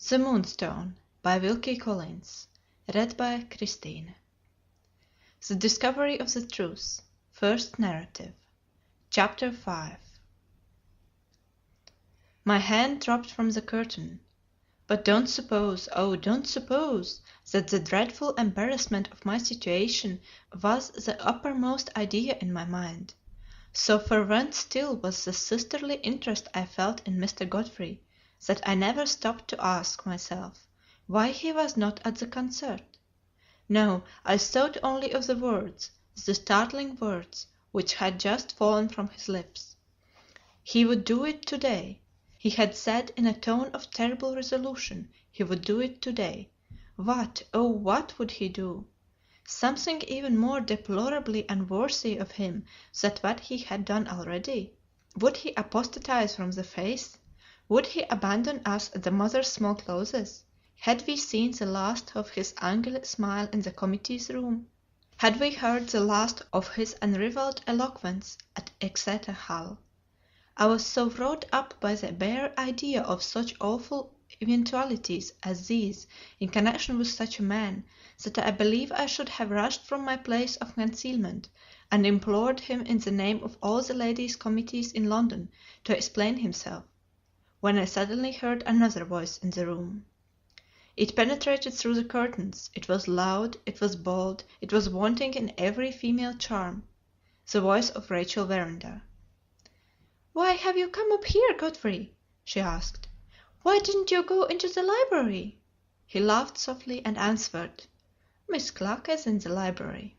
The Moonstone by Wilkie Collins. Read by Kristine. The Discovery of the Truth. First Narrative. Chapter 5. My hand dropped from the curtain. But don't suppose, oh, don't suppose, that the dreadful embarrassment of my situation was the uppermost idea in my mind. So fervent still was the sisterly interest I felt in Mr. Godfrey, that I never stopped to ask myself why he was not at the concert. No, I thought only of the words, the startling words, which had just fallen from his lips. He would do it today. He had said in a tone of terrible resolution he would do it today. What, oh, what would he do? Something even more deplorably unworthy of him than what he had done already? Would he apostatize from the faith? Would he abandon us at the Mother's small closes? Had we seen the last of his angelic smile in the committee's room? Had we heard the last of his unrivalled eloquence at Exeter Hall? I was so wrought up by the bare idea of such awful eventualities as these in connection with such a man, that I believe I should have rushed from my place of concealment and implored him in the name of all the ladies' committees in London to explain himself, when I suddenly heard another voice in the room. It penetrated through the curtains, it was loud, it was bold, it was wanting in every female charm, the voice of Rachel Verinder. "Why have you come up here, Godfrey?" she asked. "Why didn't you go into the library?" He laughed softly and answered, "Miss Clark is in the library."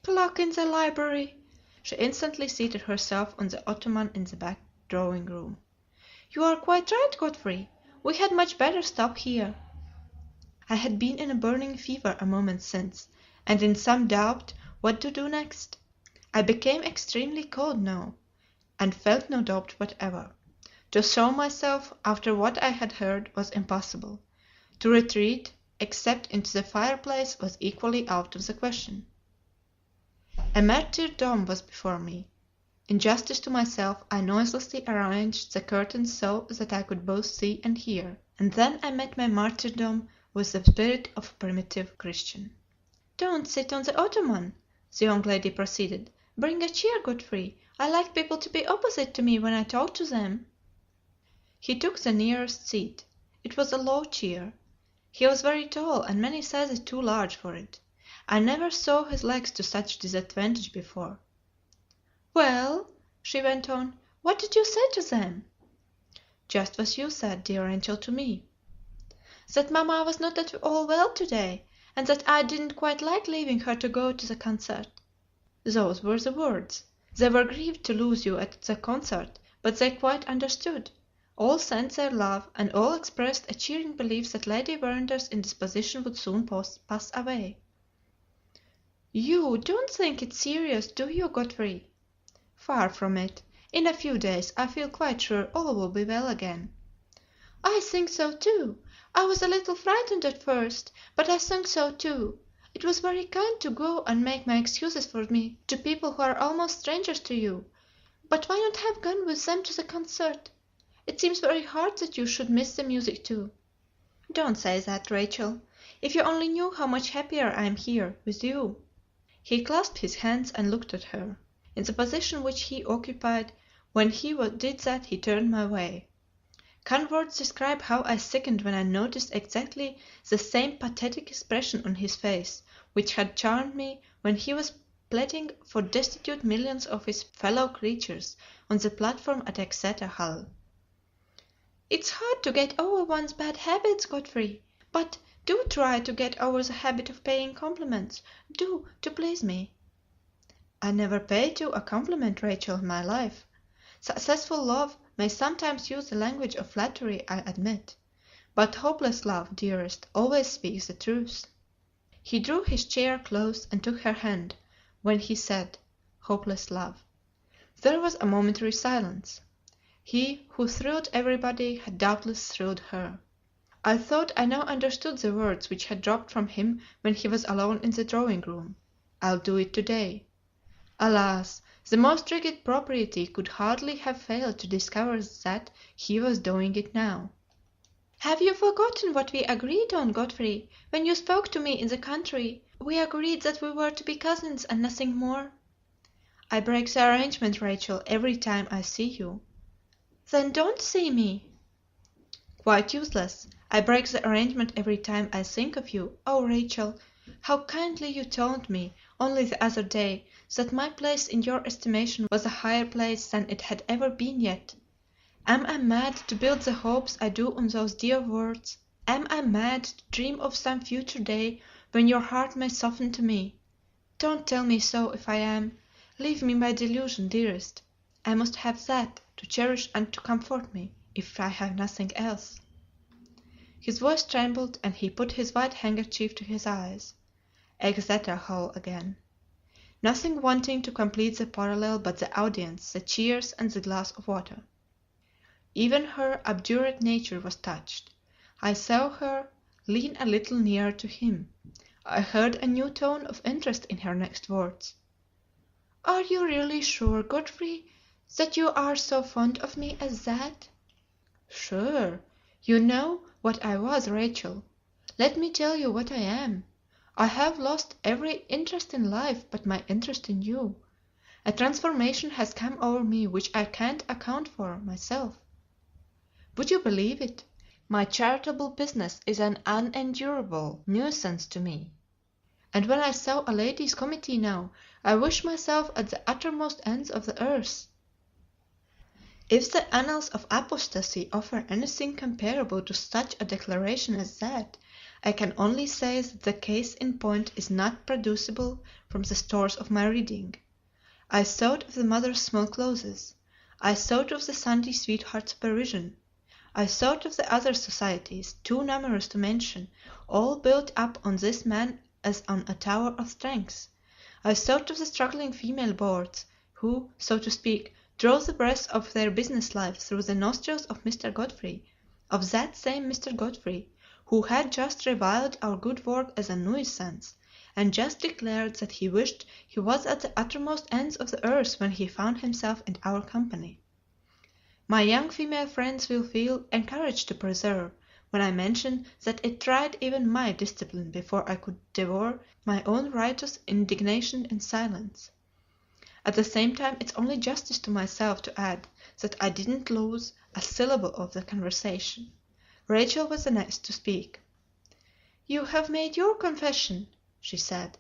"Clark in the library!" She instantly seated herself on the ottoman in the back drawing room. "You are quite right, Godfrey. We had much better stop here." I had been in a burning fever a moment since, and in some doubt what to do next. I became extremely cold now, and felt no doubt whatever. To show myself, after what I had heard, was impossible. To retreat, except into the fireplace, was equally out of the question. A martyrdom was before me. In justice to myself, I noiselessly arranged the curtains so that I could both see and hear, and then I met my martyrdom with the spirit of a primitive Christian. "Don't sit on the ottoman," the young lady proceeded. "Bring a chair, Godfrey. I like people to be opposite to me when I talk to them." He took the nearest seat. It was a low chair. He was very tall, and many sizes too large for it. I never saw his legs to such disadvantage before. "Well," she went on, "what did you say to them?" "Just what you said, dear angel, to me." "That mamma was not at all well today, and that I didn't quite like leaving her to go to the concert." "Those were the words. They were grieved to lose you at the concert, but they quite understood. All sent their love, and all expressed a cheering belief that Lady Verinder's indisposition would soon pass away." "You don't think it serious, do you, Godfrey?" "Far from it. In a few days I feel quite sure all will be well again." "I think so too. I was a little frightened at first, but I think so too. It was very kind to go and make my excuses for me to people who are almost strangers to you. But why not have gone with them to the concert? It seems very hard that you should miss the music too." "Don't say that, Rachel. If you only knew how much happier I am here with you." He clasped his hands and looked at her. In the position which he occupied when he did that he turned my way. Can words describe how I sickened when I noticed exactly the same pathetic expression on his face which had charmed me when he was pleading for destitute millions of his fellow creatures on the platform at Exeter Hall? "It's hard to get over one's bad habits, Godfrey, but do try to get over the habit of paying compliments. Do, to please me." "I never paid you a compliment, Rachel, in my life. Successful love may sometimes use the language of flattery, I admit, but hopeless love, dearest, always speaks the truth." He drew his chair close and took her hand when he said "hopeless love." There was a momentary silence. He who thrilled everybody had doubtless thrilled her. I thought I now understood the words which had dropped from him when he was alone in the drawing room. "I'll do it today." Alas! The most rigid propriety could hardly have failed to discover that he was doing it now. Have you forgotten what we agreed on, Godfrey, when you spoke to me in the country? We agreed that we were to be cousins and nothing more." "I break the arrangement, Rachel, every time I see you." "Then don't see me." "Quite useless. I break the arrangement every time I think of you. Oh, Rachel, how kindly you told me, only the other day, that my place in your estimation was a higher place than it had ever been yet. Am I mad to build the hopes I do on those dear words? Am I mad to dream of some future day when your heart may soften to me? Don't tell me so if I am. Leave me my delusion, dearest. I must have that to cherish and to comfort me, if I have nothing else." His voice trembled, and he put his white handkerchief to his eyes. Exeter Hall again. Nothing wanting to complete the parallel but the audience, the cheers, and the glass of water. Even her obdurate nature was touched. I saw her lean a little nearer to him. I heard a new tone of interest in her next words. "Are you really sure, Godfrey, that you are so fond of me as that?" "Sure. You know what I was, Rachel. Let me tell you what I am. I have lost every interest in life but my interest in you. A transformation has come over me which I can't account for myself. Would you believe it? My charitable business is an unendurable nuisance to me. And when I saw a ladies' committee now, I wish myself at the uttermost ends of the earth. If the annals of apostasy offer anything comparable to such a declaration as that, I can only say that the case in point is not producible from the stores of my reading. I thought of the mother's small clothes. I thought of the Sunday sweetheart supervision. I thought of the other societies, too numerous to mention, all built up on this man as on a tower of strength. I thought of the struggling female boards, who, so to speak, drove the breath of their business life through the nostrils of Mr. Godfrey, of that same Mr. Godfrey, who had just reviled our good work as a nuisance, and just declared that he wished he was at the uttermost ends of the earth when he found himself in our company. My young female friends will feel encouraged to persevere when I mention that it tried even my discipline before I could devour my own righteous indignation in silence. At the same time, it's only justice to myself to add that I didn't lose a syllable of the conversation. Rachel was the next to speak. "You have made your confession," she said.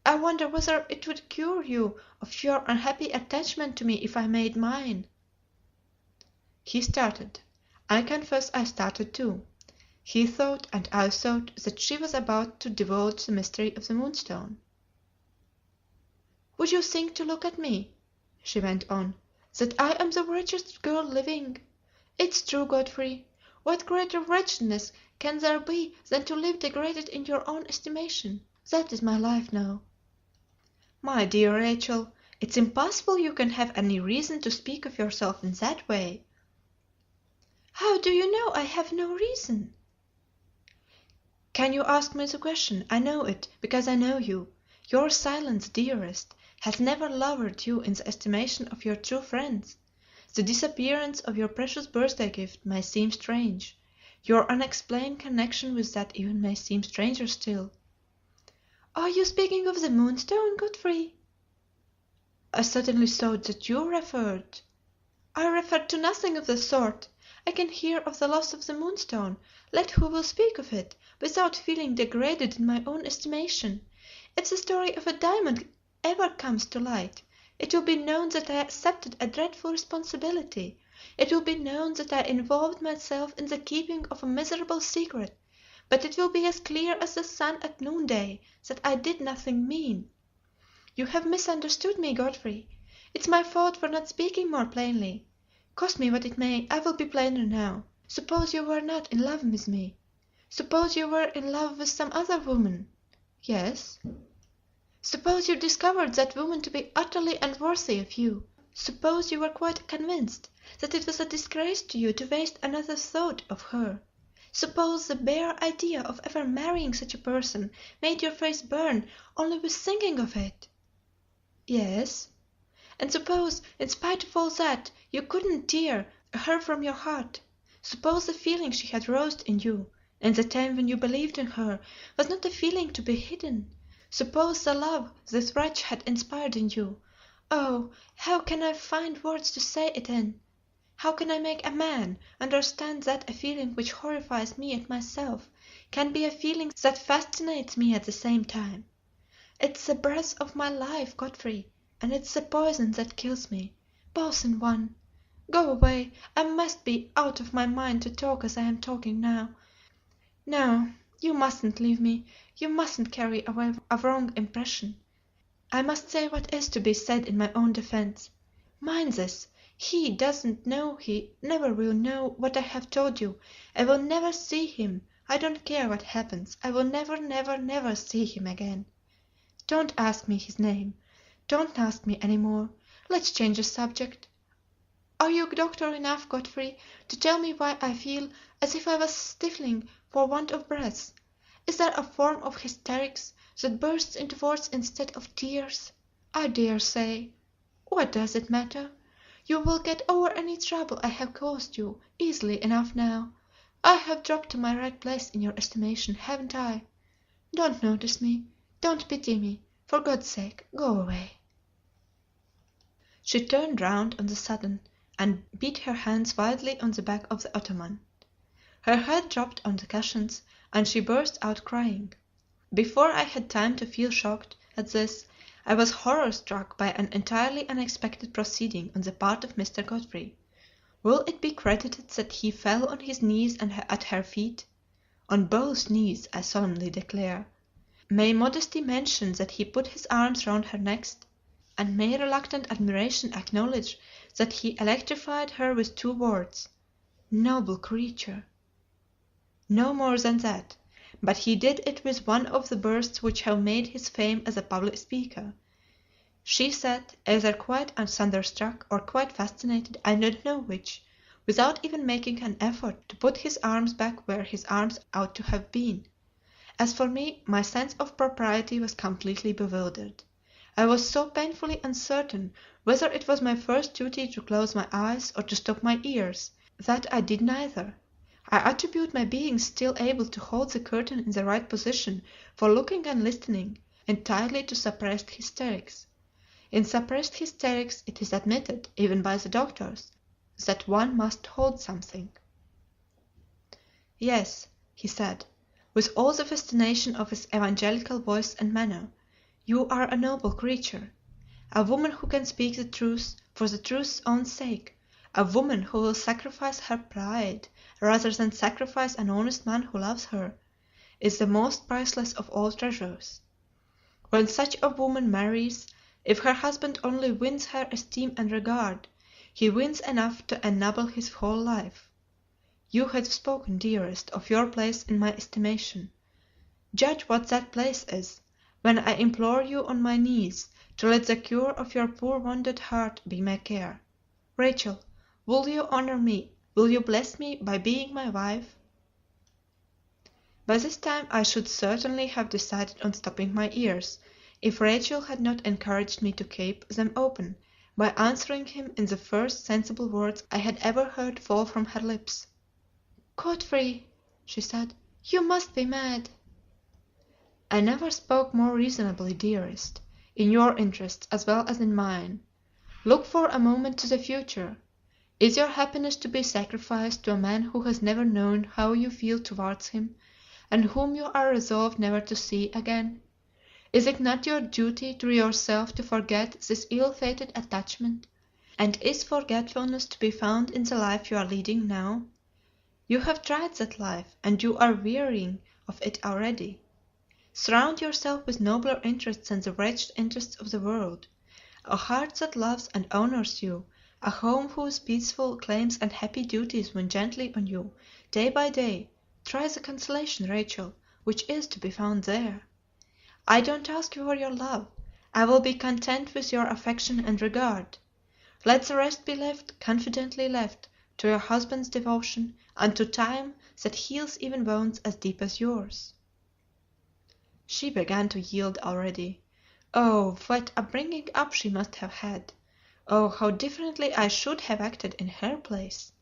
"I wonder whether it would cure you of your unhappy attachment to me if I made mine." He started. I confess I started too. He thought, and I thought, that she was about to divulge the mystery of the Moonstone. "Would you think, to look at me," she went on, "that I am the wretchedest girl living? It's true, Godfrey. What greater wretchedness can there be than to live degraded in your own estimation? That is my life now." "My dear Rachel, it's impossible you can have any reason to speak of yourself in that way." "How do you know I have no reason?" "Can you ask me the question? I know it, because I know you. Your silence, dearest, has never lowered you in the estimation of your true friends. The disappearance of your precious birthday gift may seem strange. Your unexplained connection with that even may seem stranger still." "Are you speaking of the Moonstone, Godfrey?" "I certainly thought that you referred—" "I referred to nothing of the sort. I can hear of the loss of the Moonstone, let who will speak of it, without feeling degraded in my own estimation. If the story of a diamond ever comes to light, it will be known that I accepted a dreadful responsibility. It will be known that I involved myself in the keeping of a miserable secret, but it will be as clear as the sun at noonday that I did nothing mean. You have misunderstood me, Godfrey. It's my fault for not speaking more plainly. Cost me what it may, I will be plainer now. Suppose you were not in love with me. Suppose you were in love with some other woman." "Yes." "Suppose you discovered that woman to be utterly unworthy of you. Suppose you were quite convinced that it was a disgrace to you to waste another thought of her. Suppose the bare idea of ever marrying such a person made your face burn only with thinking of it." "Yes." "And suppose, in spite of all that, you couldn't tear her from your heart. Suppose the feeling she had roused in you, in the time when you believed in her, was not a feeling to be hidden. Suppose the love this wretch had inspired in you. Oh, how can I find words to say it in? How can I make a man understand that a feeling which horrifies me at myself can be a feeling that fascinates me at the same time? It's the breath of my life, Godfrey, and it's the poison that kills me, both in one. Go away. I must be out of my mind to talk as I am talking now. No, you mustn't leave me. You mustn't carry away a wrong impression. I must say what is to be said in my own defense. Mind this, he doesn't know, he never will know what I have told you. I will never see him. I don't care what happens. I will never, never, never see him again. Don't ask me his name. Don't ask me any more. Let's change the subject. Are you doctor enough, Godfrey, to tell me why I feel as if I was stifling for want of breath? Is there a form of hysterics that bursts into words instead of tears? I dare say. What does it matter? You will get over any trouble I have caused you easily enough now. I have dropped to my right place in your estimation, haven't I? Don't notice me. Don't pity me. For God's sake, go away." She turned round on the sudden and beat her hands wildly on the back of the ottoman. Her head dropped on the cushions, and she burst out crying. Before I had time to feel shocked at this, I was horror-struck by an entirely unexpected proceeding on the part of Mr. Godfrey. Will it be credited that he fell on his knees at her feet? On both knees, I solemnly declare. May modesty mention that he put his arms round her next, and may reluctant admiration acknowledge that he electrified her with two words, "Noble creature!" No more than that, but he did it with one of the bursts which have made his fame as a public speaker. She sat, either quite thunderstruck or quite fascinated, I don't know which, without even making an effort to put his arms back where his arms ought to have been. As for me, my sense of propriety was completely bewildered. I was so painfully uncertain whether it was my first duty to close my eyes or to stop my ears, that I did neither. I attribute my being still able to hold the curtain in the right position for looking and listening entirely to suppressed hysterics. In suppressed hysterics it is admitted, even by the doctors, that one must hold something. "Yes," he said, with all the fascination of his evangelical voice and manner, "you are a noble creature. A woman who can speak the truth for the truth's own sake, a woman who will sacrifice her pride rather than sacrifice an honest man who loves her, is the most priceless of all treasures. When such a woman marries, if her husband only wins her esteem and regard, he wins enough to ennoble his whole life. You have spoken, dearest, of your place in my estimation. Judge what that place is, when I implore you on my knees to let the cure of your poor wounded heart be my care. Rachel, will you honor me, will you bless me by being my wife?" By this time I should certainly have decided on stopping my ears, if Rachel had not encouraged me to keep them open by answering him in the first sensible words I had ever heard fall from her lips. "Godfrey," she said, "you must be mad." "I never spoke more reasonably, dearest, in your interests as well as in mine. Look for a moment to the future. Is your happiness to be sacrificed to a man who has never known how you feel towards him, and whom you are resolved never to see again? Is it not your duty to yourself to forget this ill-fated attachment? And is forgetfulness to be found in the life you are leading now? You have tried that life, and you are wearying of it already. Surround yourself with nobler interests than the wretched interests of the world, a heart that loves and honors you, a home whose peaceful claims and happy duties win gently on you, day by day. Try the consolation, Rachel, which is to be found there. I don't ask you for your love. I will be content with your affection and regard. Let the rest be left, confidently left, to your husband's devotion, and to time that heals even wounds as deep as yours." She began to yield already. Oh, what a bringing up she must have had! Oh, how differently I should have acted in her place!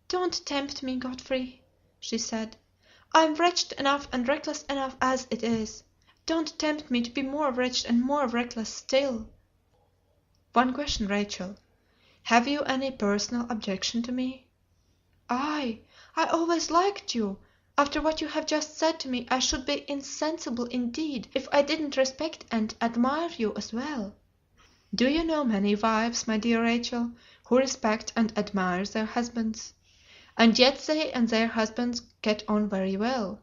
"Don't tempt me, Godfrey," she said. "I am wretched enough and reckless enough as it is. Don't tempt me to be more wretched and more reckless still." "One question, Rachel. Have you any personal objection to me?" "I always liked you. After what you have just said to me, I should be insensible indeed if I didn't respect and admire you as well." "Do you know many wives, my dear Rachel, who respect and admire their husbands? And yet they and their husbands get on very well.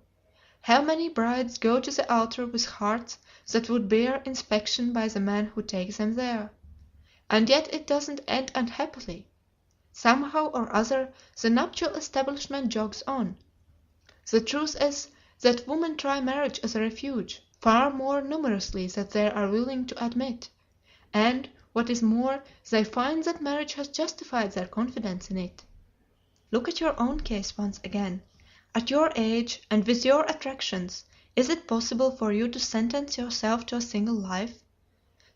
How many brides go to the altar with hearts that would bear inspection by the man who takes them there? And yet it doesn't end unhappily. Somehow or other the nuptial establishment jogs on. The truth is that women try marriage as a refuge far more numerously than they are willing to admit, and, what is more, they find that marriage has justified their confidence in it. Look at your own case once again. At your age, and with your attractions, is it possible for you to sentence yourself to a single life?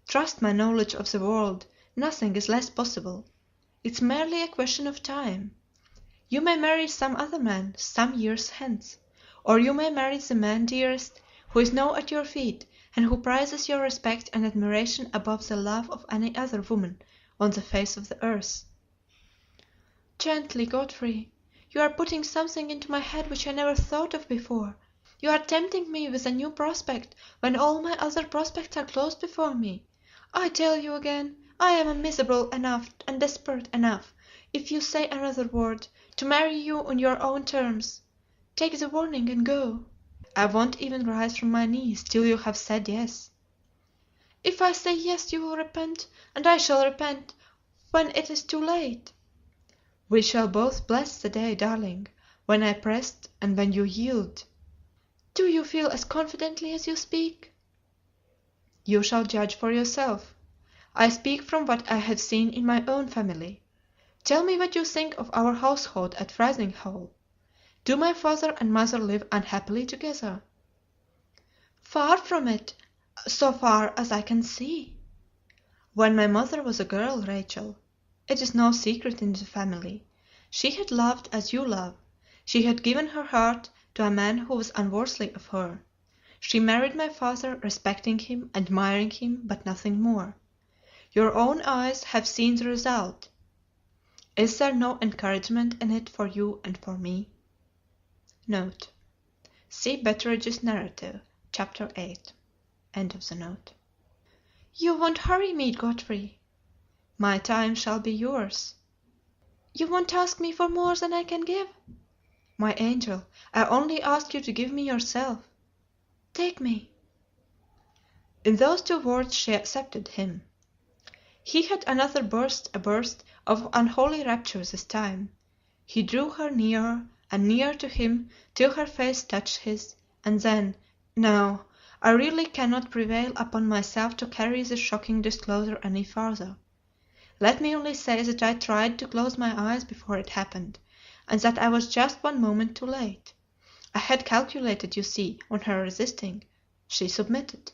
Trust my knowledge of the world, nothing is less possible. It's merely a question of time. You may marry some other man some years hence, or you may marry the man, dearest, who is now at your feet, and who prizes your respect and admiration above the love of any other woman on the face of the earth." "Gently, Godfrey. You are putting something into my head which I never thought of before. You are tempting me with a new prospect when all my other prospects are closed before me. I tell you again, I am miserable enough and desperate enough, if you say another word, to marry you on your own terms. Take the warning and go." "I won't even rise from my knees till you have said yes." "If I say yes you will repent, and I shall repent when it is too late." "We shall both bless the day, darling, when I press and when you yield." "Do you feel as confidently as you speak?" "You shall judge for yourself. I speak from what I have seen in my own family. Tell me what you think of our household at Friesinghall. Do my father and mother live unhappily together?" "Far from it, so far as I can see." "When my mother was a girl, Rachel, it is no secret in the family, she had loved as you love. She had given her heart to a man who was unworthy of her. She married my father, respecting him, admiring him, but nothing more. Your own eyes have seen the result. Is there no encouragement in it for you and for me?" Note. See Betteridge's narrative, chapter 8. End of the note. "You won't hurry me, Godfrey?" "My time shall be yours." "You won't ask me for more than I can give?" "My angel, I only ask you to give me yourself." "Take me." In those two words she accepted him. He had another burst, a burst of unholy rapture this time. He drew her nearer and nearer to him till her face touched his, and then, "No, I really cannot prevail upon myself to carry this shocking disclosure any farther. Let me only say that I tried to close my eyes before it happened, and that I was just one moment too late. I had calculated, you see, on her resisting. She submitted.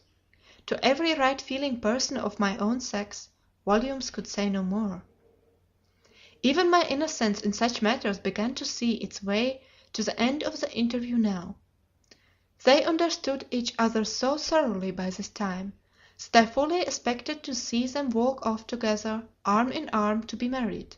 To every right feeling person of my own sex, volumes could say no more. Even my innocence in such matters began to see its way to the end of the interview now. They understood each other so thoroughly by this time, that I fully expected to see them walk off together, arm in arm, to be married.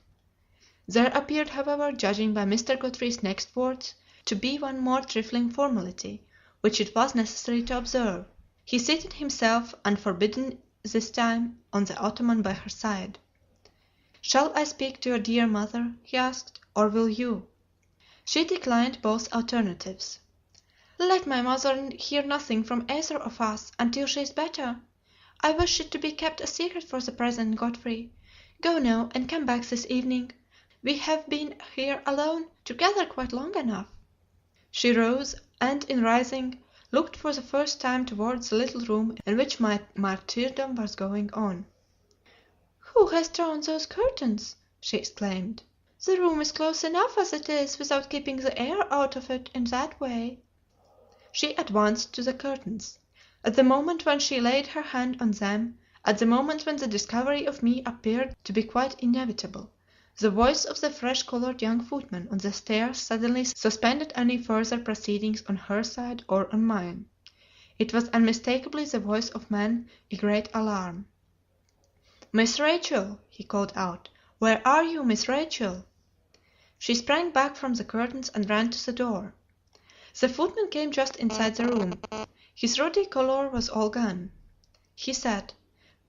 There appeared, however, judging by Mr. Godfrey's next words, to be one more trifling formality, which it was necessary to observe. He seated himself, unforbidden this time, on the ottoman by her side. "Shall I speak to your dear mother?" he asked, "or will you?" She declined both alternatives. "Let my mother hear nothing from either of us until she is better. I wish it to be kept a secret for the present, Godfrey. Go now, and come back this evening. We have been here alone together quite long enough." She rose, and in rising, looked for the first time towards the little room in which my martyrdom was going on. "Who has drawn those curtains?" she exclaimed. "The room is close enough as it is, without keeping the air out of it in that way." She advanced to the curtains. At the moment when she laid her hand on them, at the moment when the discovery of me appeared to be quite inevitable, The voice of the fresh-colored young footman on the stairs suddenly suspended any further proceedings on her side or on mine. It was unmistakably the voice of man in great alarm. "Miss Rachel!" he called out. "Where are you, Miss Rachel?" She sprang back from the curtains and ran to the door. The footman came just inside the room. His ruddy color was all gone. He said,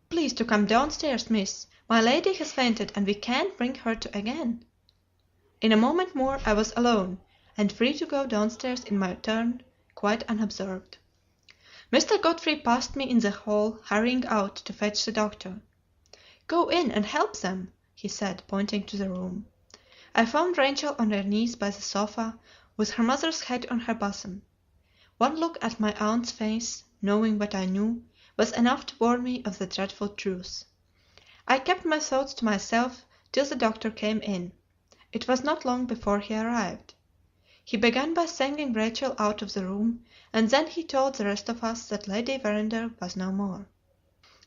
"Please to come downstairs, miss. My lady has fainted, and we can't bring her to again." In a moment more I was alone, and free to go downstairs in my turn, quite unobserved. Mr. Godfrey passed me in the hall, hurrying out to fetch the doctor. "Go in and help them," he said, pointing to the room. I found Rachel on her knees by the sofa, with her mother's head on her bosom. One look at my aunt's face, knowing what I knew, was enough to warn me of the dreadful truth. I kept my thoughts to myself till the doctor came in. It was not long before he arrived. He began by sending Rachel out of the room, and then he told the rest of us that Lady Verinder was no more.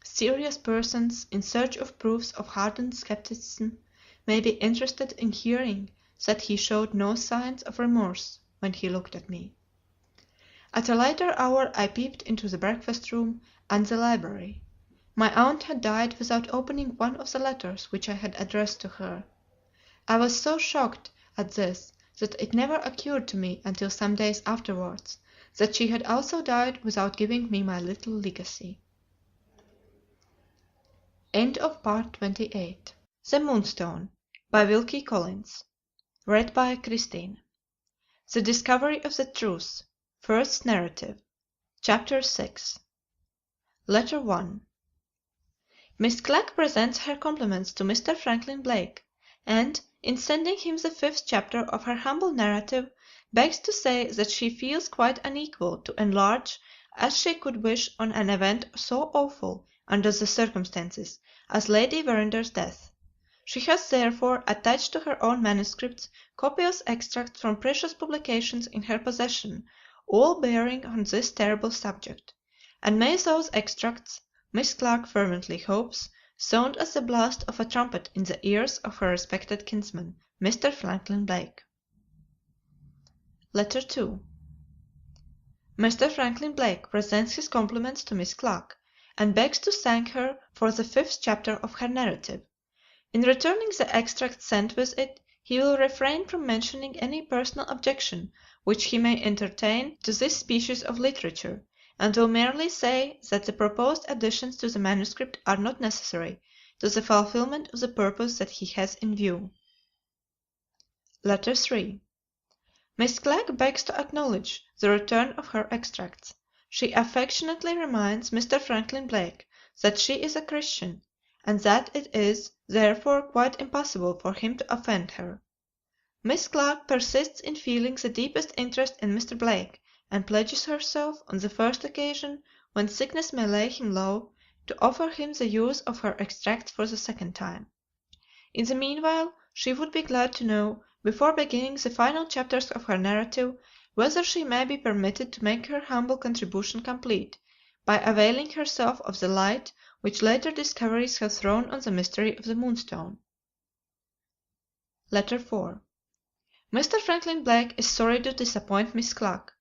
Serious persons, in search of proofs of hardened scepticism, may be interested in hearing that he showed no signs of remorse when he looked at me. At a later hour I peeped into the breakfast room and the library. My aunt had died without opening one of the letters which I had addressed to her. I was so shocked at this that it never occurred to me until some days afterwards that she had also died without giving me my little legacy. End of Part 28. The Moonstone, by Wilkie Collins. Read by Kristine. The Discovery of the Truth. First Narrative. Chapter 6. Letter 1. Miss Clack presents her compliments to Mr. Franklin Blake, and, in sending him the 5th chapter of her humble narrative, begs to say that she feels quite unequal to enlarge as she could wish on an event so awful under the circumstances as Lady Verinder's death. She has therefore attached to her own manuscripts copious extracts from precious publications in her possession, all bearing on this terrible subject; and may those extracts, Miss Clark fervently hopes, sound as the blast of a trumpet in the ears of her respected kinsman, Mr. Franklin Blake. Letter 2. Mr. Franklin Blake presents his compliments to Miss Clark, and begs to thank her for the 5th chapter of her narrative. In returning the extract sent with it, he will refrain from mentioning any personal objection which he may entertain to this species of literature, and will merely say that the proposed additions to the manuscript are not necessary to the fulfilment of the purpose that he has in view. Letter 3. Miss Clack begs to acknowledge the return of her extracts. She affectionately reminds Mr. Franklin Blake that she is a Christian, and that it is, therefore, quite impossible for him to offend her. Miss Clark persists in feeling the deepest interest in Mr. Blake, and pledges herself, on the first occasion when sickness may lay him low, to offer him the use of her extracts for the second time. In the meanwhile, she would be glad to know, before beginning the final chapters of her narrative, whether she may be permitted to make her humble contribution complete, by availing herself of the light which later discoveries have thrown on the mystery of the Moonstone. Letter 4. Mr. Franklin Blake is sorry to disappoint Miss Clack.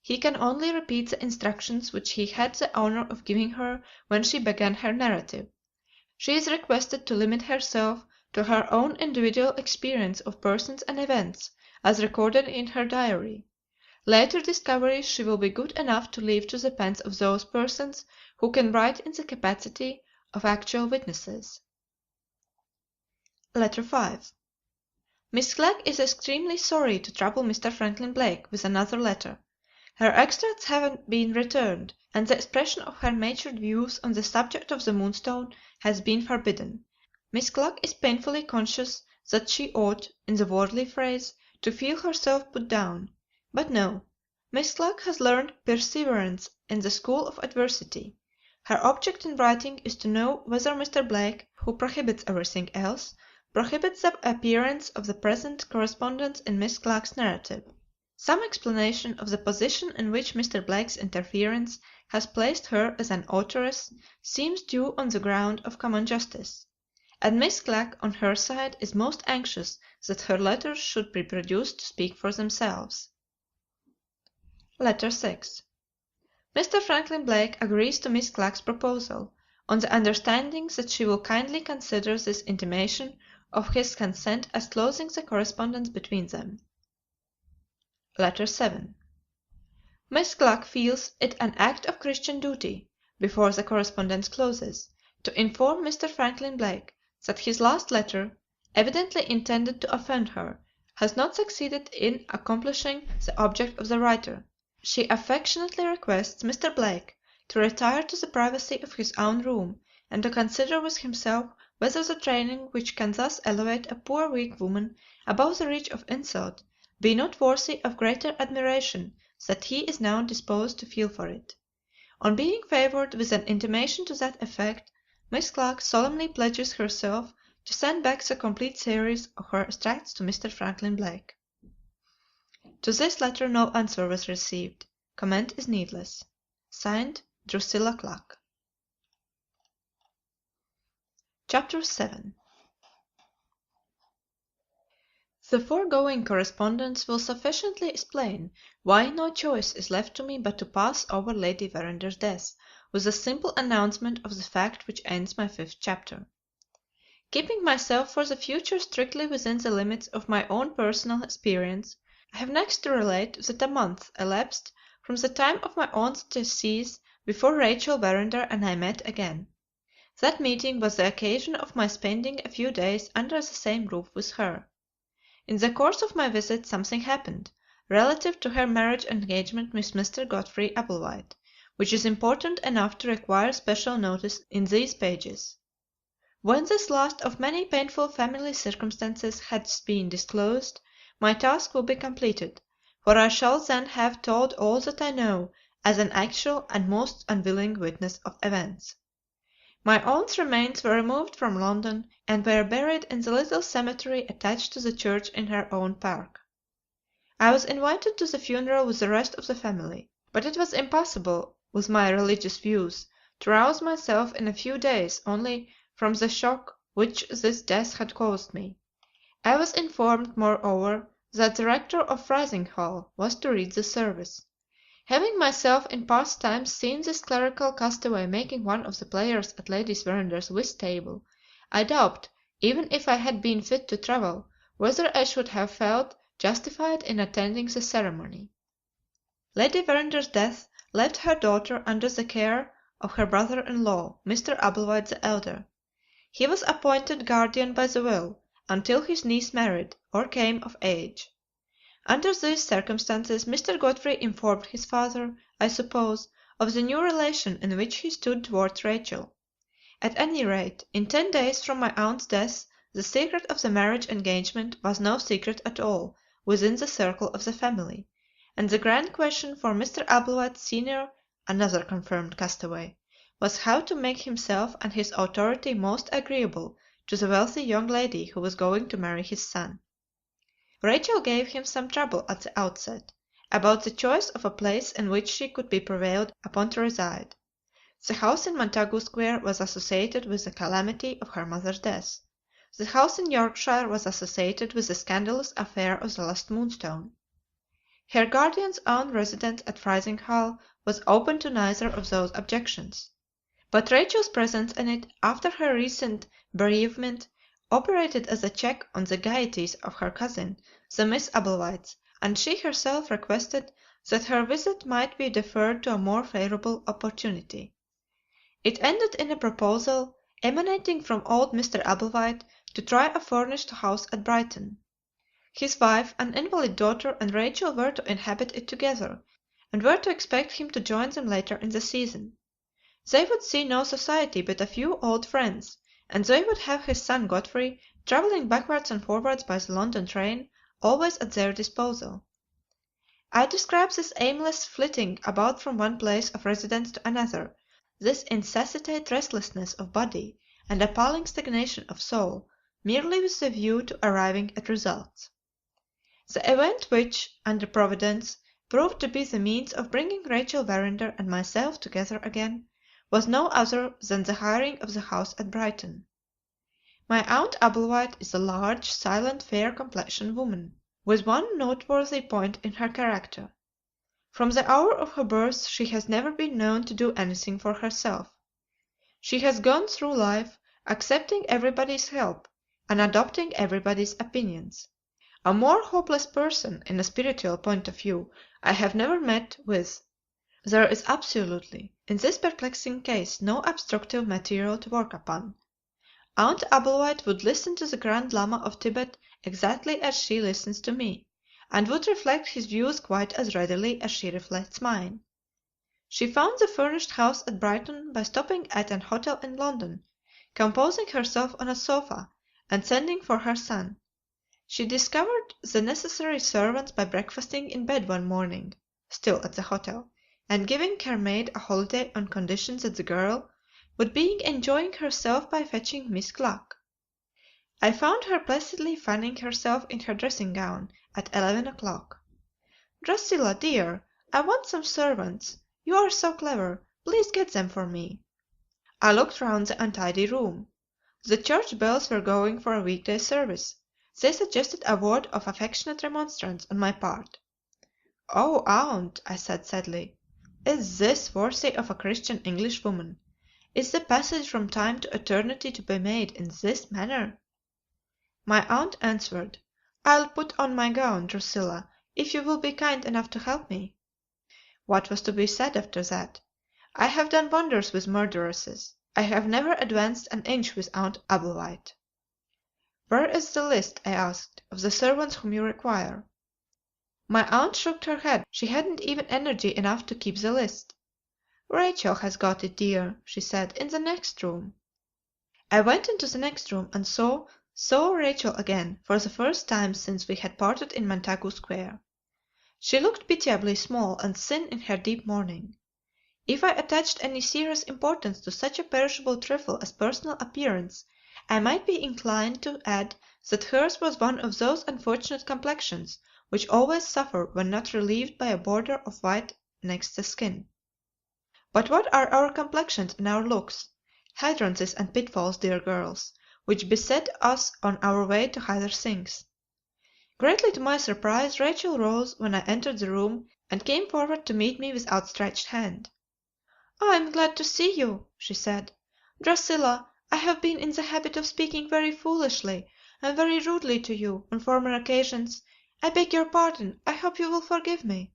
He can only repeat the instructions which he had the honor of giving her when she began her narrative. She is requested to limit herself to her own individual experience of persons and events, as recorded in her diary. Later discoveries she will be good enough to leave to the pens of those persons who can write in the capacity of actual witnesses. Letter 5. Miss Clack is extremely sorry to trouble Mr. Franklin Blake with another letter. Her extracts have been returned, and the expression of her matured views on the subject of the Moonstone has been forbidden. Miss Clack is painfully conscious that she ought, in the worldly phrase, to feel herself put down. But no, Miss Clack has learned perseverance in the school of adversity. Her object in writing is to know whether Mr. Blake, who prohibits everything else, prohibits the appearance of the present correspondence in Miss Clack's narrative. Some explanation of the position in which Mr. Blake's interference has placed her as an authoress seems due on the ground of common justice. and Miss Clack, on her side, is most anxious that her letters should be produced to speak for themselves. Letter 6. Mr. Franklin Blake agrees to Miss Clack's proposal, on the understanding that she will kindly consider this intimation of his consent as closing the correspondence between them. Letter 7. Miss Clack feels it an act of Christian duty, before the correspondence closes, to inform Mr. Franklin Blake that his last letter, evidently intended to offend her, has not succeeded in accomplishing the object of the writer. She affectionately requests Mr. Blake to retire to the privacy of his own room, and to consider with himself whether the training which can thus elevate a poor weak woman above the reach of insult be not worthy of greater admiration that he is now disposed to feel for it. On being favored with an intimation to that effect, Miss Clack solemnly pledges herself to send back the complete series of her extracts to Mr. Franklin Blake. To this letter no answer was received. Comment is needless. Signed, Drusilla Clack. Chapter 7. The foregoing correspondence will sufficiently explain why no choice is left to me but to pass over Lady Verander's death, with a simple announcement of the fact which ends my 5th chapter. Keeping myself for the future strictly within the limits of my own personal experience, I have next to relate that a month elapsed from the time of my aunt's decease before Rachel Verender and I met again. That meeting was the occasion of my spending a few days under the same roof with her. In the course of my visit something happened, relative to her marriage engagement with Mr. Godfrey Applewhite, which is important enough to require special notice in these pages. When this last of many painful family circumstances has been disclosed, my task will be completed, for I shall then have told all that I know as an actual and most unwilling witness of events. My aunt's remains were removed from London, and were buried in the little cemetery attached to the church in her own park. I was invited to the funeral with the rest of the family, but it was impossible, with my religious views, to rouse myself in a few days only from the shock which this death had caused me. I was informed, moreover, that the rector of Frizinghall was to read the service. Having myself in past times seen this clerical castaway making one of the players at Lady Verander's whist table, I doubt, even if I had been fit to travel, whether I should have felt justified in attending the ceremony. Lady Verander's death left her daughter under the care of her brother-in-law, Mr. Applewhite the elder. He was appointed guardian by the will until his niece married, or came of age. Under these circumstances, Mr. Godfrey informed his father, I suppose, of the new relation in which he stood towards Rachel. At any rate, in 10 days from my aunt's death, the secret of the marriage engagement was no secret at all within the circle of the family, and the grand question for Mr. Applewhite senior, another confirmed castaway, was how to make himself and his authority most agreeable to the wealthy young lady who was going to marry his son. Rachel gave him some trouble at the outset, about the choice of a place in which she could be prevailed upon to reside. The house in Montagu Square was associated with the calamity of her mother's death. The house in Yorkshire was associated with the scandalous affair of the last Moonstone. Her guardian's own residence at Frizinghall was open to neither of those objections. But Rachel's presence in it, after her recent bereavement, operated as a check on the gaieties of her cousin, the Miss Applewhites, and she herself requested that her visit might be deferred to a more favourable opportunity. It ended in a proposal, emanating from old Mr. Applewhite, to try a furnished house at Brighton. His wife, an invalid daughter, and Rachel were to inhabit it together, and were to expect him to join them later in the season. They would see no society but a few old friends, and they would have his son Godfrey, travelling backwards and forwards by the London train, always at their disposal. I describe this aimless flitting about from one place of residence to another, this insatiate restlessness of body and appalling stagnation of soul, merely with the view to arriving at results. The event which, under Providence, proved to be the means of bringing Rachel Verender and myself together again, was no other than the hiring of the house at Brighton. My Aunt Applewhite is a large, silent, fair-complexioned woman, with one noteworthy point in her character. From the hour of her birth she has never been known to do anything for herself. She has gone through life accepting everybody's help and adopting everybody's opinions. A more hopeless person, in a spiritual point of view, I have never met with. There is absolutely, in this perplexing case, no obstructive material to work upon. Aunt Applewhite would listen to the Grand Lama of Tibet exactly as she listens to me, and would reflect his views quite as readily as she reflects mine. She found the furnished house at Brighton by stopping at an hotel in London, composing herself on a sofa, and sending for her son. She discovered the necessary servants by breakfasting in bed one morning, still at the hotel, and giving her maid a holiday on condition that the girl would be enjoying herself by fetching Miss Gluck. I found her placidly fanning herself in her dressing gown at 11 o'clock. "Drusilla, dear, I want some servants. You are so clever. Please get them for me." I looked round the untidy room. The church bells were going for a weekday service. They suggested a word of affectionate remonstrance on my part. "Oh, Aunt," I said sadly, "is this worthy of a Christian Englishwoman? Is the passage from time to eternity to be made in this manner?" My aunt answered, "I'll put on my gown, Drusilla, if you will be kind enough to help me." What was to be said after that? I have done wonders with murderesses. I have never advanced an inch with Aunt Applewhite. "Where is the list," I asked, "of the servants whom you require?" My aunt shook her head. She hadn't even energy enough to keep the list. "Rachel has got it, dear," she said, "in the next room." I went into the next room and saw Rachel again for the first time since we had parted in Montagu Square. She looked pitiably small and thin in her deep mourning. If I attached any serious importance to such a perishable trifle as personal appearance, I might be inclined to add that hers was one of those unfortunate complexions which always suffer when not relieved by a border of white next the skin. But what are our complexions and our looks? Hindrances and pitfalls, dear girls, which beset us on our way to higher things. Greatly to my surprise, Rachel rose when I entered the room and came forward to meet me with outstretched hand. "I am glad to see you," she said. "Drusilla, I have been in the habit of speaking very foolishly and very rudely to you on former occasions. I beg your pardon. I hope you will forgive me."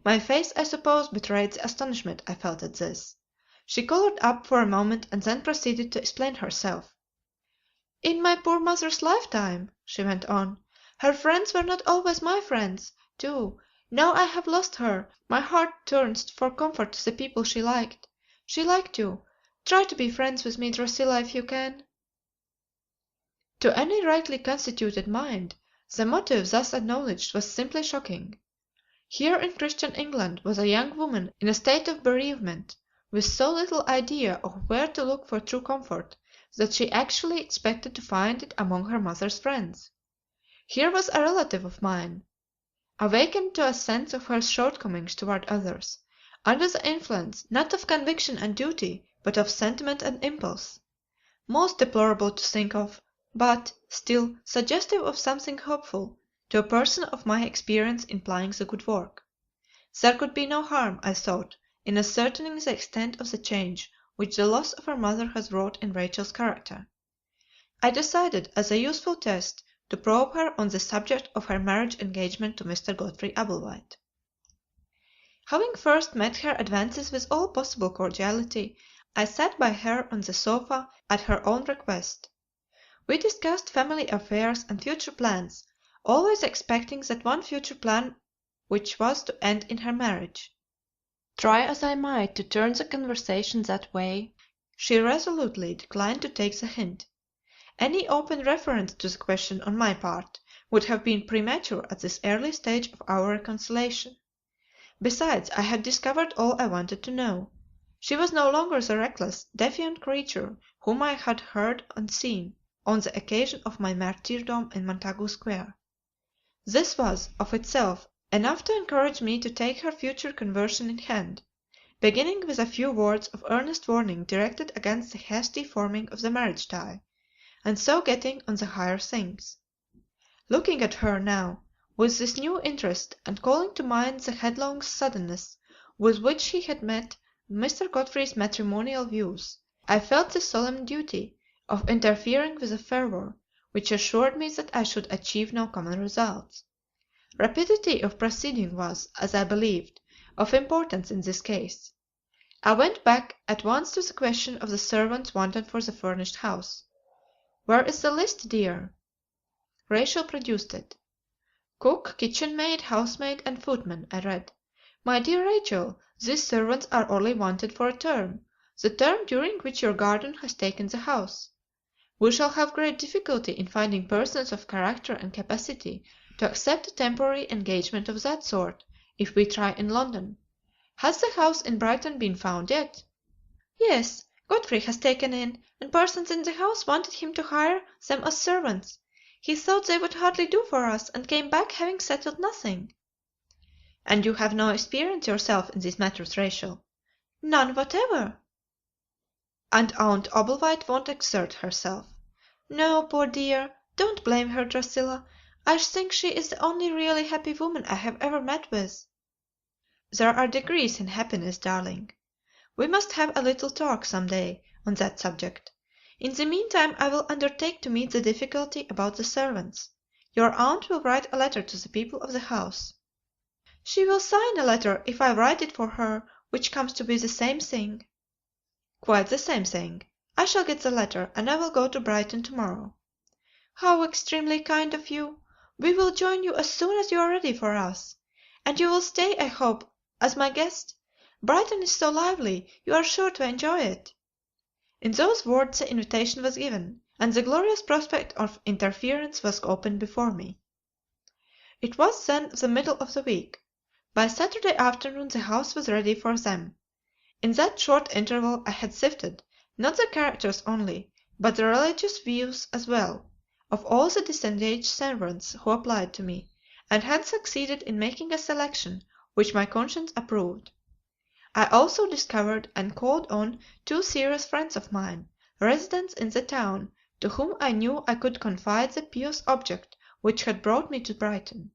My face, I suppose, betrayed the astonishment I felt at this. She colored up for a moment and then proceeded to explain herself. "In my poor mother's lifetime," she went on, "her friends were not always my friends, too. Now I have lost her, my heart turns for comfort to the people she liked. She liked you. Try to be friends with me, Drusilla, if you can." To any rightly constituted mind, the motive thus acknowledged was simply shocking. Here in Christian England was a young woman in a state of bereavement, with so little idea of where to look for true comfort that she actually expected to find it among her mother's friends. Here was a relative of mine, awakened to a sense of her shortcomings toward others, under the influence, not of conviction and duty, but of sentiment and impulse. Most deplorable to think of, but, still, suggestive of something hopeful to a person of my experience in plying the good work. There could be no harm, I thought, in ascertaining the extent of the change which the loss of her mother has wrought in Rachel's character. I decided, as a useful test, to probe her on the subject of her marriage engagement to Mr. Godfrey Applewhite. Having first met her advances with all possible cordiality, I sat by her on the sofa at her own request. We discussed family affairs and future plans, always expecting that one future plan which was to end in her marriage. Try as I might to turn the conversation that way, she resolutely declined to take the hint. Any open reference to the question on my part would have been premature at this early stage of our reconciliation. Besides, I had discovered all I wanted to know. She was no longer the reckless, defiant creature whom I had heard and seen on the occasion of my martyrdom in Montagu Square. This was, of itself, enough to encourage me to take her future conversion in hand, beginning with a few words of earnest warning directed against the hasty forming of the marriage tie, and so getting on the higher things. Looking at her now, with this new interest, and calling to mind the headlong suddenness with which he had met Mr. Godfrey's matrimonial views, I felt the solemn duty of interfering with a fervour which assured me that I should achieve no common results. Rapidity of proceeding was, as I believed, of importance in this case. I went back at once to the question of the servants wanted for the furnished house. "Where is the list, dear?" Rachel produced it. "Cook, kitchen maid, housemaid, and footman," I read. "My dear Rachel, these servants are only wanted for a term, the term during which your guardian has taken the house. We shall have great difficulty in finding persons of character and capacity to accept a temporary engagement of that sort, if we try in London. Has the house in Brighton been found yet?" "Yes, Godfrey has taken in, and persons in the house wanted him to hire them as servants. He thought they would hardly do for us, and came back having settled nothing." "And you have no experience yourself in these matters, Rachel?" "None whatever." "And Aunt Oblewhite won't exert herself?" "No, poor dear. Don't blame her, Drusilla. I think she is the only really happy woman I have ever met with." "There are degrees in happiness, darling. We must have a little talk some day on that subject. In the meantime I will undertake to meet the difficulty about the servants. Your aunt will write a letter to the people of the house." "She will sign a letter if I write it for her, which comes to be the same thing." "Quite the same thing. I shall get the letter, and I will go to Brighton to-morrow." "How extremely kind of you! We will join you as soon as you are ready for us. And you will stay, I hope, as my guest? Brighton is so lively, you are sure to enjoy it." In those words the invitation was given, and the glorious prospect of interference was opened before me. It was then the middle of the week. By Saturday afternoon the house was ready for them. In that short interval I had sifted, not the characters only, but the religious views as well, of all the disengaged servants who applied to me, and had succeeded in making a selection which my conscience approved. I also discovered and called on two serious friends of mine, residents in the town, to whom I knew I could confide the pious object which had brought me to Brighton.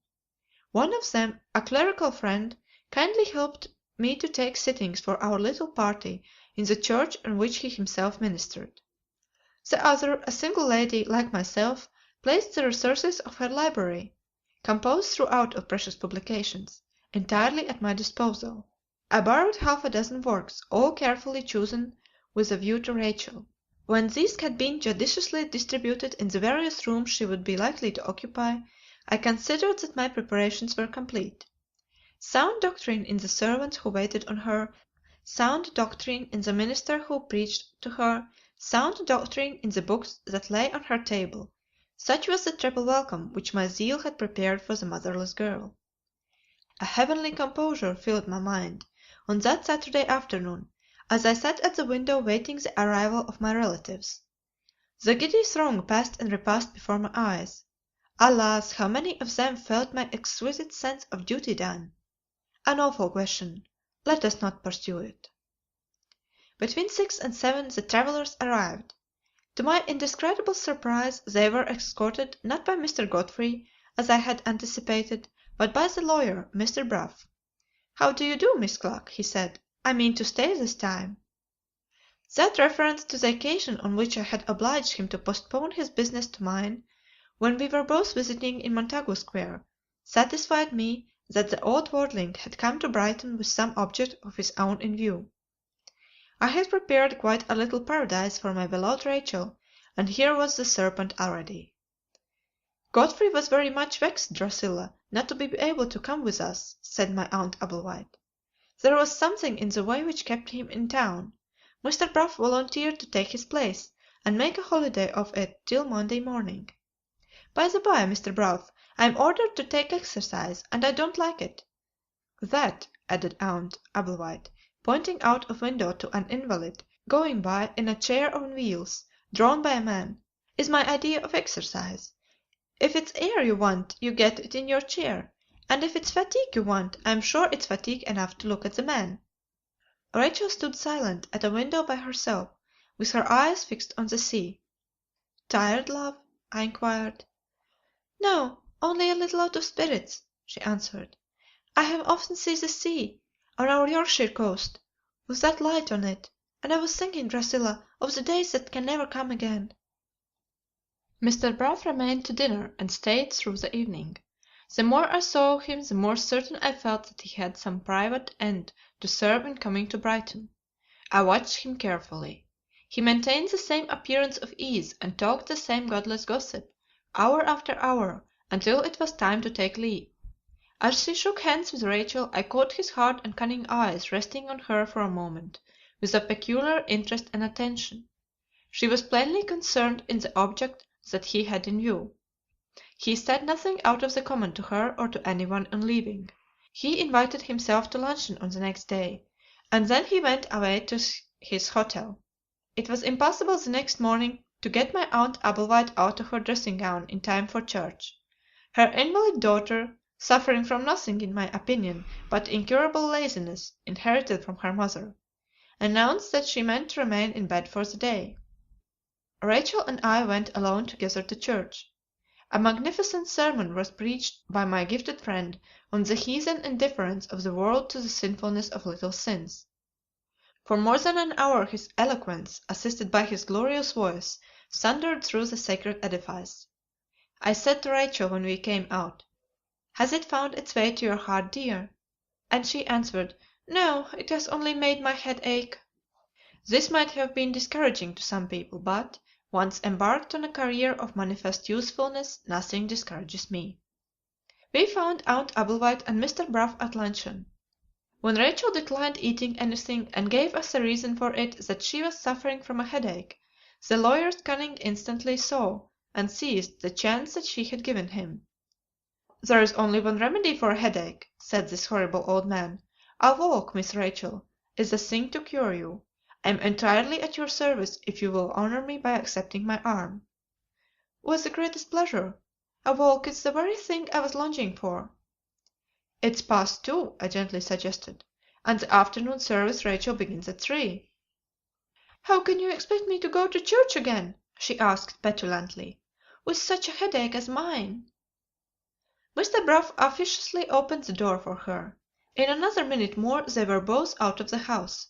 One of them, a clerical friend, kindly helped me to take sittings for our little party in the church in which he himself ministered. The other, a single lady like myself, placed the resources of her library, composed throughout of precious publications, entirely at my disposal. I borrowed half a dozen works, all carefully chosen with a view to Rachel. When these had been judiciously distributed in the various rooms she would be likely to occupy, I considered that my preparations were complete. Sound doctrine in the servants who waited on her, sound doctrine in the minister who preached to her, sound doctrine in the books that lay on her table, such was the triple welcome which my zeal had prepared for the motherless girl. A heavenly composure filled my mind on that Saturday afternoon, as I sat at the window waiting the arrival of my relatives. The giddy throng passed and repassed before my eyes. Alas, how many of them felt my exquisite sense of duty done? An awful question. Let us not pursue it. Between 6 and 7 the travellers arrived. To my indescribable surprise they were escorted not by Mr. Godfrey, as I had anticipated, but by the lawyer, Mr. Bruff. "How do you do, Miss Gluck?" he said. "I mean to stay this time." That reference to the occasion on which I had obliged him to postpone his business to mine, when we were both visiting in Montagu Square, satisfied me that the old worldling had come to Brighton with some object of his own in view. I had prepared quite a little paradise for my beloved Rachel, and here was the serpent already. "Godfrey was very much vexed, Drusilla, not to be able to come with us," said my Aunt Ablewhite. "There was something in the way which kept him in town. Mr. Bruff volunteered to take his place, and make a holiday of it till Monday morning. By the by, Mr. Bruff, I am ordered to take exercise, and I don't like it. That," added Aunt Ablewhite, pointing out of window to an invalid going by in a chair on wheels, drawn by a man, "is my idea of exercise. If it's air you want, you get it in your chair, and if it's fatigue you want, I am sure it's fatigue enough to look at the man." Rachel stood silent at a window by herself, with her eyes fixed on the sea. "Tired, love?" I inquired. "No, only a little out of spirits," she answered. "I have often seen the sea, on our Yorkshire coast, with that light on it, and I was thinking, Drusilla, of the days that can never come again." Mr. Brough remained to dinner and stayed through the evening. The more I saw him the more certain I felt that he had some private end to serve in coming to Brighton. I watched him carefully. He maintained the same appearance of ease and talked the same godless gossip, hour after hour, until it was time to take leave. As he shook hands with Rachel I caught his hard and cunning eyes resting on her for a moment with a peculiar interest and attention. She was plainly concerned in the object that he had in view. He said nothing out of the common to her or to anyone on leaving. He invited himself to luncheon on the next day, and then he went away to his hotel. It was impossible the next morning to get my Aunt Applewhite out of her dressing gown in time for church. Her invalid daughter, suffering from nothing in my opinion but incurable laziness inherited from her mother, announced that she meant to remain in bed for the day. Rachel and I went alone together to church. A magnificent sermon was preached by my gifted friend on the heathen indifference of the world to the sinfulness of little sins. For more than an hour his eloquence, assisted by his glorious voice, thundered through the sacred edifice. I said to Rachel when we came out, "Has it found its way to your heart, dear?" And she answered, "No, it has only made my head ache." This might have been discouraging to some people, but, once embarked on a career of manifest usefulness, nothing discourages me. We found Aunt Applewhite and Mr. Brough at luncheon. When Rachel declined eating anything, and gave us a reason for it that she was suffering from a headache, the lawyer's cunning instantly saw and seized the chance that she had given him. "There is only one remedy for a headache," said this horrible old man. "A walk, Miss Rachel, is the thing to cure you. I am entirely at your service if you will honor me by accepting my arm." "With the greatest pleasure. A walk is the very thing I was longing for." "It's past 2," I gently suggested, "and the afternoon service, Rachel, begins at 3." "How can you expect me to go to church again," she asked petulantly, "with such a headache as mine?" Mr. Brough officiously opened the door for her. In another minute more they were both out of the house.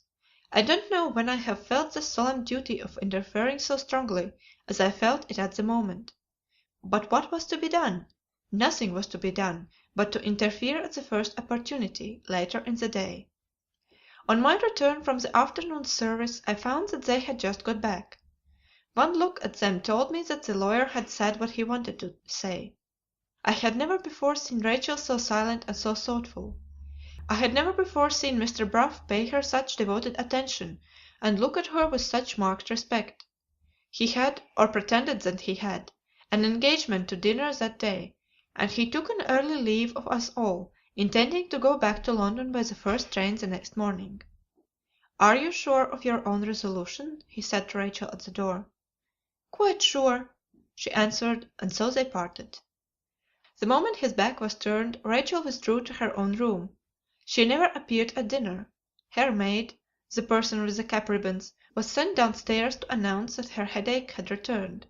I don't know when I have felt the solemn duty of interfering so strongly as I felt it at the moment. But what was to be done? Nothing was to be done but to interfere at the first opportunity, later in the day. On my return from the afternoon service I found that they had just got back. One look at them told me that the lawyer had said what he wanted to say. I had never before seen Rachel so silent and so thoughtful. I had never before seen Mr. Brough pay her such devoted attention, and look at her with such marked respect. He had, or pretended that he had, an engagement to dinner that day, and he took an early leave of us all, intending to go back to London by the first train the next morning. "Are you sure of your own resolution?" he said to Rachel at the door. "Quite sure," she answered, and so they parted. The moment his back was turned, Rachel withdrew to her own room. She never appeared at dinner. Her maid, the person with the cap ribbons, was sent downstairs to announce that her headache had returned.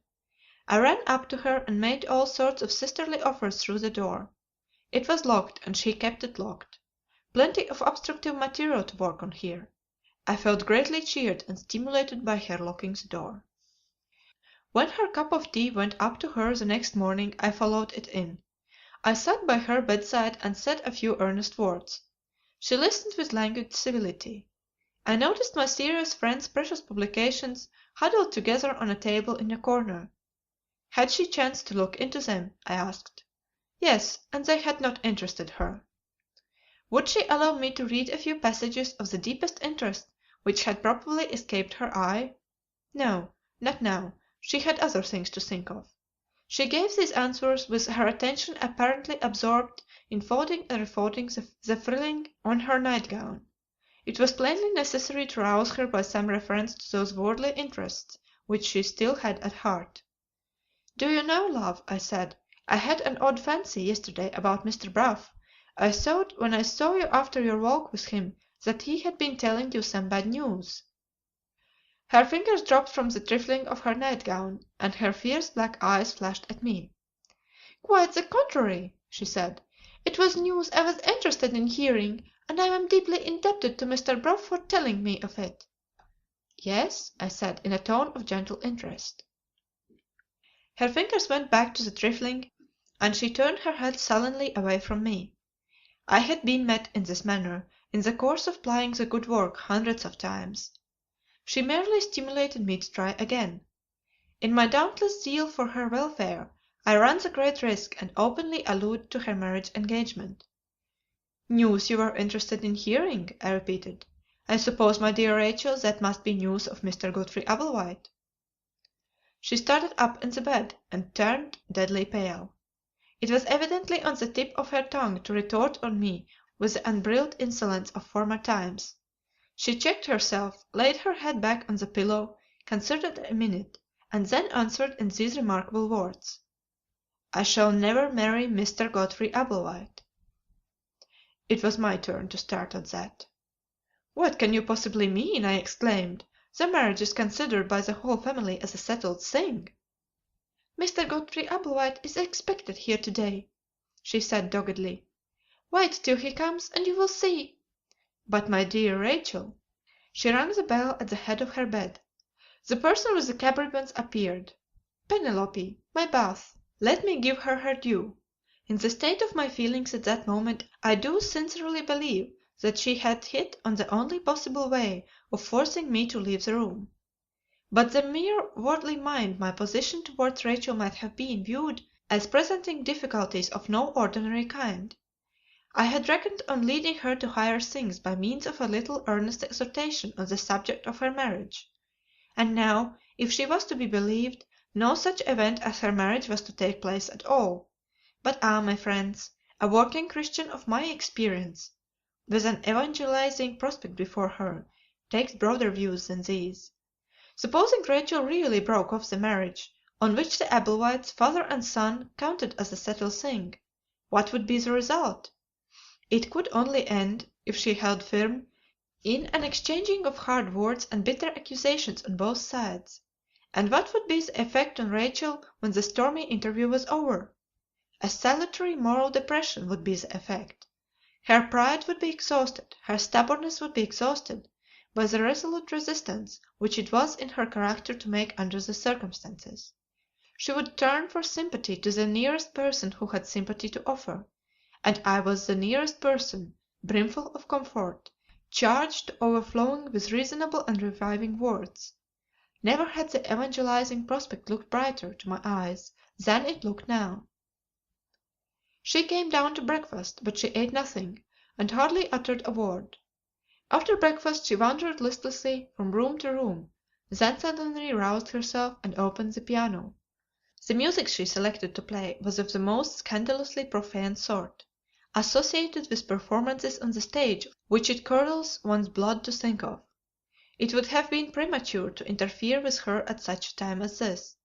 I ran up to her and made all sorts of sisterly offers through the door. It was locked, and she kept it locked. Plenty of obstructive material to work on here. I felt greatly cheered and stimulated by her locking the door. When her cup of tea went up to her the next morning, I followed it in. I sat by her bedside and said a few earnest words. She listened with languid civility. I noticed my serious friend's precious publications huddled together on a table in a corner. Had she chanced to look into them? I asked. Yes, and they had not interested her. Would she allow me to read a few passages of the deepest interest which had probably escaped her eye? No, not now. She had other things to think of. She gave these answers with her attention apparently absorbed in folding and refolding the frilling on her nightgown. It was plainly necessary to rouse her by some reference to those worldly interests which she still had at heart. "Do you know, love," I said, "I had an odd fancy yesterday about Mr. Brough. I thought when I saw you after your walk with him that he had been telling you some bad news." Her fingers dropped from the trifling of her nightgown, and her fierce black eyes flashed at me. "Quite the contrary," she said. "It was news I was interested in hearing, and I am deeply indebted to Mr. Brough for telling me of it." "Yes?" I said, in a tone of gentle interest. Her fingers went back to the trifling, and she turned her head sullenly away from me. I had been met in this manner in the course of plying the good work hundreds of times. She merely stimulated me to try again. In my dauntless zeal for her welfare, I ran the great risk and openly alluded to her marriage engagement. "News you were interested in hearing?" I repeated. "I suppose, my dear Rachel, that must be news of Mr. Godfrey Ablewhite." She started up in the bed and turned deadly pale. It was evidently on the tip of her tongue to retort on me with the unbridled insolence of former times. She checked herself, laid her head back on the pillow, considered a minute, and then answered in these remarkable words: "I shall never marry Mr. Godfrey Ablewhite." It was my turn to start at that. "What can you possibly mean?" I exclaimed. "The marriage is considered by the whole family as a settled thing." "Mr. Godfrey Ablewhite is expected here to day," she said doggedly. "Wait till he comes and you will see." "But, my dear Rachel—" She rang the bell at the head of her bed. The person with the cab ribbons appeared. Penelope, my bath. Let me give her her due. In the state of my feelings at that moment I do sincerely believe that she had hit on the only possible way of forcing me to leave the room. But the mere worldly mind my position towards Rachel might have been viewed as presenting difficulties of no ordinary kind. I had reckoned on leading her to higher things by means of a little earnest exhortation on the subject of her marriage. And now, if she was to be believed, no such event as her marriage was to take place at all. But my friends, a working Christian of my experience, with an evangelizing prospect before her, takes broader views than these. Supposing Rachel really broke off the marriage, on which the Ablewhites, father and son, counted as a settled thing, what would be the result? It could only end, if she held firm, in an exchanging of hard words and bitter accusations on both sides. And what would be the effect on Rachel when the stormy interview was over? A salutary moral depression would be the effect. Her pride would be exhausted, her stubbornness would be exhausted, by the resolute resistance which it was in her character to make under the circumstances. She would turn for sympathy to the nearest person who had sympathy to offer, and I was the nearest person, brimful of comfort, charged to overflowing with reasonable and reviving words. Never had the evangelizing prospect looked brighter to my eyes than it looked now. She came down to breakfast, but she ate nothing, and hardly uttered a word. After breakfast she wandered listlessly from room to room, then suddenly roused herself and opened the piano. The music she selected to play was of the most scandalously profane sort, associated with performances on the stage which it curdles one's blood to think of. It would have been premature to interfere with her at such a time as this.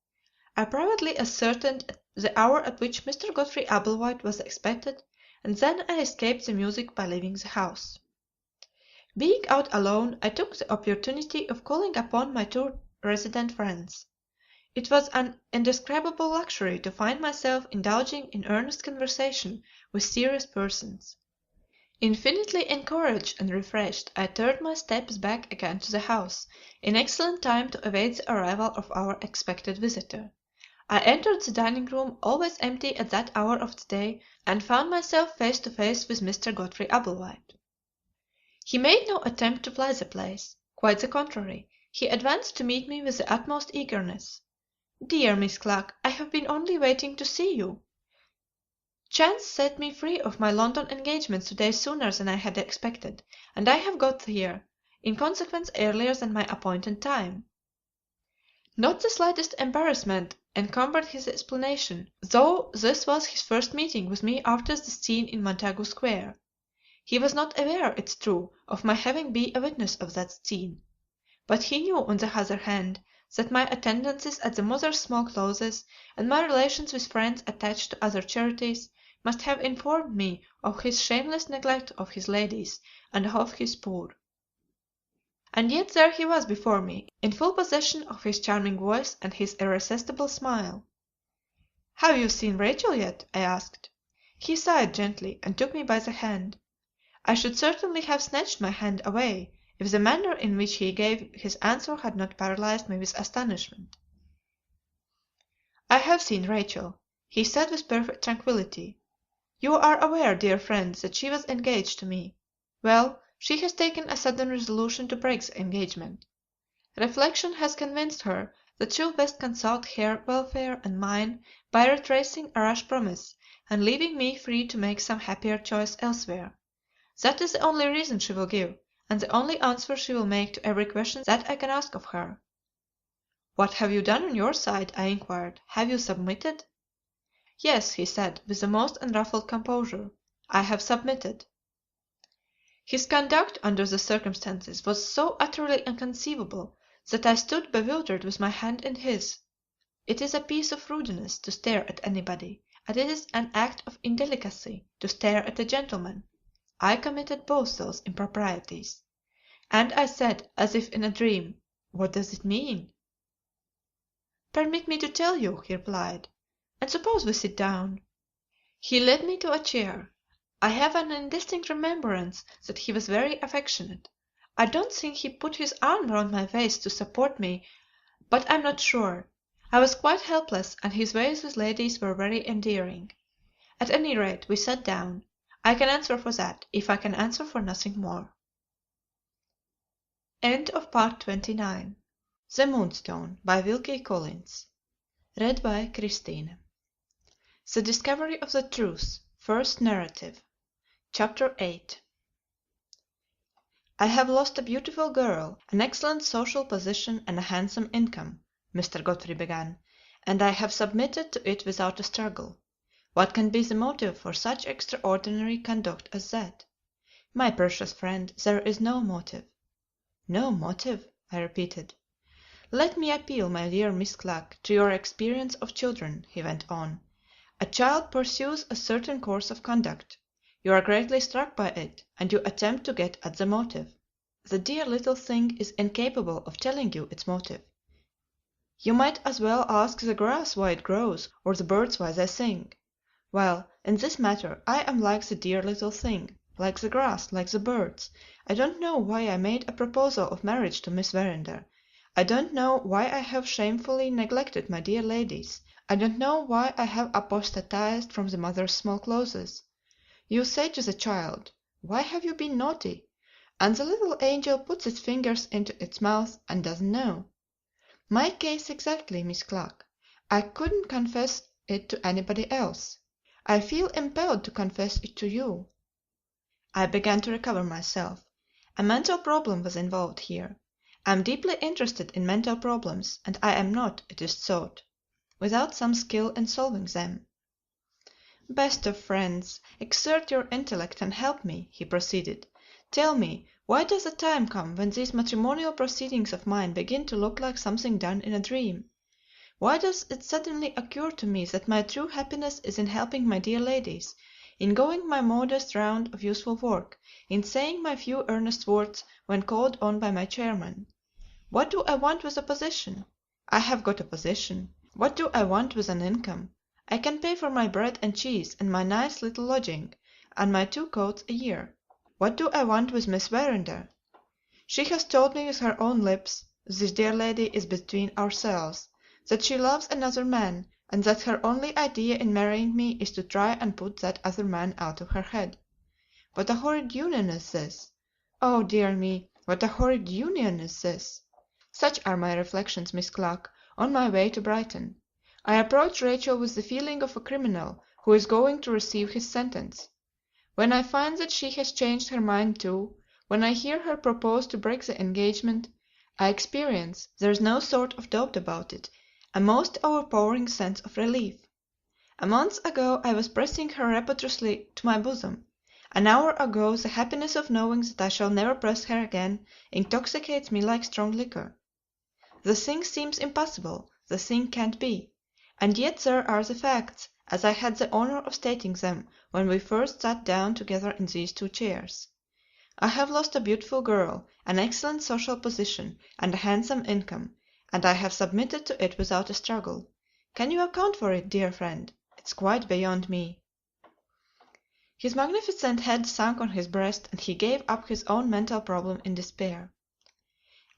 I privately ascertained the hour at which Mr. Godfrey Ablewhite was expected, and then I escaped the music by leaving the house. Being out alone, I took the opportunity of calling upon my two resident friends. It was an indescribable luxury to find myself indulging in earnest conversation with serious persons. Infinitely encouraged and refreshed, I turned my steps back again to the house, in excellent time to await the arrival of our expected visitor. I entered the dining room, always empty at that hour of the day, and found myself face to face with Mr. Godfrey Ablewhite. He made no attempt to fly the place; quite the contrary, he advanced to meet me with the utmost eagerness. "Dear Miss Clack, I have been only waiting to see you. Chance set me free of my London engagements today sooner than I had expected, and I have got here, in consequence, earlier than my appointed time." Not the slightest embarrassment encumbered his explanation, though this was his first meeting with me after the scene in Montagu Square. He was not aware, it's true, of my having been a witness of that scene. But he knew, on the other hand, that my attendances at the Mother's Small Clothes, and my relations with friends attached to other charities, must have informed me of his shameless neglect of his ladies and of his poor. And yet there he was before me, in full possession of his charming voice and his irresistible smile. "Have you seen Rachel yet?" I asked. He sighed gently and took me by the hand. I should certainly have snatched my hand away if the manner in which he gave his answer had not paralyzed me with astonishment. "I have seen Rachel," he said with perfect tranquillity. "You are aware, dear friend, that she was engaged to me. Well, she has taken a sudden resolution to break the engagement. Reflection has convinced her that she'll best consult her welfare and mine by retracing a rash promise and leaving me free to make some happier choice elsewhere. That is the only reason she will give, and the only answer she will make to every question that I can ask of her." "What have you done on your side?" I inquired. "Have you submitted?" "Yes," he said, with the most unruffled composure, "I have submitted." His conduct under the circumstances was so utterly inconceivable that I stood bewildered with my hand in his. It is a piece of rudeness to stare at anybody, and it is an act of indelicacy to stare at a gentleman. I committed both those improprieties. And I said, as if in a dream, "What does it mean?" "Permit me to tell you," he replied, "and suppose we sit down." He led me to a chair. I have an indistinct remembrance that he was very affectionate. I don't think he put his arm round my waist to support me, but I am not sure. I was quite helpless, and his ways with ladies were very endearing. At any rate, we sat down. I can answer for that, if I can answer for nothing more. End of Part 29. The Moonstone, by Wilkie Collins. Read by Kristine. The Discovery of the Truth. First Narrative. Chapter 8. "I have lost a beautiful girl, an excellent social position, and a handsome income," Mr. Godfrey began, "and I have submitted to it without a struggle. What can be the motive for such extraordinary conduct as that? My precious friend, there is no motive." "No motive?" I repeated. "Let me appeal, my dear Miss Clack, to your experience of children," he went on. "A child pursues a certain course of conduct. You are greatly struck by it, and you attempt to get at the motive. The dear little thing is incapable of telling you its motive. You might as well ask the grass why it grows, or the birds why they sing. Well, in this matter I am like the dear little thing, like the grass, like the birds. I don't know why I made a proposal of marriage to Miss Verinder. I don't know why I have shamefully neglected my dear ladies. I don't know why I have apostatized from the mother's small clothes. You say to the child, 'Why have you been naughty?' And the little angel puts its fingers into its mouth and doesn't know. My case exactly, Miss Clack. I couldn't confess it to anybody else. I feel impelled to confess it to you." I began to recover myself. A mental problem was involved here. I am deeply interested in mental problems, and I am not, it is thought, without some skill in solving them. "Best of friends, exert your intellect and help me," he proceeded. "Tell me, why does a time come when these matrimonial proceedings of mine begin to look like something done in a dream? Why does it suddenly occur to me that my true happiness is in helping my dear ladies, in going my modest round of useful work, in saying my few earnest words when called on by my chairman? What do I want with a position? I have got a position. What do I want with an income? I can pay for my bread and cheese and my nice little lodging, and my 2 coats a year. What do I want with Miss Verinder? She has told me with her own lips, this dear lady is between ourselves, that she loves another man, and that her only idea in marrying me is to try and put that other man out of her head. What a horrid union is this! Oh, dear me, what a horrid union is this! Such are my reflections, Miss Clack, on my way to Brighton. I approach Rachel with the feeling of a criminal who is going to receive his sentence. When I find that she has changed her mind too, when I hear her propose to break the engagement, I experience, there is no sort of doubt about it, a most overpowering sense of relief. A month ago I was pressing her rapturously to my bosom. An hour ago the happiness of knowing that I shall never press her again intoxicates me like strong liquor. The thing seems impossible, the thing can't be. And yet there are the facts, as I had the honor of stating them when we first sat down together in these 2 chairs. I have lost a beautiful girl, an excellent social position, and a handsome income, and I have submitted to it without a struggle. Can you account for it, dear friend? It's quite beyond me." His magnificent head sank on his breast, and he gave up his own mental problem in despair.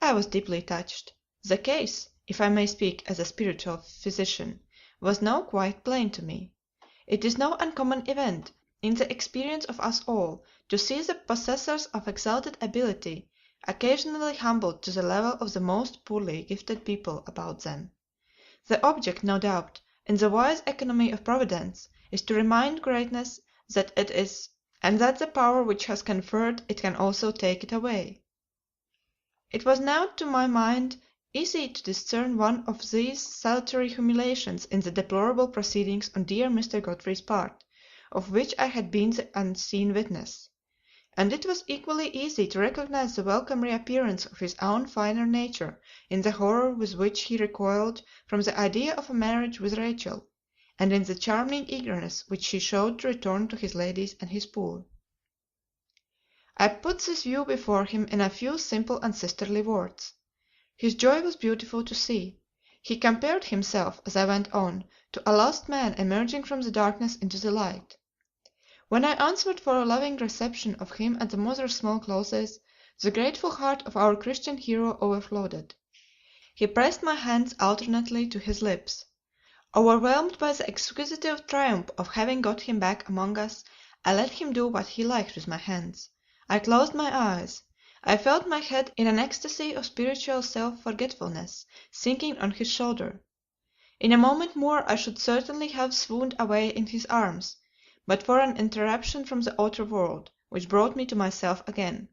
I was deeply touched. The case, if I may speak as a spiritual physician, was now quite plain to me. It is no uncommon event, in the experience of us all, to see the possessors of exalted ability occasionally humbled to the level of the most poorly gifted people about them. The object, no doubt, in the wise economy of Providence, is to remind greatness that it is, and that the power which has conferred it can also take it away. It was now to my mind easy to discern one of these salutary humiliations in the deplorable proceedings on dear Mr. Godfrey's part, of which I had been the unseen witness; and it was equally easy to recognize the welcome reappearance of his own finer nature in the horror with which he recoiled from the idea of a marriage with Rachel, and in the charming eagerness which he showed to return to his ladies and his poor. I put this view before him in a few simple and sisterly words. His joy was beautiful to see. He compared himself, as I went on, to a lost man emerging from the darkness into the light. When I answered for a loving reception of him at the Mother's Small Clothes, the grateful heart of our Christian hero overflowed. He pressed my hands alternately to his lips. Overwhelmed by the exquisite triumph of having got him back among us, I let him do what he liked with my hands. I closed my eyes. I felt my head in an ecstasy of spiritual self-forgetfulness sinking on his shoulder. In a moment more I should certainly have swooned away in his arms, but for an interruption from the outer world, which brought me to myself again.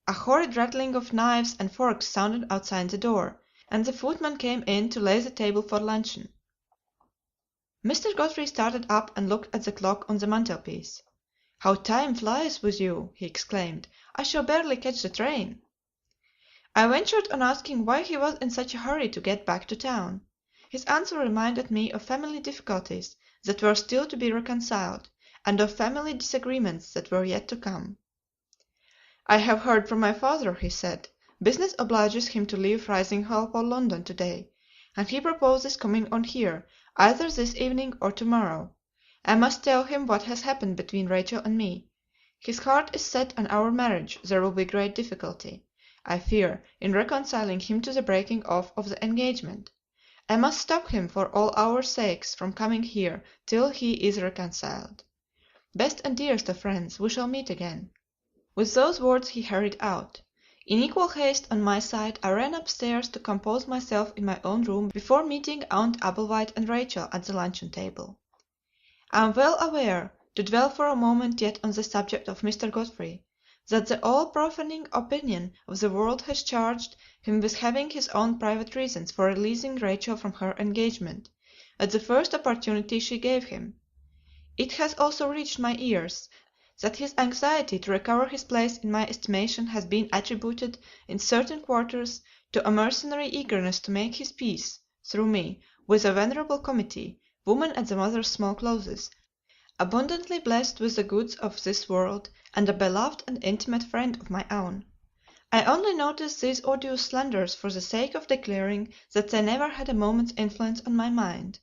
A horrid rattling of knives and forks sounded outside the door, and the footman came in to lay the table for luncheon. Mr. Godfrey started up and looked at the clock on the mantelpiece. "How time flies with you!" he exclaimed. "I shall barely catch the train." I ventured on asking why he was in such a hurry to get back to town. His answer reminded me of family difficulties that were still to be reconciled, and of family disagreements that were yet to come. "I have heard from my father," he said. "Business obliges him to leave Risinghall for London to day, and he proposes coming on here, either this evening or to morrow. I must tell him what has happened between Rachel and me. His heart is set on our marriage. There will be great difficulty, I fear, in reconciling him to the breaking off of the engagement. I must stop him for all our sakes from coming here till he is reconciled. Best and dearest of friends, we shall meet again." With those words he hurried out. In equal haste on my side I ran upstairs to compose myself in my own room before meeting Aunt Applewhite and Rachel at the luncheon table. I am well aware, to dwell for a moment yet on the subject of Mr. Godfrey, that the all-profaning opinion of the world has charged him with having his own private reasons for releasing Rachel from her engagement, at the first opportunity she gave him. It has also reached my ears that his anxiety to recover his place in my estimation has been attributed in certain quarters to a mercenary eagerness to make his peace, through me, with a venerable committee, woman at the Mother's Small Clothes, abundantly blessed with the goods of this world, and a beloved and intimate friend of my own. I only notice these odious slanders for the sake of declaring that they never had a moment's influence on my mind.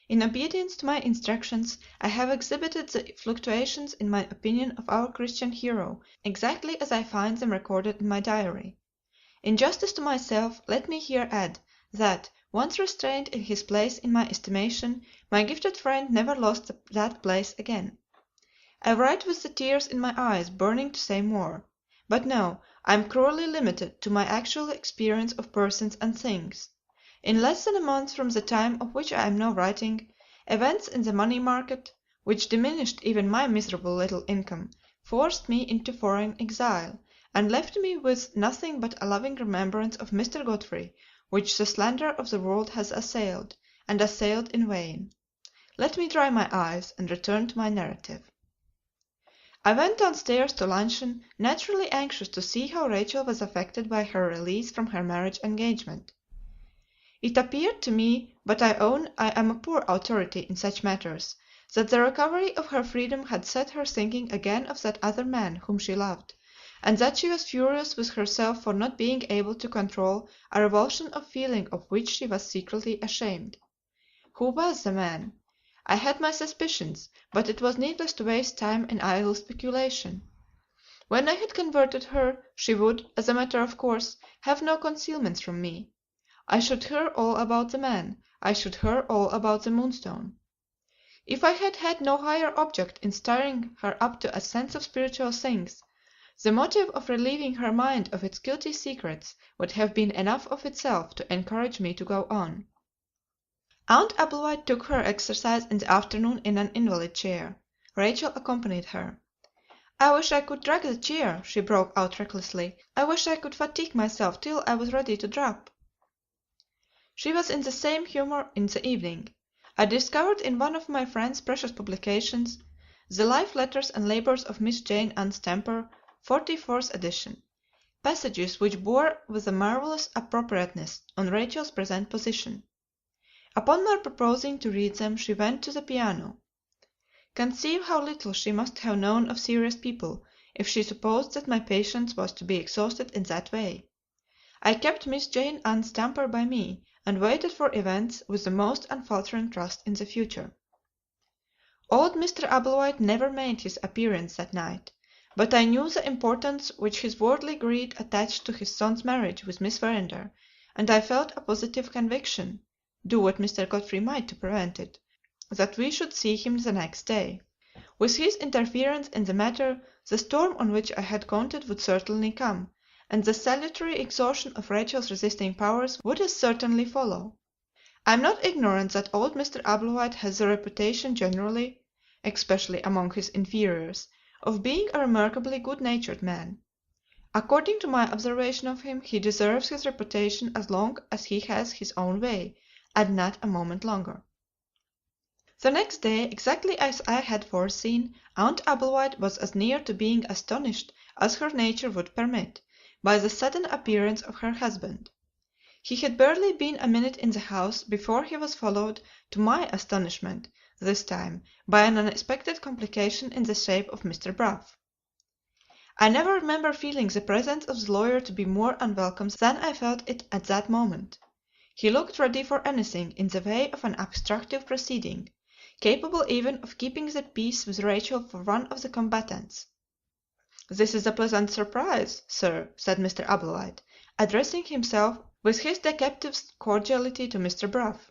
In obedience to my instructions, I have exhibited the fluctuations in my opinion of our Christian hero exactly as I find them recorded in my diary. In justice to myself, let me here add that, once restrained in his place in my estimation, my gifted friend never lost that place again. I write with the tears in my eyes, burning to say more. But no, I am cruelly limited to my actual experience of persons and things. In less than a month from the time of which I am now writing, events in the money market, which diminished even my miserable little income, forced me into foreign exile, and left me with nothing but a loving remembrance of Mr. Godfrey, which the slander of the world has assailed, and assailed in vain. Let me dry my eyes and return to my narrative. I went downstairs to luncheon, naturally anxious to see how Rachel was affected by her release from her marriage engagement. It appeared to me, but I own I am a poor authority in such matters, that the recovery of her freedom had set her thinking again of that other man whom she loved, and that she was furious with herself for not being able to control a revulsion of feeling of which she was secretly ashamed. Who was the man? I had my suspicions, but it was needless to waste time in idle speculation. When I had converted her, she would, as a matter of course, have no concealments from me. I should hear all about the man, I should hear all about the Moonstone. If I had had no higher object in stirring her up to a sense of spiritual things, the motive of relieving her mind of its guilty secrets would have been enough of itself to encourage me to go on. Aunt Applewhite took her exercise in the afternoon in an invalid chair. Rachel accompanied her. "I wish I could drag the chair," she broke out recklessly. "I wish I could fatigue myself till I was ready to drop." She was in the same humor in the evening. I discovered in one of my friend's precious publications, The Life, Letters, and Labors of Miss Jane Ann Stamper, 44th edition, passages which bore with a marvelous appropriateness on Rachel's present position. Upon my proposing to read them, she went to the piano. Conceive how little she must have known of serious people if she supposed that my patience was to be exhausted in that way. I kept Miss Jane Ann Stamper by me, and waited for events with the most unfaltering trust in the future. Old Mr. Applewhite never made his appearance that night, but I knew the importance which his worldly greed attached to his son's marriage with Miss Verinder, and I felt a positive conviction, do what Mr. Godfrey might to prevent it, that we should see him the next day. With his interference in the matter, the storm on which I had counted would certainly come, and the salutary exhaustion of Rachel's resisting powers would as certainly follow. I am not ignorant that old Mr. Applewhite has the reputation generally, especially among his inferiors, of being a remarkably good-natured man. According to my observation of him, he deserves his reputation as long as he has his own way, and not a moment longer. The next day, exactly as I had foreseen, Aunt Applewhite was as near to being astonished as her nature would permit, by the sudden appearance of her husband. He had barely been a minute in the house before he was followed, to my astonishment, this time, by an unexpected complication in the shape of Mr. Bruff. I never remember feeling the presence of the lawyer to be more unwelcome than I felt it at that moment. He looked ready for anything in the way of an obstructive proceeding, capable even of keeping the peace with Rachel for one of the combatants. "This is a pleasant surprise, sir," said Mr. Applewhite, addressing himself with his detective's cordiality to Mr. Bruff.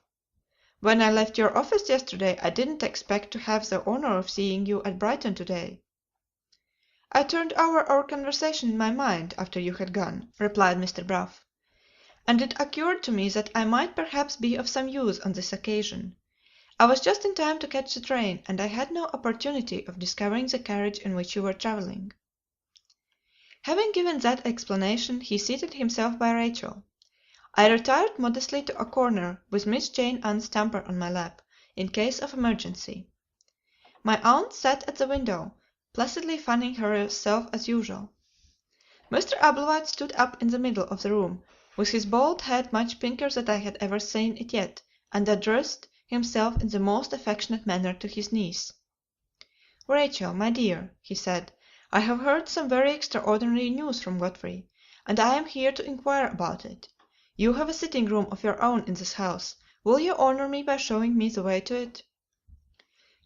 "When I left your office yesterday I didn't expect to have the honor of seeing you at Brighton today." "I turned over our conversation in my mind after you had gone," replied Mr. Bruff, "and it occurred to me that I might perhaps be of some use on this occasion. I was just in time to catch the train, and I had no opportunity of discovering the carriage in which you were traveling." Having given that explanation, he seated himself by Rachel. I retired modestly to a corner, with Miss Jane Ann Stamper on my lap, in case of emergency. My aunt sat at the window, placidly fanning herself as usual. Mr. Applewhite stood up in the middle of the room, with his bald head much pinker than I had ever seen it yet, and addressed himself in the most affectionate manner to his niece. "Rachel, my dear," he said, "I have heard some very extraordinary news from Godfrey, and I am here to inquire about it. You have a sitting room of your own in this house. Will you honor me by showing me the way to it?"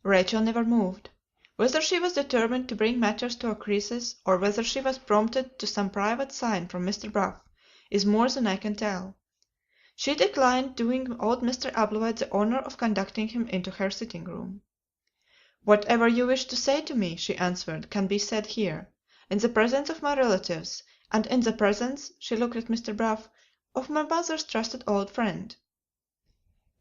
Rachel never moved. Whether she was determined to bring matters to a crisis, or whether she was prompted to some private sign from Mr. Bruff, is more than I can tell. She declined doing old Mr. Applewhite the honor of conducting him into her sitting room. "Whatever you wish to say to me," she answered, "can be said here, in the presence of my relatives, and in the presence," she looked at Mr. Bruff, "of my mother's trusted old friend."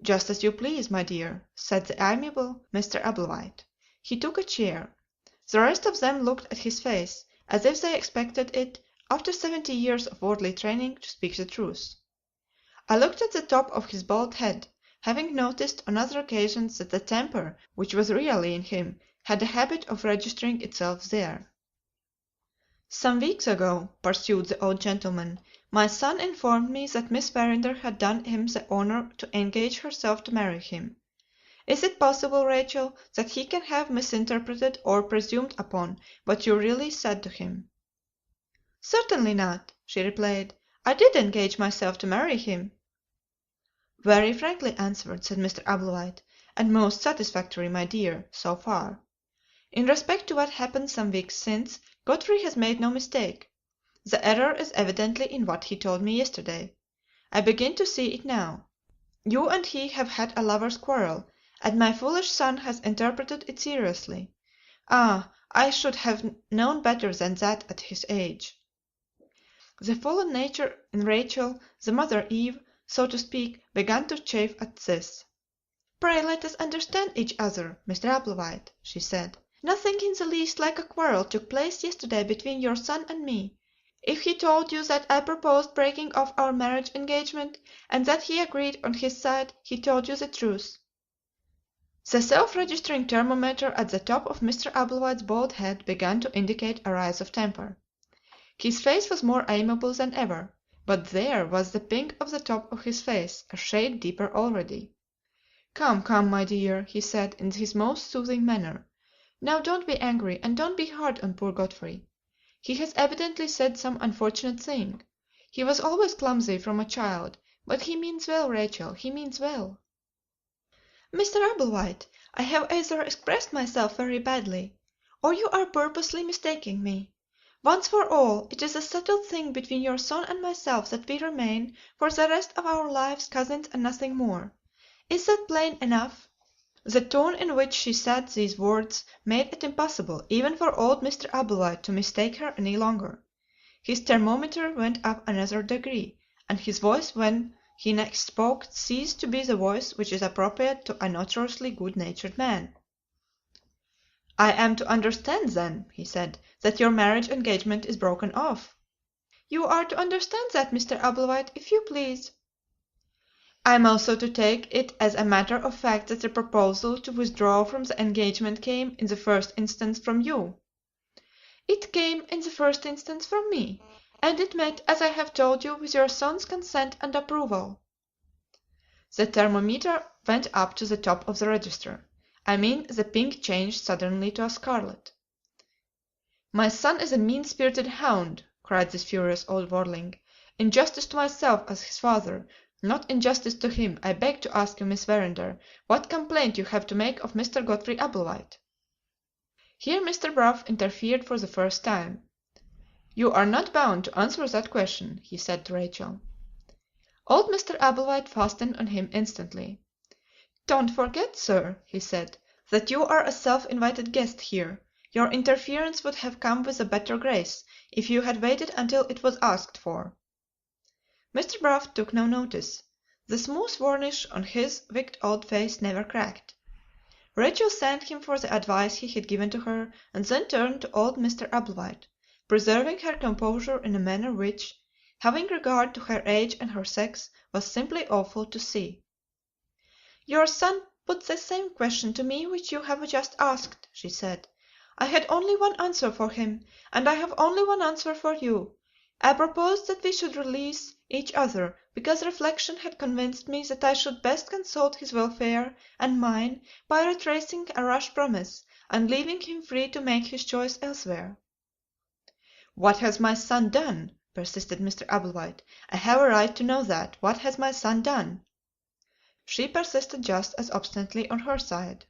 "Just as you please, my dear," said the amiable Mr. Applewhite. He took a chair. The rest of them looked at his face, as if they expected it, after 70 years of worldly training, to speak the truth. I looked at the top of his bald head, having noticed on other occasions that the temper which was really in him had a habit of registering itself there. "Some weeks ago," pursued the old gentleman, "my son informed me that Miss Verinder had done him the honor to engage herself to marry him. Is it possible, Rachel, that he can have misinterpreted or presumed upon what you really said to him?" "Certainly not," she replied. "I did engage myself to marry him." "Very frankly answered," said Mr. Applewhite, "and most satisfactory, my dear, so far. In respect to what happened some weeks since, Godfrey has made no mistake. The error is evidently in what he told me yesterday. I begin to see it now. You and he have had a lovers' quarrel, and my foolish son has interpreted it seriously. Ah, I should have known better than that at his age." The fallen nature in Rachel, the mother Eve, so to speak, began to chafe at this. "Pray let us understand each other, Mr. Applewhite," she said. "Nothing in the least like a quarrel took place yesterday between your son and me. If he told you that I proposed breaking off our marriage engagement, and that he agreed on his side, he told you the truth." The self-registering thermometer at the top of Mr. Applewhite's bald head began to indicate a rise of temper. His face was more amiable than ever, but there was the pink of the top of his face a shade deeper already. "Come, come, my dear," he said, in his most soothing manner. "Now don't be angry, and don't be hard on poor Godfrey. He has evidently said some unfortunate thing. He was always clumsy from a child, but he means well, Rachel, he means well." "Mr. Applewhite, I have either expressed myself very badly, or you are purposely mistaking me. Once for all, it is a settled thing between your son and myself that we remain, for the rest of our lives, cousins and nothing more. Is that plain enough?" The tone in which she said these words made it impossible even for old Mr. Applewhite to mistake her any longer. His thermometer went up another degree, and his voice when he next spoke ceased to be the voice which is appropriate to a notoriously good-natured man. "I am to understand, then," he said, "that your marriage engagement is broken off?" "You are to understand that, Mr. Applewhite, if you please." "I am also to take it as a matter of fact that the proposal to withdraw from the engagement came, in the first instance, from you?" "It came, in the first instance, from me, and it met, as I have told you, with your son's consent and approval." The thermometer went up to the top of the register. I mean the pink changed suddenly to a scarlet. "My son is a mean-spirited hound," cried this furious old worldling. "In justice to myself as his father, not in justice to him, I beg to ask you, Miss Verinder, what complaint you have to make of Mr. Godfrey Applewhite?" Here Mr. Bruff interfered for the first time. "You are not bound to answer that question," he said to Rachel. Old Mr. Applewhite fastened on him instantly. "Don't forget, sir," he said, "that you are a self-invited guest here. Your interference would have come with a better grace if you had waited until it was asked for." Mr. Bruff took no notice. The smooth varnish on his wicked old face never cracked. Rachel thanked him for the advice he had given to her, and then turned to old Mr. Applewhite, preserving her composure in a manner which, having regard to her age and her sex, was simply awful to see. "Your son put the same question to me which you have just asked," she said. "I had only one answer for him, and I have only one answer for you. I proposed that we should release each other, because reflection had convinced me that I should best consult his welfare and mine by retracing a rash promise, and leaving him free to make his choice elsewhere." "What has my son done?" persisted Mr. Applewhite. "I have a right to know that. What has my son done?" She persisted just as obstinately on her side.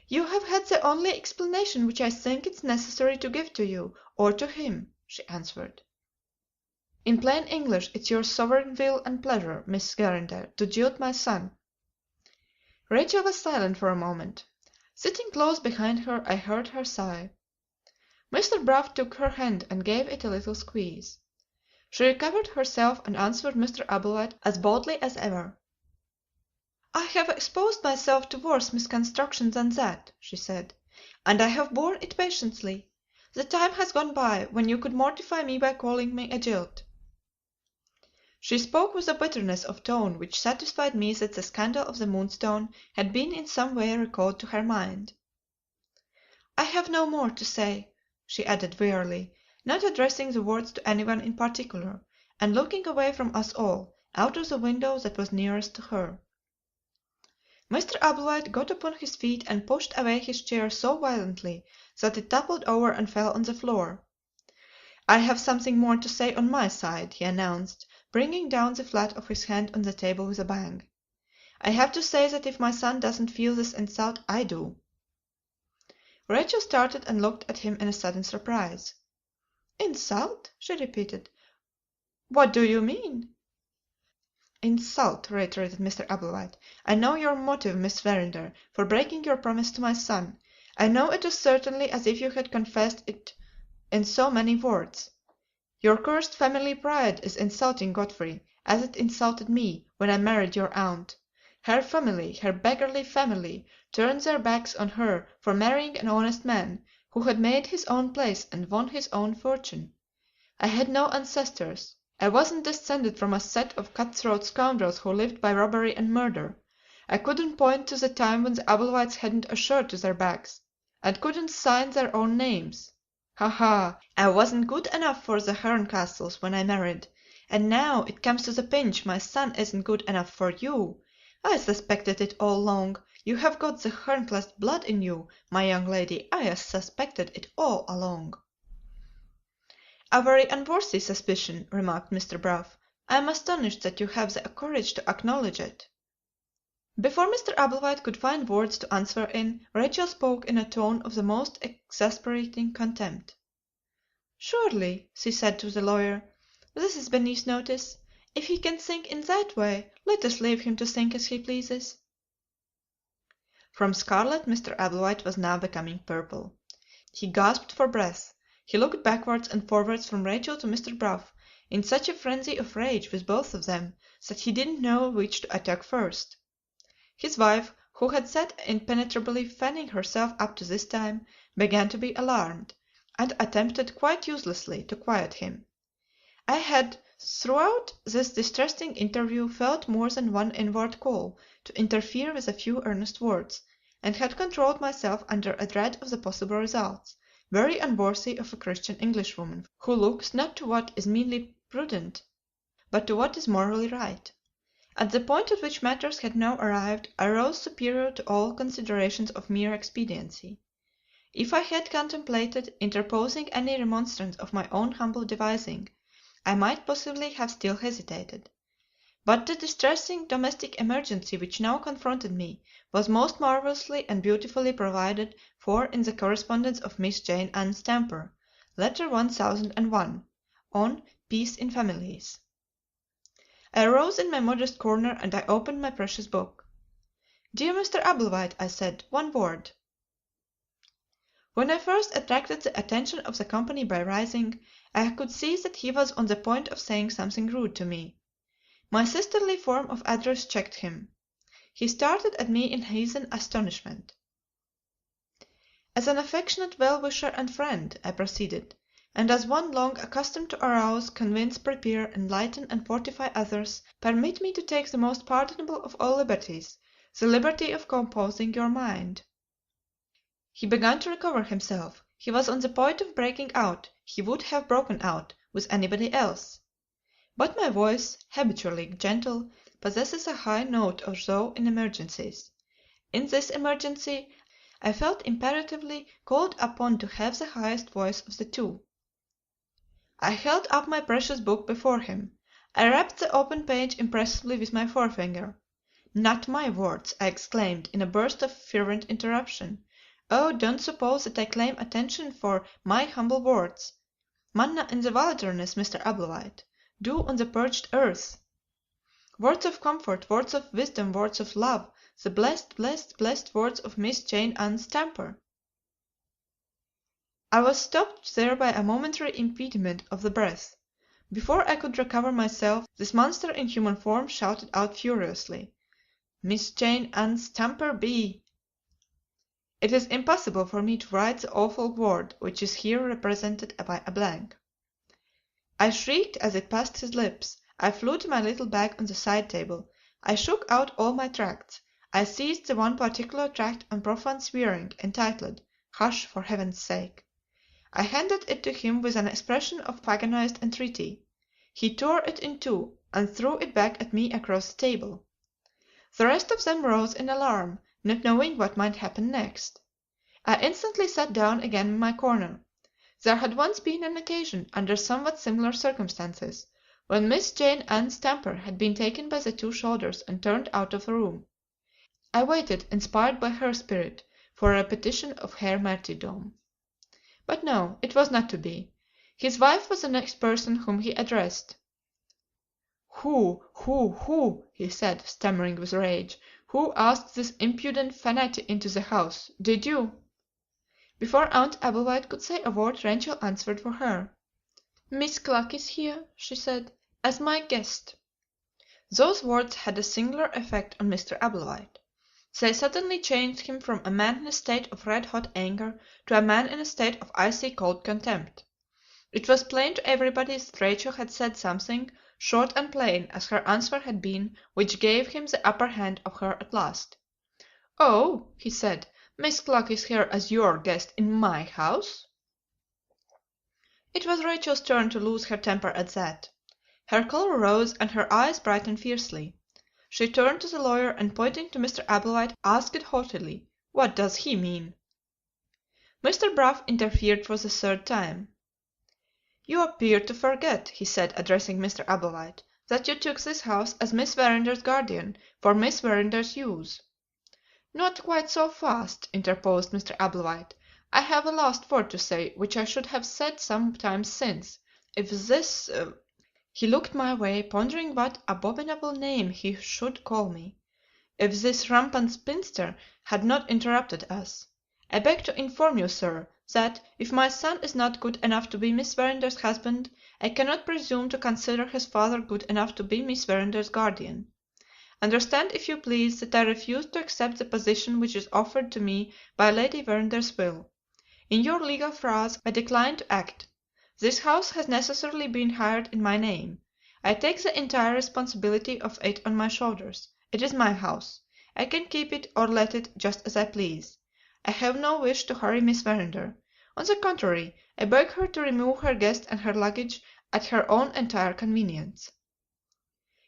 "You have had the only explanation which I think it necessary to give to you, or to him," she answered. "In plain English, it's your sovereign will and pleasure, Miss Verinder, to jilt my son." Rachel was silent for a moment. Sitting close behind her, I heard her sigh. Mr. Bruff took her hand and gave it a little squeeze. She recovered herself and answered Mr. Applewhite as boldly as ever. "I have exposed myself to worse misconstruction than that," she said, "and I have borne it patiently. The time has gone by when you could mortify me by calling me a jilt." She spoke with a bitterness of tone which satisfied me that the scandal of the Moonstone had been in some way recalled to her mind. "I have no more to say," she added wearily, not addressing the words to anyone in particular, and looking away from us all, out of the window that was nearest to her. Mr. Applewhite got upon his feet and pushed away his chair so violently that it toppled over and fell on the floor. I have something more to say on my side," he announced, bringing down the flat of his hand on the table with a bang. "I have to say that if my son doesn't feel this insult, I do." Rachel started and looked at him in a sudden surprise. "Insult?" she repeated. "What do you mean?" "Insult," reiterated Mr. Applewhite. "I know your motive, Miss Verinder, for breaking your promise to my son. I know it as certainly as if you had confessed it in so many words. Your cursed family pride is insulting Godfrey, as it insulted me when I married your aunt. Her family, her beggarly family, turned their backs on her for marrying an honest man, who had made his own place and won his own fortune. I had no ancestors. I wasn't descended from a set of cutthroat scoundrels who lived by robbery and murder. I couldn't point to the time when the Applewhites hadn't a shirt to their backs, and couldn't sign their own names. Ha ha! I wasn't good enough for the Herncastles when I married, and now it comes to the pinch my son isn't good enough for you. I suspected it all along. You have got the Hernclast blood in you, my young lady. I suspected it all along." "A very unworthy suspicion," remarked Mr. Bruff. "I am astonished that you have the courage to acknowledge it." Before Mr. Applewhite could find words to answer in, Rachel spoke in a tone of the most exasperating contempt. "Surely," she said to the lawyer, "this is beneath notice. If he can think in that way, let us leave him to think as he pleases." From scarlet Mr. Applewhite was now becoming purple. He gasped for breath. He looked backwards and forwards from Rachel to Mr. Bruff, in such a frenzy of rage with both of them that he didn't know which to attack first. His wife, who had sat impenetrably fanning herself up to this time, began to be alarmed, and attempted quite uselessly to quiet him. I had throughout this distressing interview felt more than one inward call to interfere with a few earnest words, and had controlled myself under a dread of the possible results, very unworthy of a Christian Englishwoman who looks not to what is meanly prudent, but to what is morally right. At the point at which matters had now arrived, I rose superior to all considerations of mere expediency. If I had contemplated interposing any remonstrance of my own humble devising, I might possibly have still hesitated. But the distressing domestic emergency which now confronted me was most marvellously and beautifully provided for in the correspondence of Miss Jane Ann Stamper, letter 1001, on Peace in Families. I rose in my modest corner and I opened my precious book. "Dear Mr. Applewhite," I said, "one word." When I first attracted the attention of the company by rising, I could see that he was on the point of saying something rude to me. My sisterly form of address checked him. He started at me in heathen astonishment. "As an affectionate well-wisher and friend," I proceeded, "and as one long accustomed to arouse, convince, prepare, enlighten, and fortify others, permit me to take the most pardonable of all liberties, the liberty of composing your mind." He began to recover himself. He was on the point of breaking out. He would have broken out with anybody else. But my voice, habitually gentle, possesses a high note or so in emergencies. In this emergency I felt imperatively called upon to have the highest voice of the two. I held up my precious book before him. I rapped the open page impressively with my forefinger. "Not my words!" I exclaimed in a burst of fervent interruption. "Oh, don't suppose that I claim attention for my humble words. Manna in the wilderness, Mr. Applewhite. Dew on the parched earth. Words of comfort, words of wisdom, words of love, the blessed, blessed, blessed words of Miss Jane Ann Stamper." I was stopped there by a momentary impediment of the breath. Before I could recover myself, this monster in human form shouted out furiously, "Miss Jane Ann Stamper be—" It is impossible for me to write the awful word which is here represented by a blank. I shrieked as it passed his lips. I flew to my little bag on the side table. I shook out all my tracts. I seized the one particular tract on profane swearing, entitled "Hush, for heaven's sake." I handed it to him with an expression of agonized entreaty. He tore it in two, and threw it back at me across the table. The rest of them rose in alarm, not knowing what might happen next. I instantly sat down again in my corner. There had once been an occasion, under somewhat similar circumstances, when Miss Jane Ann's temper had been taken by the two shoulders and turned out of the room. I waited, inspired by her spirit, for a repetition of her martyrdom. But no, it was not to be. His wife was the next person whom he addressed. Who, he said, stammering with rage, who asked this impudent fanatic into the house? Did you? Before Aunt Applewhite could say a word, Rachel answered for her. "Miss Cluck is here," she said, "as my guest." Those words had a singular effect on Mr. Applewhite. They suddenly changed him from a man in a state of red-hot anger to a man in a state of icy cold contempt. It was plain to everybody that Rachel had said something, short and plain as her answer had been, which gave him the upper hand of her at last. "Oh," he said, "Miss Cluck is here as your guest in my house?" It was Rachel's turn to lose her temper at that. Her color rose and her eyes brightened fiercely. She turned to the lawyer and pointing to Mr. Applewhite asked haughtily, "What does he mean?" Mr. Bruff interfered for the third time. "You appear to forget," he said, addressing Mr. Applewhite, "that you took this house as Miss Verender's guardian for Miss Verender's use." "Not quite so fast," interposed Mr. Applewhite. "I have a last word to say, which I should have said some time since, if this—" He looked my way, pondering what abominable name he should call me, "if this rampant spinster had not interrupted us. I beg to inform you, sir, that, if my son is not good enough to be Miss Verender's husband, I cannot presume to consider his father good enough to be Miss Verender's guardian. Understand, if you please, that I refuse to accept the position which is offered to me by Lady Verender's will. In your legal phrase, I decline to act. This house has necessarily been hired in my name. I take the entire responsibility of it on my shoulders. It is my house. I can keep it or let it just as I please. I have no wish to hurry Miss Verender. On the contrary, I beg her to remove her guest and her luggage at her own entire convenience."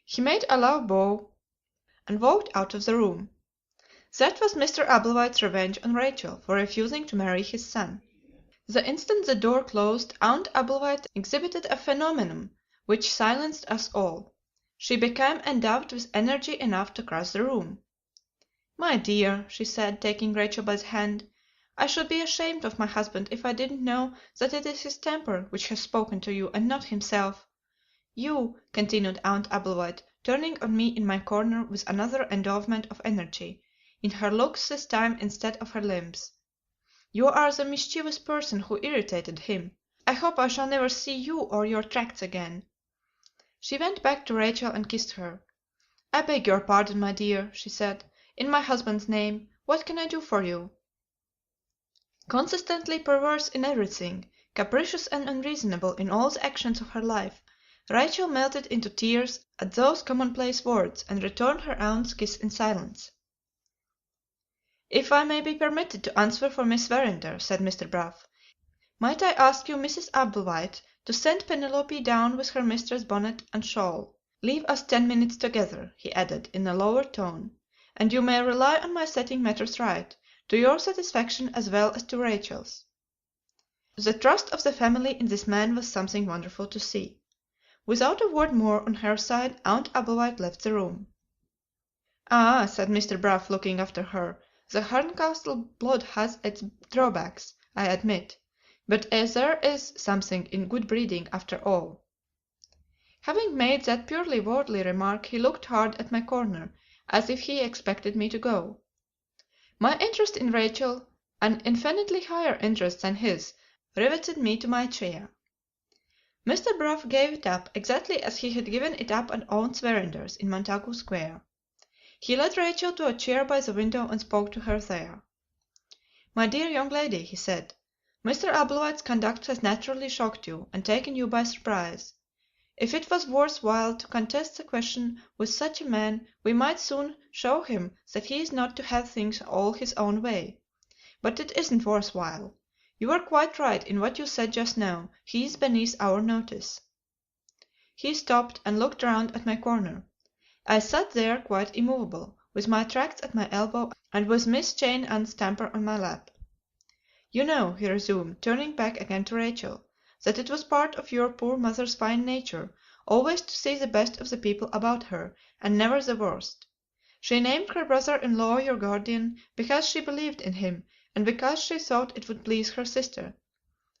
He made a low bow and walked out of the room. That was Mr. Applewhite's revenge on Rachel for refusing to marry his son. The instant the door closed, Aunt Applewhite exhibited a phenomenon which silenced us all. She became endowed with energy enough to cross the room. "My dear," she said, taking Rachel by the hand, "I should be ashamed of my husband if I didn't know that it is his temper which has spoken to you, and not himself. You," continued Aunt Applewhite, turning on me in my corner with another endowment of energy, in her looks this time instead of her limbs, "you are the mischievous person who irritated him. I hope I shall never see you or your tracts again." She went back to Rachel and kissed her. "I beg your pardon, my dear," she said. "In my husband's name, what can I do for you?" Consistently perverse in everything, capricious and unreasonable in all the actions of her life, Rachel melted into tears at those commonplace words, and returned her aunt's kiss in silence. "If I may be permitted to answer for Miss Verinder," said Mr. Bruff, "might I ask you, Mrs. Applewhite, to send Penelope down with her mistress' bonnet and shawl. Leave us 10 minutes together," he added, in a lower tone, "and you may rely on my setting matters right, to your satisfaction as well as to Rachel's." The trust of the family in this man was something wonderful to see. Without a word more on her side, Aunt Applewhite left the room. "Ah," said Mr. Bruff, looking after her, "the Horncastle blood has its drawbacks, I admit, but there is something in good breeding after all." Having made that purely worldly remark, he looked hard at my corner, as if he expected me to go. My interest in Rachel, an infinitely higher interest than his, riveted me to my chair. Mr. Bruff gave it up exactly as he had given it up at Aunt Verender's in Montagu Square. He led Rachel to a chair by the window and spoke to her there. "My dear young lady," he said, "Mr. Applewhite's conduct has naturally shocked you, and taken you by surprise. If it was worth while to contest the question with such a man, we might soon show him that he is not to have things all his own way. But it isn't worth while. You were quite right in what you said just now. He is beneath our notice." He stopped and looked round at my corner. I sat there quite immovable, with my tracts at my elbow and with Miss Jane Ann's temper on my lap. You know," he resumed, turning back again to Rachel, "that it was part of your poor mother's fine nature always to see the best of the people about her, and never the worst. She named her brother in law your guardian because she believed in him, and because she thought it would please her sister.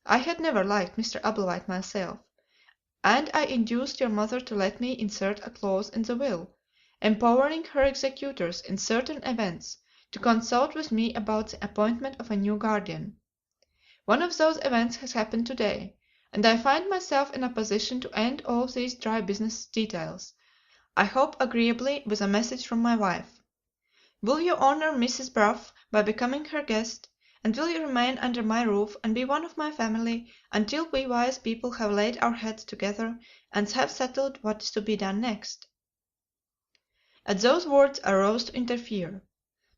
I had never liked Mr. Applewhite myself, and I induced your mother to let me insert a clause in the will, empowering her executors in certain events to consult with me about the appointment of a new guardian. One of those events has happened to day, and I find myself in a position to end all these dry business details, I hope agreeably, with a message from my wife. Will you honor Mrs. Bruff by becoming her guest, and will you remain under my roof and be one of my family until we wise people have laid our heads together and have settled what is to be done next?" At those words I rose to interfere.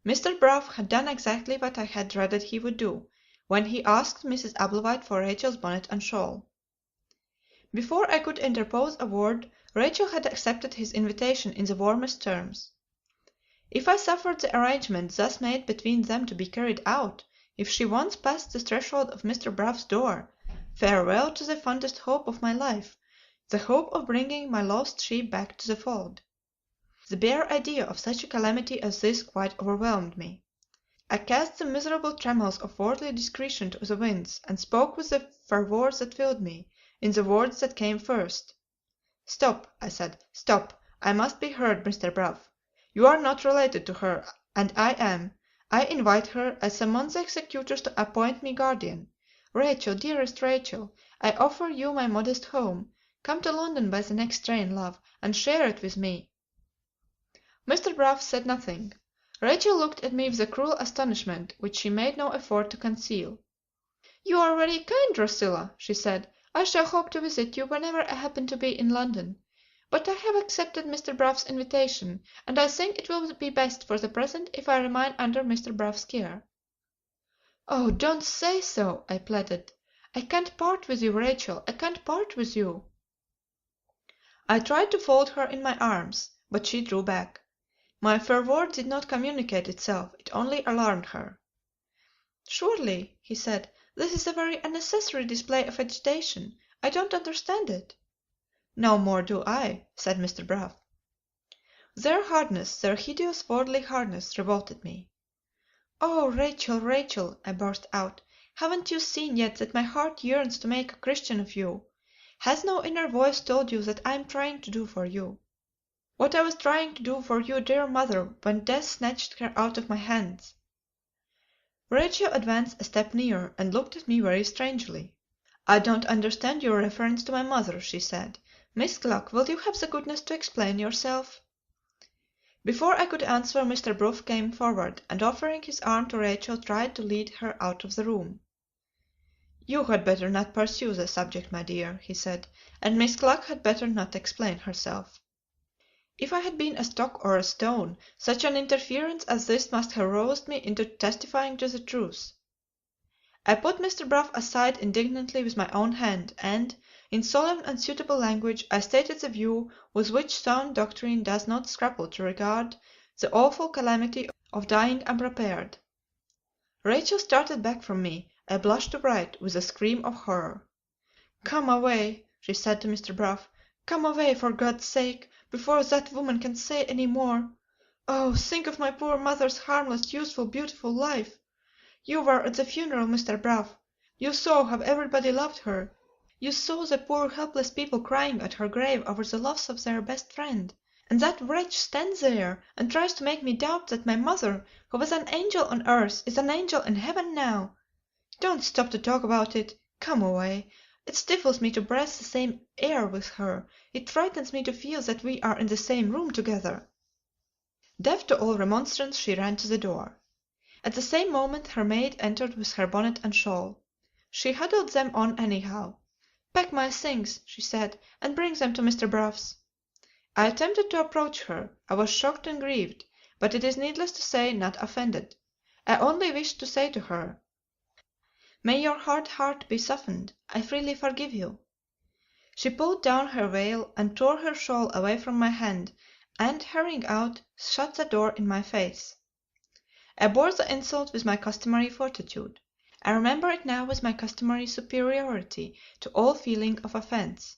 Mr. Bruff had done exactly what I had dreaded he would do, when he asked Mrs. Applewhite for Rachel's bonnet and shawl. Before I could interpose a word, Rachel had accepted his invitation in the warmest terms. If I suffered the arrangement thus made between them to be carried out, if she once passed the threshold of Mr. Bruff's door, farewell to the fondest hope of my life, the hope of bringing my lost sheep back to the fold. The bare idea of such a calamity as this quite overwhelmed me. I cast the miserable trammels of worldly discretion to the winds, and spoke with the fervour that filled me, in the words that came first. "Stop," I said, "stop. I must be heard, Mr. Bruff. You are not related to her, and I am. I invite her. I summon the executors to appoint me guardian. Rachel, dearest Rachel, I offer you my modest home. Come to London by the next train, love, and share it with me." Mr. Bruff said nothing. Rachel looked at me with a cruel astonishment which she made no effort to conceal. "You are very kind, Drusilla," she said. "I shall hope to visit you whenever I happen to be in London. But I have accepted Mr. Bruff's invitation, and I think it will be best for the present if I remain under Mr. Bruff's care." "Oh, don't say so," I pleaded. "I can't part with you, Rachel. I can't part with you." I tried to fold her in my arms, but she drew back. My fervour did not communicate itself, it only alarmed her. "Surely," he said, "this is a very unnecessary display of agitation. I don't understand it." "No more do I," said Mr. Bruff. Their hardness, their hideous worldly hardness, revolted me. "Oh, Rachel, Rachel," I burst out, "haven't you seen yet that my heart yearns to make a Christian of you? Has no inner voice told you that I am trying to do for you what I was trying to do for your dear mother when death snatched her out of my hands?" Rachel advanced a step nearer and looked at me very strangely. "I don't understand your reference to my mother," she said. "Miss Gluck, will you have the goodness to explain yourself?" Before I could answer, Mr. Bruff came forward, and offering his arm to Rachel tried to lead her out of the room. "You had better not pursue the subject, my dear," he said, "and Miss Gluck had better not explain herself." If I had been a stock or a stone, such an interference as this must have roused me into testifying to the truth. I put Mr. Bruff aside indignantly with my own hand, and, in solemn and suitable language, I stated the view with which sound doctrine does not scruple to regard the awful calamity of dying unprepared. Rachel started back from me, I blushed to write, with a scream of horror. "Come away," she said to Mr. Bruff. "Come away, for God's sake, before that woman can say any more. Oh, think of my poor mother's harmless, useful, beautiful life. You were at the funeral, Mr. Bruff. You saw how everybody loved her. You saw the poor helpless people crying at her grave over the loss of their best friend. And that wretch stands there and tries to make me doubt that my mother, who was an angel on earth, is an angel in heaven now. Don't stop to talk about it. Come away. It stifles me to breathe the same air with her. It frightens me to feel that we are in the same room together." Deaf to all remonstrance, she ran to the door. At the same moment her maid entered with her bonnet and shawl. She huddled them on anyhow. "Pack my things," she said, "and bring them to Mr. Bruff's." I attempted to approach her. I was shocked and grieved, but it is needless to say not offended. I only wished to say to her, "May your hard heart be softened. I freely forgive you." She pulled down her veil and tore her shawl away from my hand, and, hurrying out, shut the door in my face. I bore the insult with my customary fortitude. I remember it now with my customary superiority to all feeling of offence.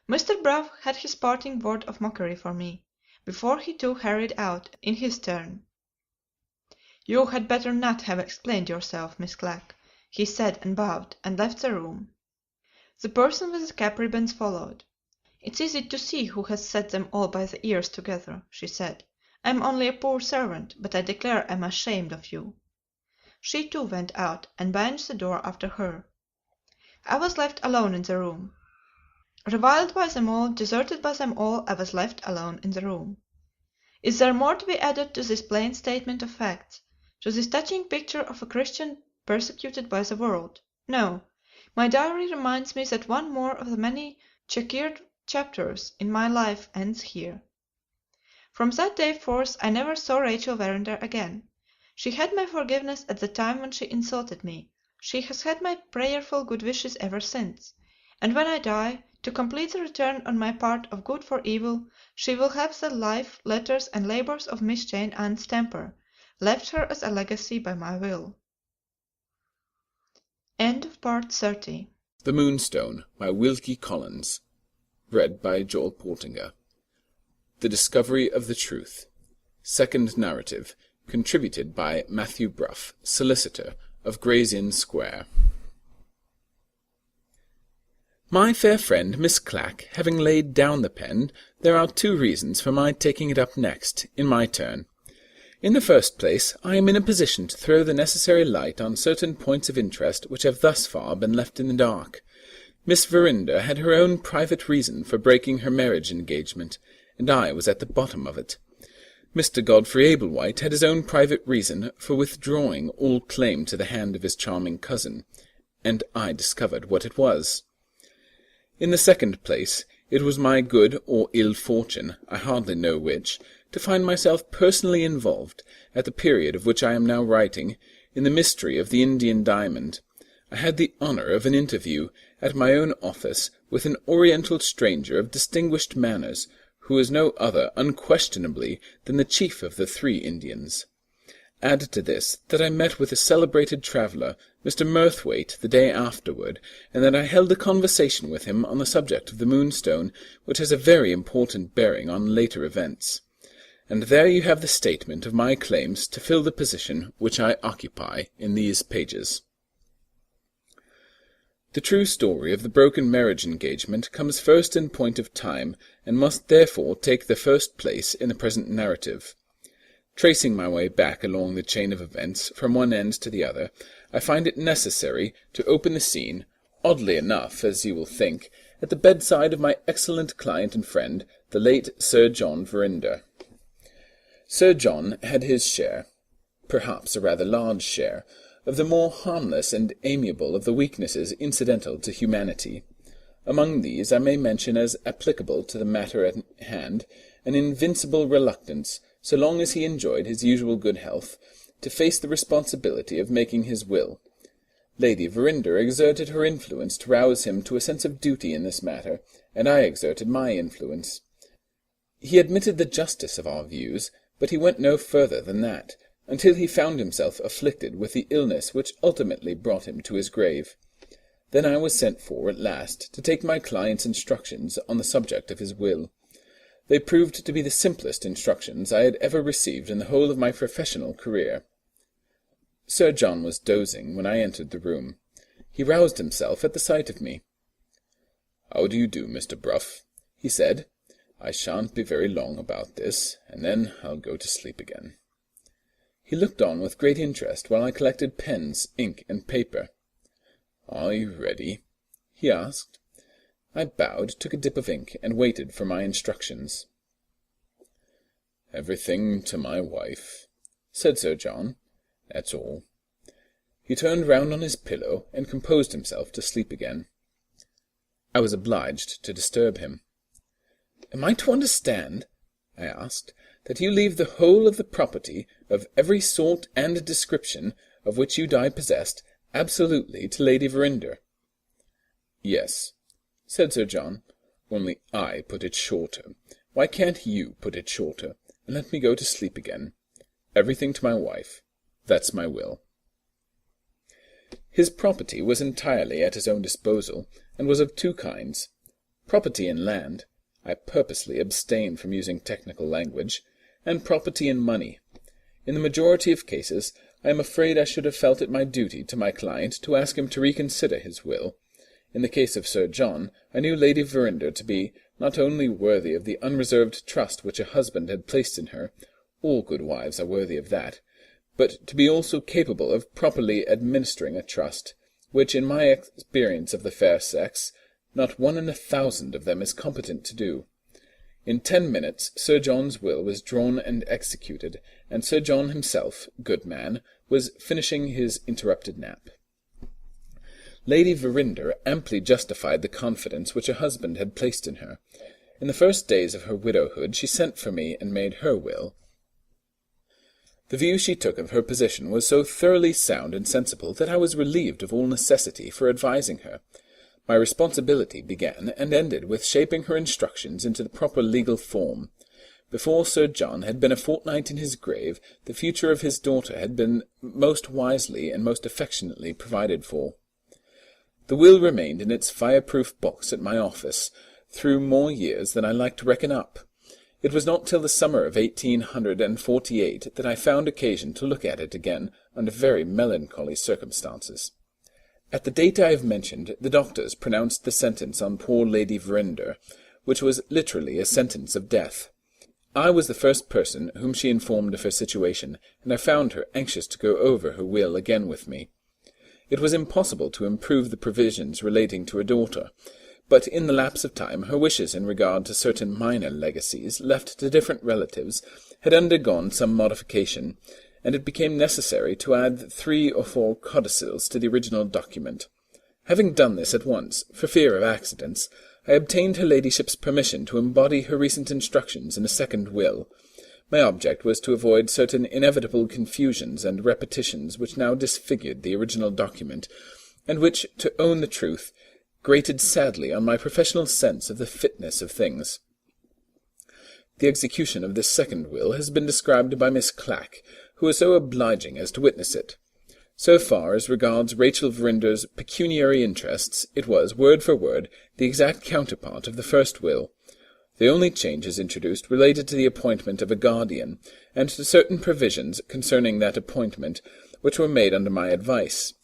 Mr. Brough had his parting word of mockery for me, before he too hurried out in his turn. "You had better not have explained yourself, Miss Clack," he said, and bowed, and left the room. The person with the cap ribbons followed. "It's easy to see who has set them all by the ears together," she said. "I'm only a poor servant, but I declare I'm ashamed of you." She too went out, and banged the door after her. I was left alone in the room. Reviled by them all, deserted by them all, I was left alone in the room. Is there more to be added to this plain statement of facts, to this touching picture of a Christian persecuted by the world? No. My diary reminds me that one more of the many checkered chapters in my life ends here. From that day forth I never saw Rachel Verinder again. She had my forgiveness at the time when she insulted me. She has had my prayerful good wishes ever since. And when I die, to complete the return on my part of good for evil, she will have the life, letters, and labors of Miss Jane Ann Stamper, left her as a legacy by my will. End of Part 30. The Moonstone by Wilkie Collins. Read by Joel Poortenga. The Discovery of the Truth. Second narrative, contributed by Matthew Brough, solicitor, of Gray's Inn Square. My fair friend Miss Clack having laid down the pen, there are two reasons for my taking it up next, in my turn. In the first place, I am in a position to throw the necessary light on certain points of interest which have thus far been left in the dark. Miss Verinder had her own private reason for breaking her marriage engagement, and I was at the bottom of it. Mr. Godfrey Ablewhite had his own private reason for withdrawing all claim to the hand of his charming cousin, and I discovered what it was. In the second place, it was my good or ill fortune, I hardly know which, to find myself personally involved, at the period of which I am now writing, in the mystery of the Indian diamond. I had the honour of an interview, at my own office, with an Oriental stranger of distinguished manners, who was no other, unquestionably, than the chief of the 3 Indians. Add to this, that I met with a celebrated traveller, Mr. Murthwaite, the day afterward, and that I held a conversation with him on the subject of the Moonstone, which has a very important bearing on later events. And there you have the statement of my claims to fill the position which I occupy in these pages. The true story of the broken marriage engagement comes first in point of time, and must therefore take the first place in the present narrative. Tracing my way back along the chain of events, from one end to the other, I find it necessary to open the scene, oddly enough, as you will think, at the bedside of my excellent client and friend, the late Sir John Verinder. Sir John had his share, perhaps a rather large share, of the more harmless and amiable of the weaknesses incidental to humanity. Among these I may mention as applicable to the matter at hand an invincible reluctance, so long as he enjoyed his usual good health, to face the responsibility of making his will. Lady Verinder exerted her influence to rouse him to a sense of duty in this matter, and I exerted my influence. He admitted the justice of our views, but he went no further than that, until he found himself afflicted with the illness which ultimately brought him to his grave. Then I was sent for at last to take my client's instructions on the subject of his will. They proved to be the simplest instructions I had ever received in the whole of my professional career. Sir John was dozing when I entered the room. He roused himself at the sight of me. "How do you do, Mr. Brough?" he said. "I shan't be very long about this, and then I'll go to sleep again." He looked on with great interest while I collected pens, ink, and paper. "Are you ready?" he asked. I bowed, took a dip of ink, and waited for my instructions. "Everything to my wife," said Sir John. "That's all." He turned round on his pillow, and composed himself to sleep again. I was obliged to disturb him. "Am I to understand," I asked, "that you leave the whole of the property, of every sort and description, of which you die possessed, absolutely to Lady Verinder?" "Yes," said Sir John, "only I put it shorter. Why can't you put it shorter, and let me go to sleep again? Everything to my wife. That's my will." His property was entirely at his own disposal, and was of two kinds. Property in land (I purposely abstain from using technical language), and property in money. In the majority of cases, I am afraid I should have felt it my duty to my client to ask him to reconsider his will. In the case of Sir John, I knew Lady Verinder to be not only worthy of the unreserved trust which a husband had placed in her, all good wives are worthy of that, but to be also capable of properly administering a trust, which, in my experience of the fair sex, not 1 in 1,000 of them is competent to do. In 10 minutes Sir John's will was drawn and executed, and Sir John himself, good man, was finishing his interrupted nap. Lady Verinder amply justified the confidence which her husband had placed in her. In the first days of her widowhood she sent for me and made her will. The view she took of her position was so thoroughly sound and sensible that I was relieved of all necessity for advising her. My responsibility began and ended with shaping her instructions into the proper legal form. Before Sir John had been a fortnight in his grave, the future of his daughter had been most wisely and most affectionately provided for. The will remained in its fireproof box at my office through more years than I like to reckon up. It was not till the summer of 1848 that I found occasion to look at it again under very melancholy circumstances. At the date I have mentioned, the doctors pronounced the sentence on poor Lady Verinder, which was literally a sentence of death. I was the first person whom she informed of her situation, and I found her anxious to go over her will again with me. It was impossible to improve the provisions relating to her daughter, but in the lapse of time her wishes in regard to certain minor legacies left to different relatives had undergone some modification, and it became necessary to add 3 or 4 codicils to the original document. Having done this at once, for fear of accidents, I obtained her ladyship's permission to embody her recent instructions in a second will. My object was to avoid certain inevitable confusions and repetitions which now disfigured the original document, and which, to own the truth, grated sadly on my professional sense of the fitness of things. The execution of this second will has been described by Miss Clack, who was so obliging as to witness it. So far as regards Rachel Verinder's pecuniary interests, it was, word for word, the exact counterpart of the first will. The only changes introduced related to the appointment of a guardian, and to certain provisions concerning that appointment, which were made under my advice.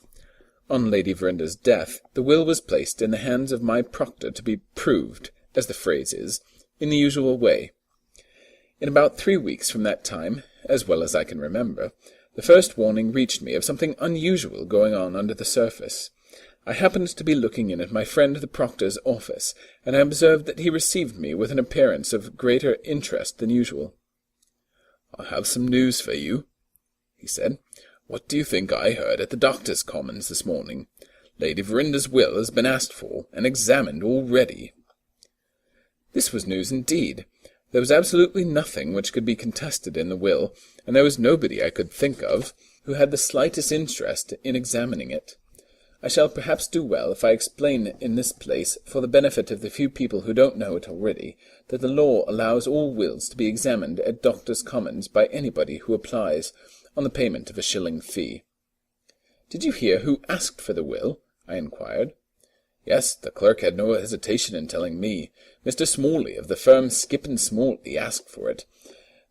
On Lady Verinder's death, the will was placed in the hands of my proctor to be proved, as the phrase is, in the usual way. In about 3 weeks from that time, as well as I can remember, the first warning reached me of something unusual going on under the surface. I happened to be looking in at my friend the proctor's office, and I observed that he received me with an appearance of greater interest than usual. "I have some news for you," he said. "What do you think I heard at the Doctors' Commons this morning? Lady Verinder's will has been asked for and examined already." This was news indeed. There was absolutely nothing which could be contested in the will, and there was nobody I could think of who had the slightest interest in examining it. I shall perhaps do well if I explain in this place, for the benefit of the few people who don't know it already, that the law allows all wills to be examined at Doctors' Commons by anybody who applies, on the payment of a shilling fee. "Did you hear who asked for the will?" I inquired. "Yes, the clerk had no hesitation in telling me. Mr. Smalley, of the firm Skip and Smalley, asked for it.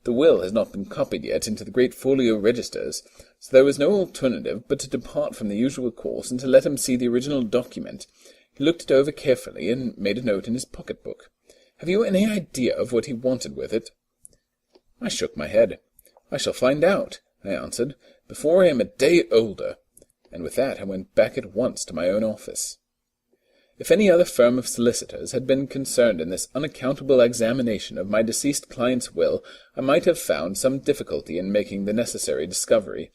The will has not been copied yet into the great folio registers, so there was no alternative but to depart from the usual course and to let him see the original document. He looked it over carefully and made a note in his pocket-book. Have you any idea of what he wanted with it?" I shook my head. "I shall find out," I answered, "before I am a day older," and with that I went back at once to my own office. If any other firm of solicitors had been concerned in this unaccountable examination of my deceased client's will, I might have found some difficulty in making the necessary discovery.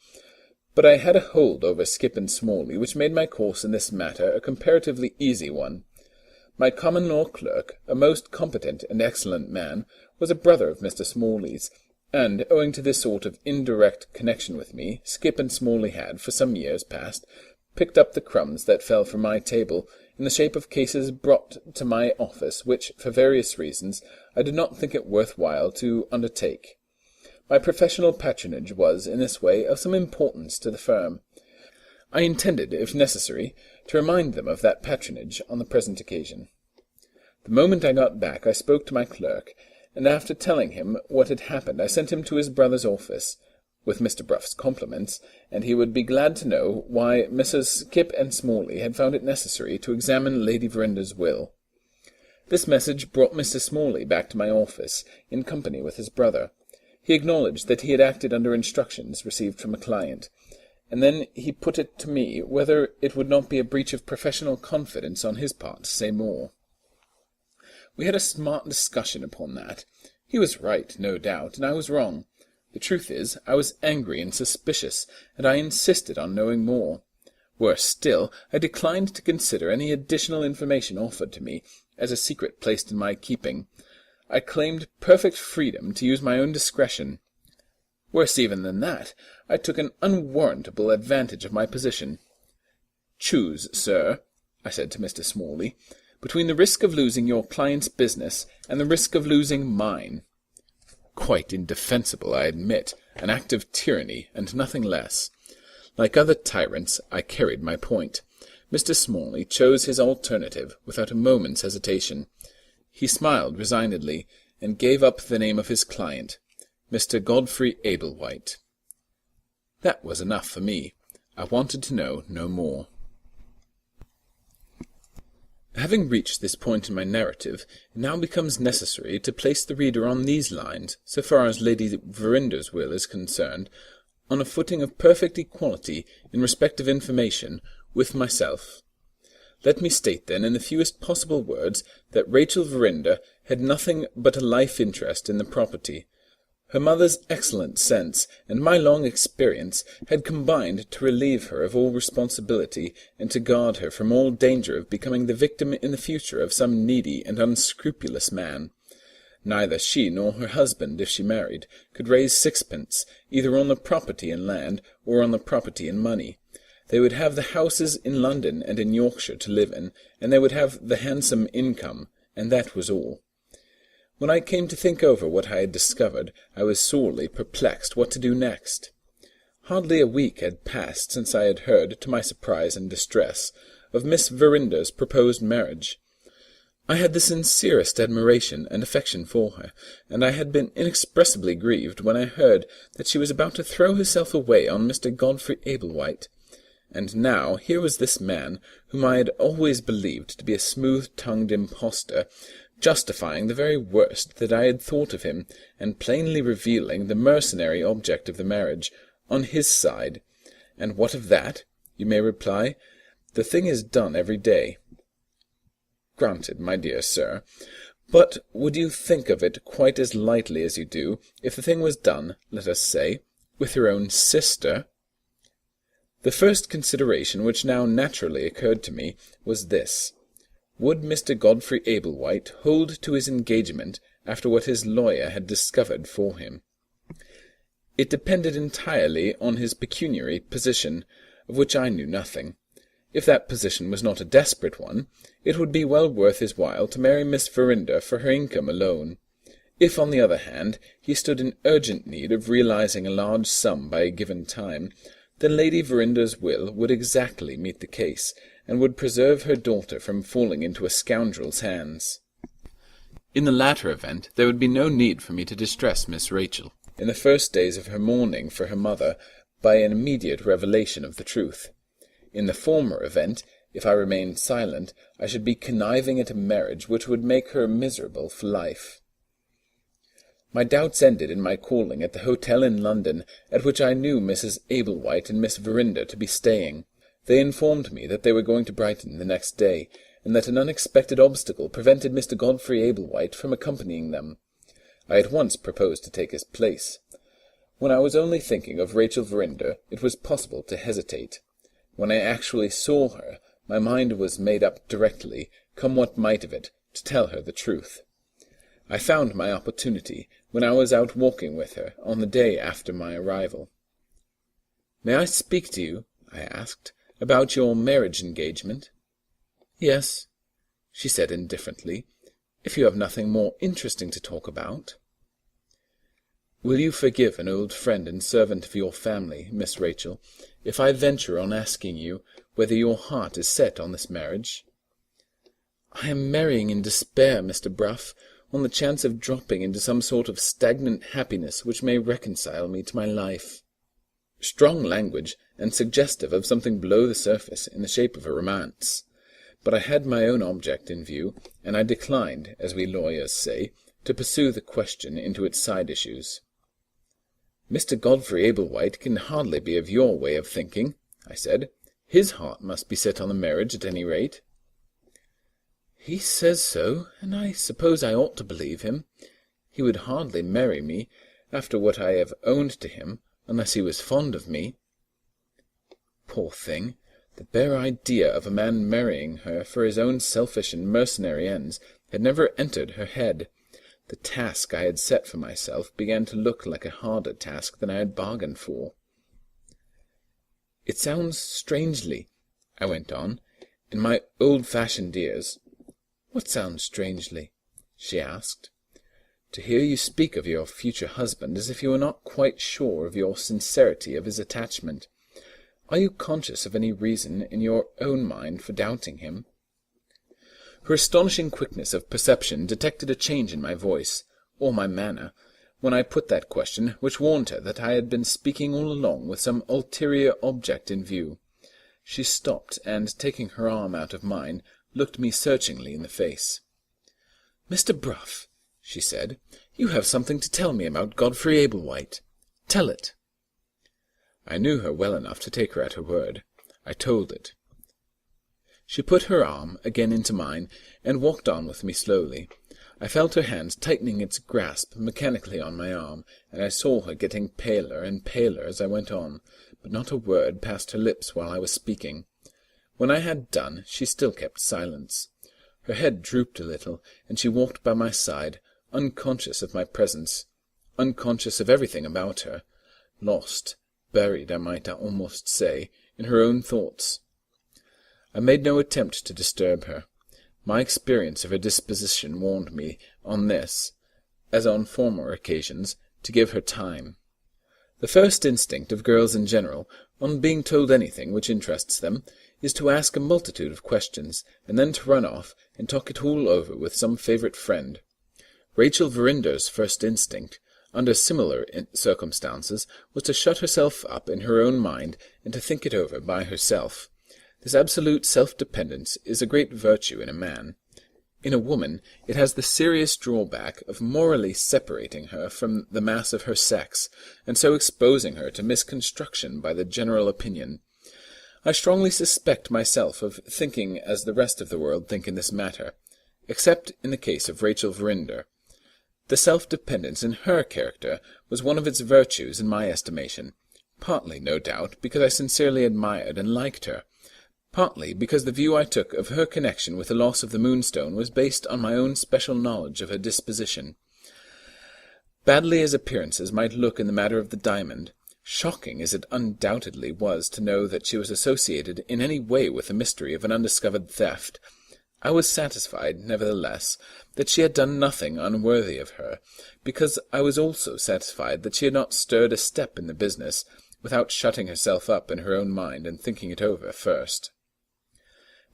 But I had a hold over Skip and Smalley which made my course in this matter a comparatively easy one. My common-law clerk, a most competent and excellent man, was a brother of Mr. Smalley's, and, owing to this sort of indirect connection with me, Skip and Smalley had, for some years past, picked up the crumbs that fell from my table, in the shape of cases brought to my office, which, for various reasons, I did not think it worth while to undertake. My professional patronage was, in this way, of some importance to the firm. I intended, if necessary, to remind them of that patronage on the present occasion. The moment I got back I spoke to my clerk, and after telling him what had happened I sent him to his brother's office, with Mr. Bruff's compliments, and he would be glad to know why Messrs. Kipp and Smalley had found it necessary to examine Lady Verinder's will. This message brought Mr. Smalley back to my office, in company with his brother. He acknowledged that he had acted under instructions received from a client, and then he put it to me whether it would not be a breach of professional confidence on his part to say more. We had a smart discussion upon that. He was right, no doubt, and I was wrong. The truth is, I was angry and suspicious, and I insisted on knowing more. Worse still, I declined to consider any additional information offered to me as a secret placed in my keeping. I claimed perfect freedom to use my own discretion. Worse even than that, I took an unwarrantable advantage of my position. "Choose, sir," I said to Mr. Smalley, "between the risk of losing your client's business and the risk of losing mine." Quite indefensible, I admit, an act of tyranny, and nothing less. Like other tyrants, I carried my point. Mr. Smalley chose his alternative without a moment's hesitation. He smiled resignedly, and gave up the name of his client, Mr. Godfrey Ablewhite. That was enough for me. I wanted to know no more. Having reached this point in my narrative, it now becomes necessary to place the reader on these lines, so far as Lady Verinder's will is concerned, on a footing of perfect equality in respect of information with myself. Let me state, then, in the fewest possible words, that Rachel Verinder had nothing but a life interest in the property. Her mother's excellent sense and my long experience had combined to relieve her of all responsibility and to guard her from all danger of becoming the victim in the future of some needy and unscrupulous man. Neither she nor her husband, if she married, could raise sixpence, either on the property in land or on the property in money. They would have the houses in London and in Yorkshire to live in, and they would have the handsome income, and that was all. When I came to think over what I had discovered, I was sorely perplexed what to do next. Hardly a week had passed since I had heard, to my surprise and distress, of Miss Verinder's proposed marriage. I had the sincerest admiration and affection for her, and I had been inexpressibly grieved when I heard that she was about to throw herself away on Mr. Godfrey Ablewhite. And now here was this man, whom I had always believed to be a smooth-tongued impostor, justifying the very worst that I had thought of him, and plainly revealing the mercenary object of the marriage, on his side. And what of that? You may reply. The thing is done every day. Granted, my dear sir. But would you think of it quite as lightly as you do, if the thing was done, let us say, with your own sister? The first consideration which now naturally occurred to me was this. Would Mr. Godfrey Ablewhite hold to his engagement after what his lawyer had discovered for him? It depended entirely on his pecuniary position, of which I knew nothing. If that position was not a desperate one, it would be well worth his while to marry Miss Verinder for her income alone. If, on the other hand, he stood in urgent need of realizing a large sum by a given time, then Lady Verinder's will would exactly meet the case, and would preserve her daughter from falling into a scoundrel's hands. In the latter event, there would be no need for me to distress Miss Rachel, in the first days of her mourning for her mother, by an immediate revelation of the truth. In the former event, if I remained silent, I should be conniving at a marriage which would make her miserable for life. My doubts ended in my calling at the hotel in London, at which I knew Mrs. Ablewhite and Miss Verinder to be staying. They informed me that they were going to Brighton the next day, and that an unexpected obstacle prevented Mr. Godfrey Ablewhite from accompanying them. I at once proposed to take his place. When I was only thinking of Rachel Verinder, it was possible to hesitate. When I actually saw her, my mind was made up directly, come what might of it, to tell her the truth. I found my opportunity when I was out walking with her on the day after my arrival. "May I speak to you," I asked, "about your marriage engagement?" "Yes," she said indifferently, "if you have nothing more interesting to talk about." Will you forgive an old friend and servant of your family, Miss Rachel, if I venture on asking you whether your heart is set on this marriage?" "I am marrying in despair, Mr. Bruff, on the chance of dropping into some sort of stagnant happiness which may reconcile me to my life." Strong language, and suggestive of something below the surface in the shape of a romance. But I had my own object in view, and I declined, as we lawyers say, to pursue the question into its side issues. "Mr. Godfrey Ablewhite can hardly be of your way of thinking," I said. "His heart must be set on the marriage at any rate." "He says so, and I suppose I ought to believe him. He would hardly marry me, after what I have owned to him, unless he was fond of me." Poor thing! The bare idea of a man marrying her for his own selfish and mercenary ends had never entered her head. The task I had set for myself began to look like a harder task than I had bargained for. "It sounds strangely," I went on, in my old-fashioned ears. "What sounds strangely?" she asked. "To hear you speak of your future husband as if you were not quite sure of your sincerity of his attachment. Are you conscious of any reason in your own mind for doubting him?" Her astonishing quickness of perception detected a change in my voice, or my manner, when I put that question, which warned her that I had been speaking all along with some ulterior object in view. She stopped, and, taking her arm out of mine, looked me searchingly in the face. "Mr. Bruff," she said, "you have something to tell me about Godfrey Ablewhite. Tell it." I knew her well enough to take her at her word. I told it. She put her arm again into mine, and walked on with me slowly. I felt her hand tightening its grasp mechanically on my arm, and I saw her getting paler and paler as I went on, but not a word passed her lips while I was speaking. When I had done, she still kept silence. Her head drooped a little, and she walked by my side, unconscious of my presence, unconscious of everything about her, lost, buried, I might almost say, in her own thoughts. I made no attempt to disturb her. My experience of her disposition warned me, on this, as on former occasions, to give her time. The first instinct of girls in general, on being told anything which interests them, is to ask a multitude of questions, and then to run off and talk it all over with some favourite friend. Rachel Verinder's first instinct, under similar circumstances, was to shut herself up in her own mind and to think it over by herself. This absolute self-dependence is a great virtue in a man. In a woman it has the serious drawback of morally separating her from the mass of her sex, and so exposing her to misconstruction by the general opinion. I strongly suspect myself of thinking as the rest of the world think in this matter, except in the case of Rachel Verinder. The self-dependence in her character was one of its virtues in my estimation, partly, no doubt, because I sincerely admired and liked her, partly because the view I took of her connection with the loss of the Moonstone was based on my own special knowledge of her disposition. Badly as appearances might look in the matter of the diamond, shocking as it undoubtedly was to know that she was associated in any way with the mystery of an undiscovered theft, I was satisfied, nevertheless, that she had done nothing unworthy of her, because I was also satisfied that she had not stirred a step in the business without shutting herself up in her own mind and thinking it over first.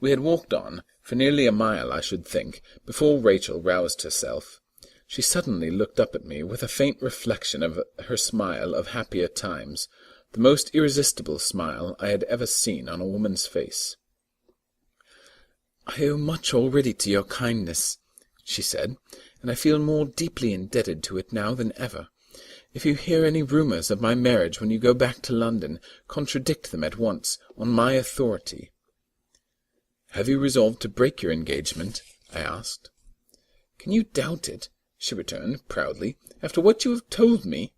We had walked on, for nearly a mile, I should think, before Rachel roused herself. She suddenly looked up at me with a faint reflection of her smile of happier times, the most irresistible smile I had ever seen on a woman's face. "I owe much already to your kindness," she said, "and I feel more deeply indebted to it now than ever. If you hear any rumours of my marriage when you go back to London, contradict them at once, on my authority." "Have you resolved to break your engagement?" I asked. "Can you doubt it?" she returned, proudly, "after what you have told me?"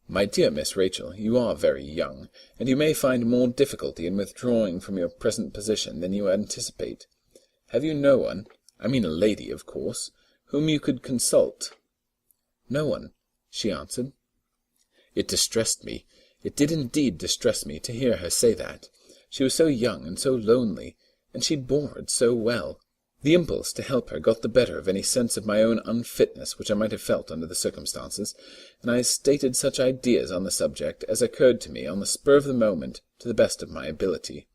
"My dear Miss Rachel, you are very young, and you may find more difficulty in withdrawing from your present position than you anticipate. Have you no one, I mean a lady, of course, whom you could consult?" "No one," she answered. It distressed me. It did indeed distress me to hear her say that. She was so young and so lonely, and she bore it so well. The impulse to help her got the better of any sense of my own unfitness which I might have felt under the circumstances, and I stated such ideas on the subject as occurred to me on the spur of the moment to the best of my ability.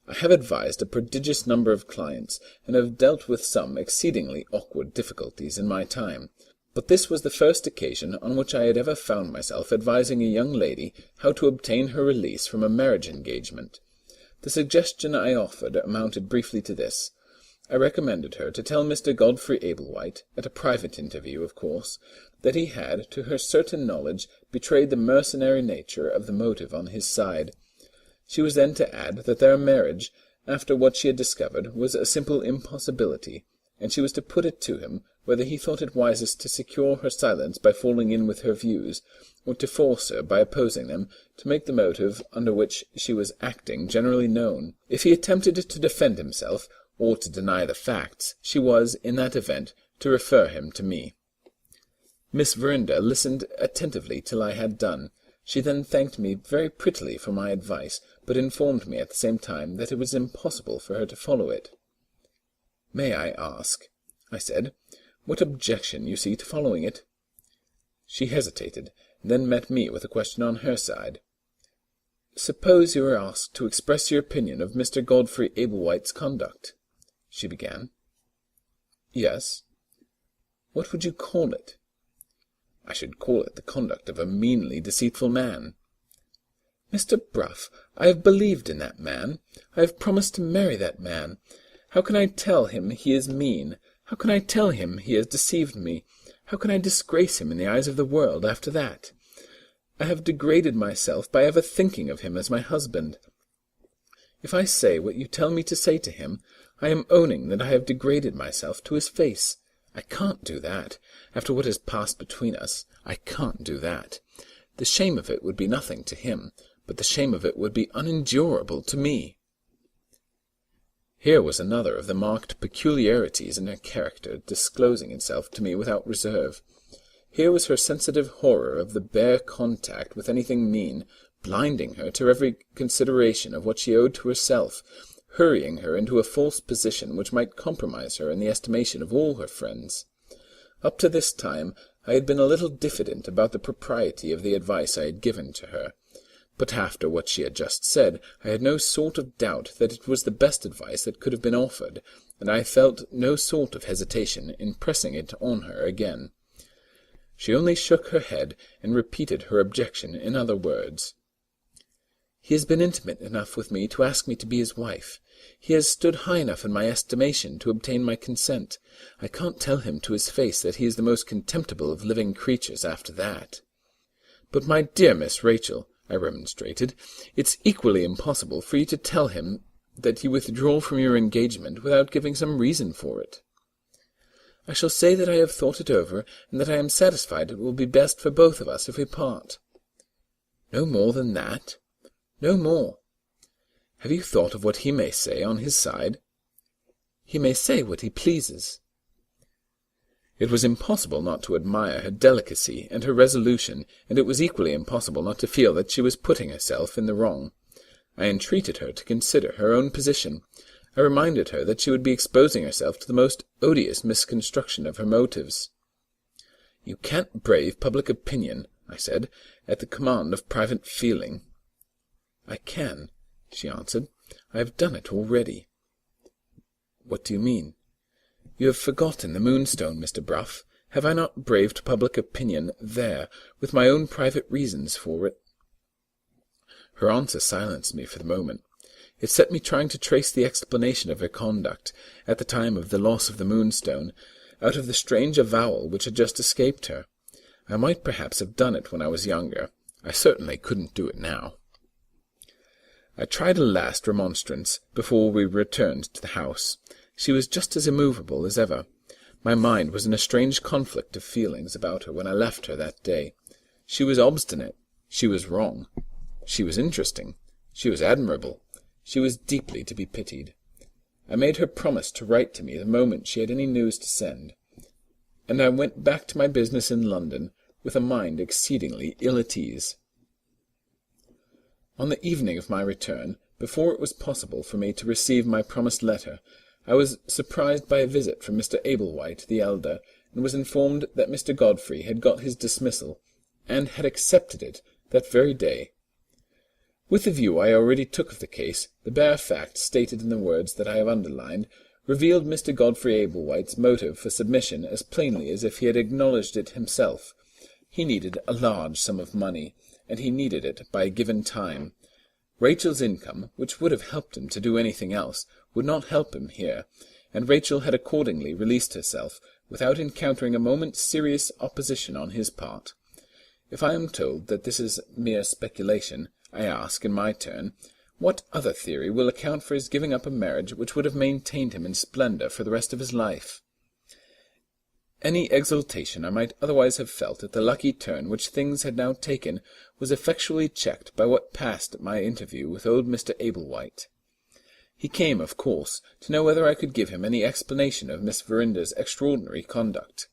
I have advised a prodigious number of clients, and have dealt with some exceedingly awkward difficulties in my time, but this was the first occasion on which I had ever found myself advising a young lady how to obtain her release from a marriage engagement. The suggestion I offered amounted briefly to this. I recommended her to tell Mr. Godfrey Ablewhite, at a private interview, of course, that he had, to her certain knowledge, betrayed the mercenary nature of the motive on his side. She was then to add that their marriage, after what she had discovered, was a simple impossibility, and she was to put it to him whether he thought it wisest to secure her silence by falling in with her views, or to force her, by opposing them, to make the motive under which she was acting generally known. If he attempted to defend himself, or to deny the facts, she was, in that event, to refer him to me. Miss Verinder listened attentively till I had done. She then thanked me very prettily for my advice, but informed me at the same time that it was impossible for her to follow it. "May I ask," I said, "what objection you see to following it?" She hesitated, and then met me with a question on her side. "Suppose you were asked to express your opinion of Mr. Godfrey Ablewhite's conduct," she began. "Yes." "What would you call it?" "I should call it the conduct of a meanly deceitful man." "Mr. Bruff, I have believed in that man. I have promised to marry that man. How can I tell him he is mean? How can I tell him he has deceived me? How can I disgrace him in the eyes of the world after that? I have degraded myself by ever thinking of him as my husband. If I say what you tell me to say to him, I am owning that I have degraded myself to his face. I can't do that. After what has passed between us, I can't do that. The shame of it would be nothing to him, but the shame of it would be unendurable to me." Here was another of the marked peculiarities in her character disclosing itself to me without reserve. Here was her sensitive horror of the bare contact with anything mean, blinding her to every consideration of what she owed to herself, hurrying her into a false position which might compromise her in the estimation of all her friends. Up to this time I had been a little diffident about the propriety of the advice I had given to her, but after what she had just said, I had no sort of doubt that it was the best advice that could have been offered, and I felt no sort of hesitation in pressing it on her again. She only shook her head and repeated her objection in other words. "He has been intimate enough with me to ask me to be his wife. He has stood high enough in my estimation to obtain my consent. I can't tell him to his face that he is the most contemptible of living creatures after that." "But, my dear Miss Rachel," I remonstrated, "it's equally impossible for you to tell him that you withdraw from your engagement without giving some reason for it." "I shall say that I have thought it over, and that I am satisfied it will be best for both of us if we part." "No more than that?" "No more." "Have you thought of what he may say on his side?" "He may say what he pleases." It was impossible not to admire her delicacy and her resolution, and it was equally impossible not to feel that she was putting herself in the wrong. I entreated her to consider her own position. I reminded her that she would be exposing herself to the most odious misconstruction of her motives. "You can't brave public opinion," I said, "at the command of private feeling." "I can," she answered. "I have done it already." "What do you mean?" "You have forgotten the Moonstone, Mr. Bruff. Have I not braved public opinion there, with my own private reasons for it?" Her answer silenced me for the moment. It set me trying to trace the explanation of her conduct, at the time of the loss of the Moonstone, out of the strange avowal which had just escaped her. I might perhaps have done it when I was younger. I certainly couldn't do it now. I tried a last remonstrance before we returned to the house. She was just as immovable as ever. My mind was in a strange conflict of feelings about her when I left her that day. She was obstinate. She was wrong. She was interesting. She was admirable. She was deeply to be pitied. I made her promise to write to me the moment she had any news to send, and I went back to my business in London with a mind exceedingly ill at ease. On the evening of my return, before it was possible for me to receive my promised letter, I was surprised by a visit from Mr. Ablewhite the elder, and was informed that Mr. Godfrey had got his dismissal, and had accepted it that very day. With the view I already took of the case, the bare fact, stated in the words that I have underlined, revealed Mr. Godfrey Ablewhite's motive for submission as plainly as if he had acknowledged it himself. He needed a large sum of money, and he needed it by a given time. Rachel's income, which would have helped him to do anything else, would not help him here, and Rachel had accordingly released herself, without encountering a moment's serious opposition on his part. If I am told that this is mere speculation, I ask, in my turn, what other theory will account for his giving up a marriage which would have maintained him in splendour for the rest of his life? Any exultation I might otherwise have felt at the lucky turn which things had now taken was effectually checked by what passed at my interview with old Mr. Ablewhite. He came, of course, to know whether I could give him any explanation of Miss Verinder's extraordinary conduct.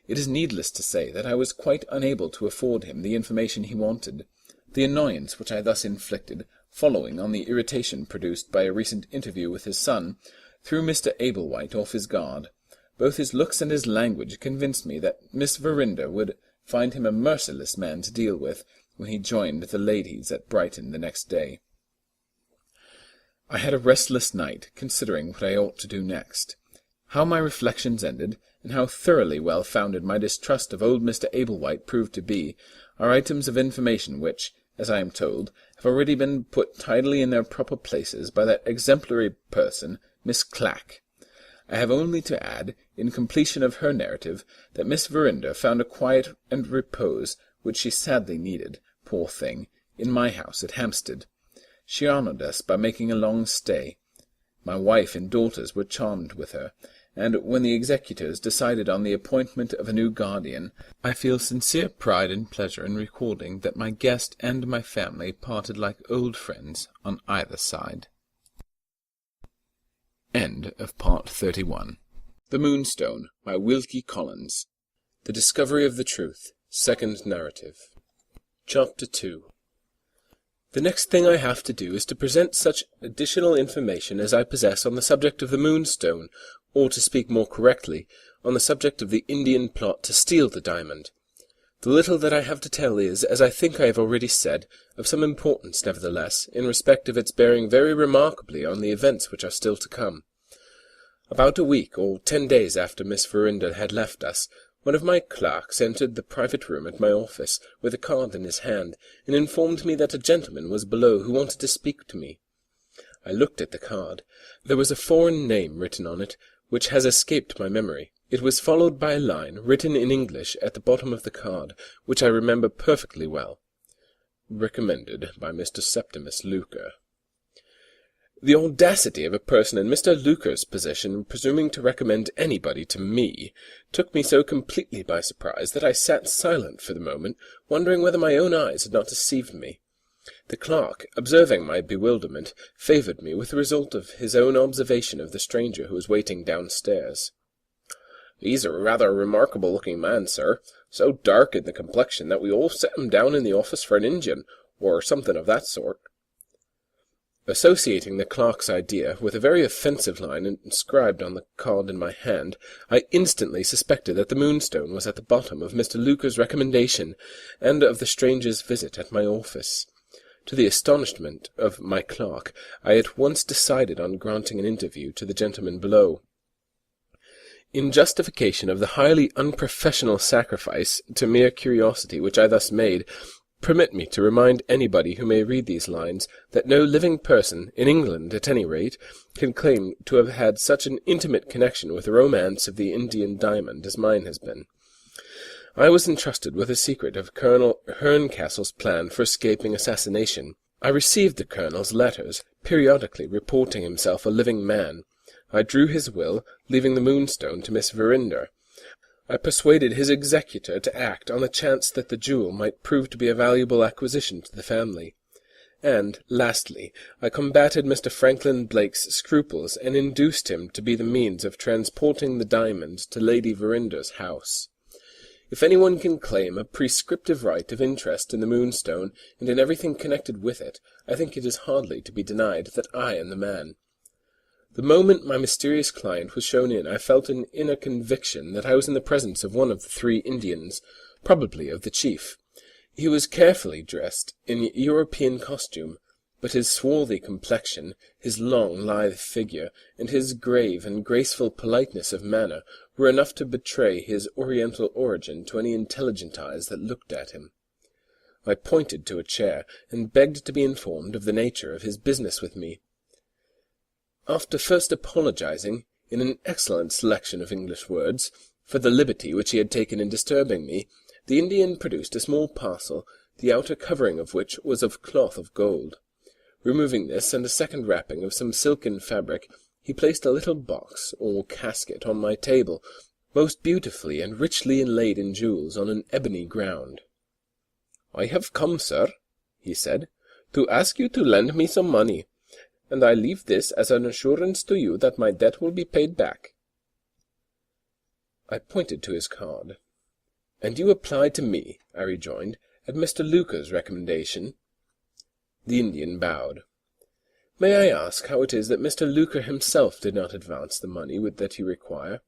It is needless to say that I was quite unable to afford him the information he wanted. The annoyance which I thus inflicted, following on the irritation produced by a recent interview with his son, threw Mr. Ablewhite off his guard. Both his looks and his language convinced me that Miss Verinder would find him a merciless man to deal with when he joined the ladies at Brighton the next day. I had a restless night, considering what I ought to do next. How my reflections ended, and how thoroughly well-founded my distrust of old Mr. Ablewhite proved to be, are items of information which, as I am told, have already been put tidily in their proper places by that exemplary person, Miss Clack. I have only to add, in completion of her narrative, that Miss Verinder found a quiet and repose which she sadly needed, poor thing, in my house at Hampstead. She honoured us by making a long stay. My wife and daughters were charmed with her, and when the executors decided on the appointment of a new guardian, I feel sincere pride and pleasure in recording that my guest and my family parted like old friends on either side. End of Part 31. The Moonstone, by Wilkie Collins. The Discovery of the Truth. Second Narrative. Chapter 2. The next thing I have to do is to present such additional information as I possess on the subject of the Moonstone, or, to speak more correctly, on the subject of the Indian plot to steal the diamond. The little that I have to tell is, as I think I have already said, of some importance, nevertheless, in respect of its bearing very remarkably on the events which are still to come. About a week or 10 days after Miss Verinder had left us, one of my clerks entered the private room at my office, with a card in his hand, and informed me that a gentleman was below who wanted to speak to me. I looked at the card. There was a foreign name written on it, which has escaped my memory. It was followed by a line, written in English, at the bottom of the card, which I remember perfectly well. Recommended by Mr. Septimus Luker. The audacity of a person in Mr. Luker's position presuming to recommend anybody to me took me so completely by surprise that I sat silent for the moment, wondering whether my own eyes had not deceived me. The clerk, observing my bewilderment, favoured me with the result of his own observation of the stranger who was waiting downstairs. "He's a rather remarkable-looking man, sir, so dark in the complexion that we all set him down in the office for an Indian, or something of that sort." Associating the clerk's idea with a very offensive line inscribed on the card in my hand, I instantly suspected that the Moonstone was at the bottom of Mr. Luker's recommendation, and of the stranger's visit at my office. To the astonishment of my clerk, I at once decided on granting an interview to the gentleman below. In justification of the highly unprofessional sacrifice to mere curiosity which I thus made, permit me to remind anybody who may read these lines that no living person, in England at any rate, can claim to have had such an intimate connection with the romance of the Indian diamond as mine has been. I was entrusted with the secret of Colonel Herncastle's plan for escaping assassination. I received the colonel's letters, periodically reporting himself a living man. I drew his will, leaving the Moonstone to Miss Verinder. I persuaded his executor to act on the chance that the jewel might prove to be a valuable acquisition to the family. And, lastly, I combated Mr. Franklin Blake's scruples and induced him to be the means of transporting the diamond to Lady Verinder's house. If anyone can claim a prescriptive right of interest in the Moonstone and in everything connected with it, I think it is hardly to be denied that I am the man. The moment my mysterious client was shown in, I felt an inner conviction that I was in the presence of one of the 3 Indians, probably of the chief. He was carefully dressed in European costume, but his swarthy complexion, his long, lithe figure, and his grave and graceful politeness of manner were enough to betray his Oriental origin to any intelligent eyes that looked at him. I pointed to a chair, and begged to be informed of the nature of his business with me. After first apologizing, in an excellent selection of English words, for the liberty which he had taken in disturbing me, the Indian produced a small parcel, the outer covering of which was of cloth of gold. Removing this and a second wrapping of some silken fabric, he placed a little box or casket on my table, most beautifully and richly inlaid in jewels on an ebony ground. "I have come, sir," he said, "to ask you to lend me some money, and I leave this as an assurance to you that my debt will be paid back." I pointed to his card. "And you applied to me," I rejoined, "at Mr. Luker's recommendation?" The Indian bowed. "May I ask how it is that Mr. Luker himself did not advance the money that you require?"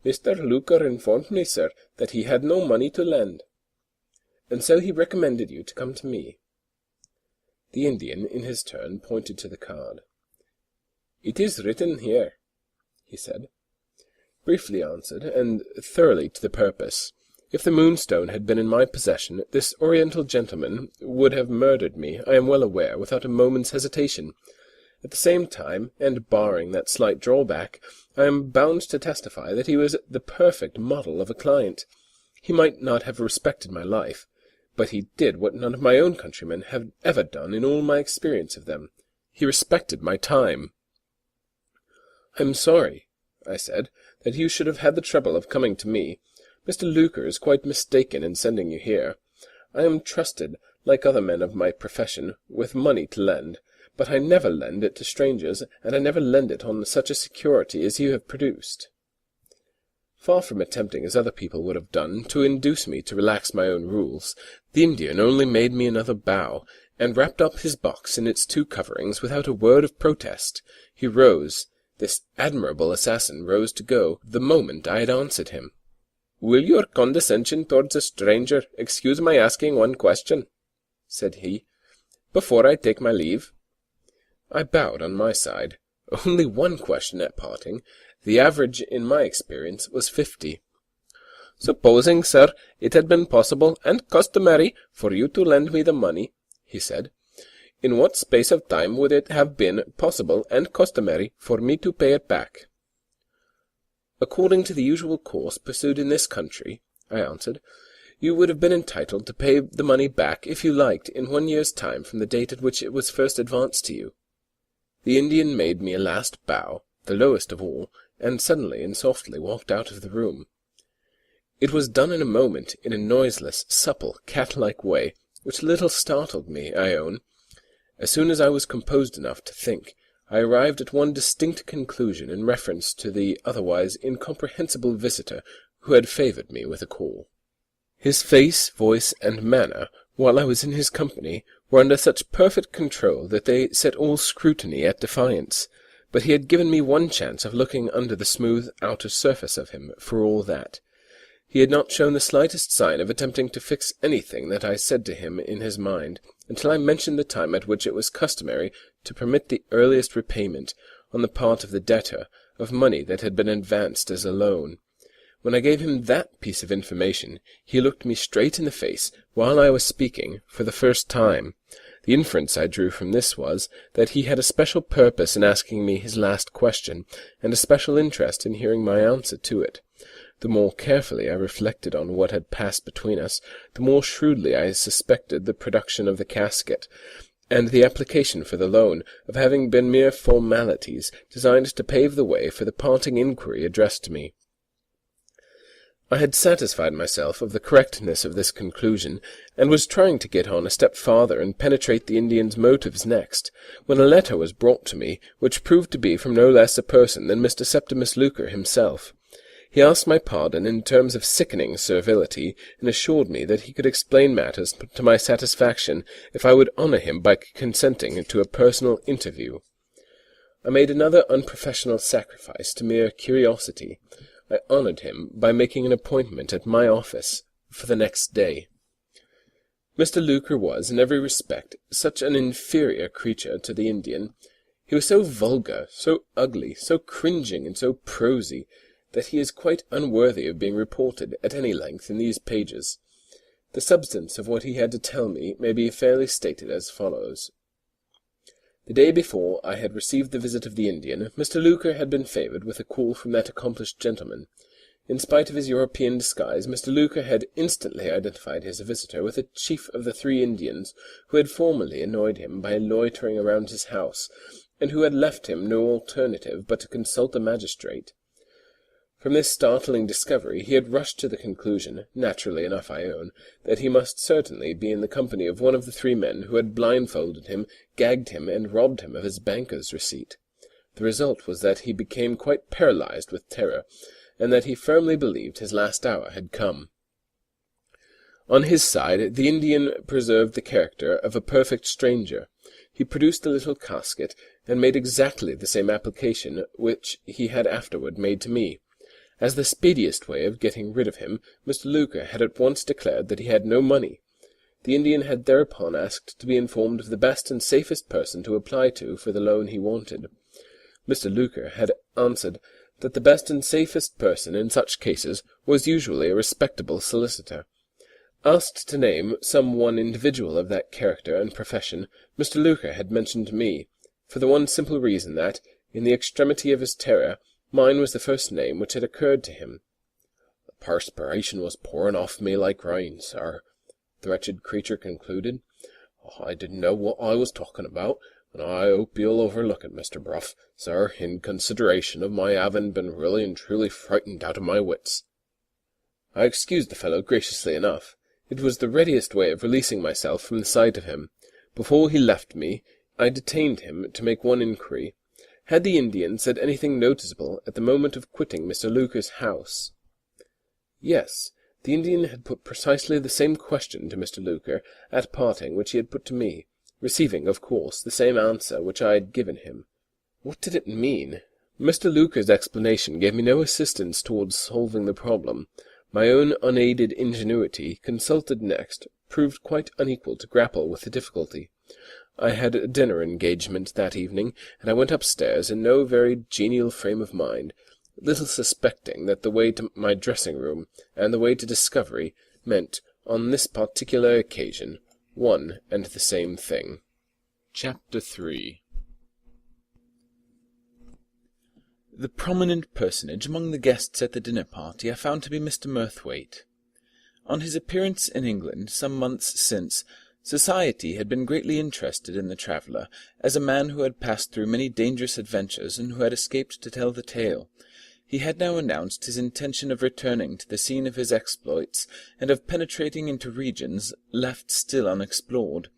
"Mr. Luker informed me, sir, that he had no money to lend." "And so he recommended you to come to me?" The Indian, in his turn, pointed to the card. "It is written here," he said. Briefly answered, and thoroughly to the purpose. If the Moonstone had been in my possession, this Oriental gentleman would have murdered me, I am well aware, without a moment's hesitation. At the same time, and barring that slight drawback, I am bound to testify that he was the perfect model of a client. He might not have respected my life, but he did what none of my own countrymen have ever done in all my experience of them. He respected my time. "I am sorry," I said, "that you should have had the trouble of coming to me. Mr. Luker is quite mistaken in sending you here. I am trusted, like other men of my profession, with money to lend, but I never lend it to strangers, and I never lend it on such a security as you have produced." Far from attempting, as other people would have done, to induce me to relax my own rules, the Indian only made me another bow, and wrapped up his box in its 2 coverings without a word of protest. He rose. This admirable assassin rose to go the moment I had answered him. "Will your condescension towards a stranger excuse my asking one question?" said he, "before I take my leave?" I bowed on my side. Only one question at parting. The average, in my experience, was 50. "Supposing, sir, it had been possible and customary for you to lend me the money," he said, "in what space of time would it have been possible and customary for me to pay it back?" "According to the usual course pursued in this country," I answered, "you would have been entitled to pay the money back, if you liked, in 1 year's time from the date at which it was first advanced to you." The Indian made me a last bow, the lowest of all, and suddenly and softly walked out of the room. It was done in a moment, in a noiseless, supple, cat-like way, which little startled me, I own. As soon as I was composed enough to think, I arrived at one distinct conclusion in reference to the otherwise incomprehensible visitor who had favoured me with a call. His face, voice, and manner, while I was in his company, were under such perfect control that they set all scrutiny at defiance. But he had given me one chance of looking under the smooth outer surface of him, for all that. He had not shown the slightest sign of attempting to fix anything that I said to him in his mind, until I mentioned the time at which it was customary to permit the earliest repayment, on the part of the debtor, of money that had been advanced as a loan. When I gave him that piece of information, he looked me straight in the face, while I was speaking, for the first time. The inference I drew from this was, that he had a special purpose in asking me his last question, and a special interest in hearing my answer to it. The more carefully I reflected on what had passed between us, the more shrewdly I suspected the production of the casket, and the application for the loan, of having been mere formalities, designed to pave the way for the parting inquiry addressed to me. I had satisfied myself of the correctness of this conclusion, and was trying to get on a step farther and penetrate the Indian's motives next, when a letter was brought to me, which proved to be from no less a person than Mr. Septimus Luker himself. He asked my pardon in terms of sickening servility, and assured me that he could explain matters to my satisfaction if I would honour him by consenting to a personal interview. I made another unprofessional sacrifice to mere curiosity. I honoured him by making an appointment at my office for the next day. Mr. Luker was, in every respect, such an inferior creature to the Indian. He was so vulgar, so ugly, so cringing, and so prosy, that he is quite unworthy of being reported at any length in these pages. The substance of what he had to tell me may be fairly stated as follows. The day before I had received the visit of the Indian, Mr. Luker had been favoured with a call from that accomplished gentleman. In spite of his European disguise, Mr. Luker had instantly identified his visitor with the chief of the 3 Indians who had formerly annoyed him by loitering around his house, and who had left him no alternative but to consult a magistrate. From this startling discovery he had rushed to the conclusion, naturally enough I own, that he must certainly be in the company of one of the 3 men who had blindfolded him, gagged him, and robbed him of his banker's receipt. The result was that he became quite paralyzed with terror, and that he firmly believed his last hour had come. On his side, the Indian preserved the character of a perfect stranger. He produced the little casket, and made exactly the same application which he had afterward made to me. As the speediest way of getting rid of him, Mr. Luker had at once declared that he had no money. The Indian had thereupon asked to be informed of the best and safest person to apply to for the loan he wanted. Mr. Luker had answered that the best and safest person in such cases was usually a respectable solicitor. Asked to name some one individual of that character and profession, Mr. Luker had mentioned me, for the one simple reason that, in the extremity of his terror, mine was the first name which had occurred to him. The perspiration was pouring off me like rain, sir, the wretched creature concluded. I didn't know what I was talking about, and I hope you'll overlook it, Mr. Bruff, sir, in consideration of my having been really and truly frightened out of my wits. I excused the fellow graciously enough. It was the readiest way of releasing myself from the sight of him. Before he left me, I detained him to make one inquiry. Had the Indian said anything noticeable at the moment of quitting Mr. Luker's house? Yes, the Indian had put precisely the same question to Mr. Luker at parting which he had put to me, receiving, of course, the same answer which I had given him. What did it mean? Mr. Luker's explanation gave me no assistance towards solving the problem. My own unaided ingenuity, consulted next, proved quite unequal to grapple with the difficulty. I had a dinner engagement that evening, and I went upstairs in no very genial frame of mind, little suspecting that the way to my dressing-room and the way to discovery meant, on this particular occasion, one and the same thing. Chapter 3. The prominent personage among the guests at the dinner-party I found to be Mr. Murthwaite. On his appearance in England some months since, society had been greatly interested in the traveller, as a man who had passed through many dangerous adventures and who had escaped to tell the tale. He had now announced his intention of returning to the scene of his exploits, and of penetrating into regions left still unexplored.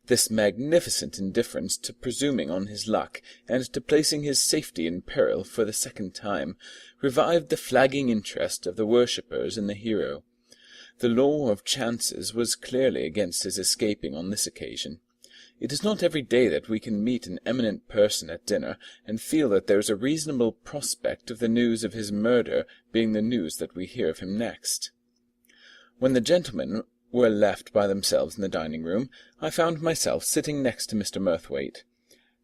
This magnificent indifference to presuming on his luck, and to placing his safety in peril for the second time, revived the flagging interest of the worshippers in the hero. The law of chances was clearly against his escaping on this occasion. It is not every day that we can meet an eminent person at dinner, and feel that there is a reasonable prospect of the news of his murder being the news that we hear of him next. When the gentlemen were left by themselves in the dining-room, I found myself sitting next to Mr. Murthwaite.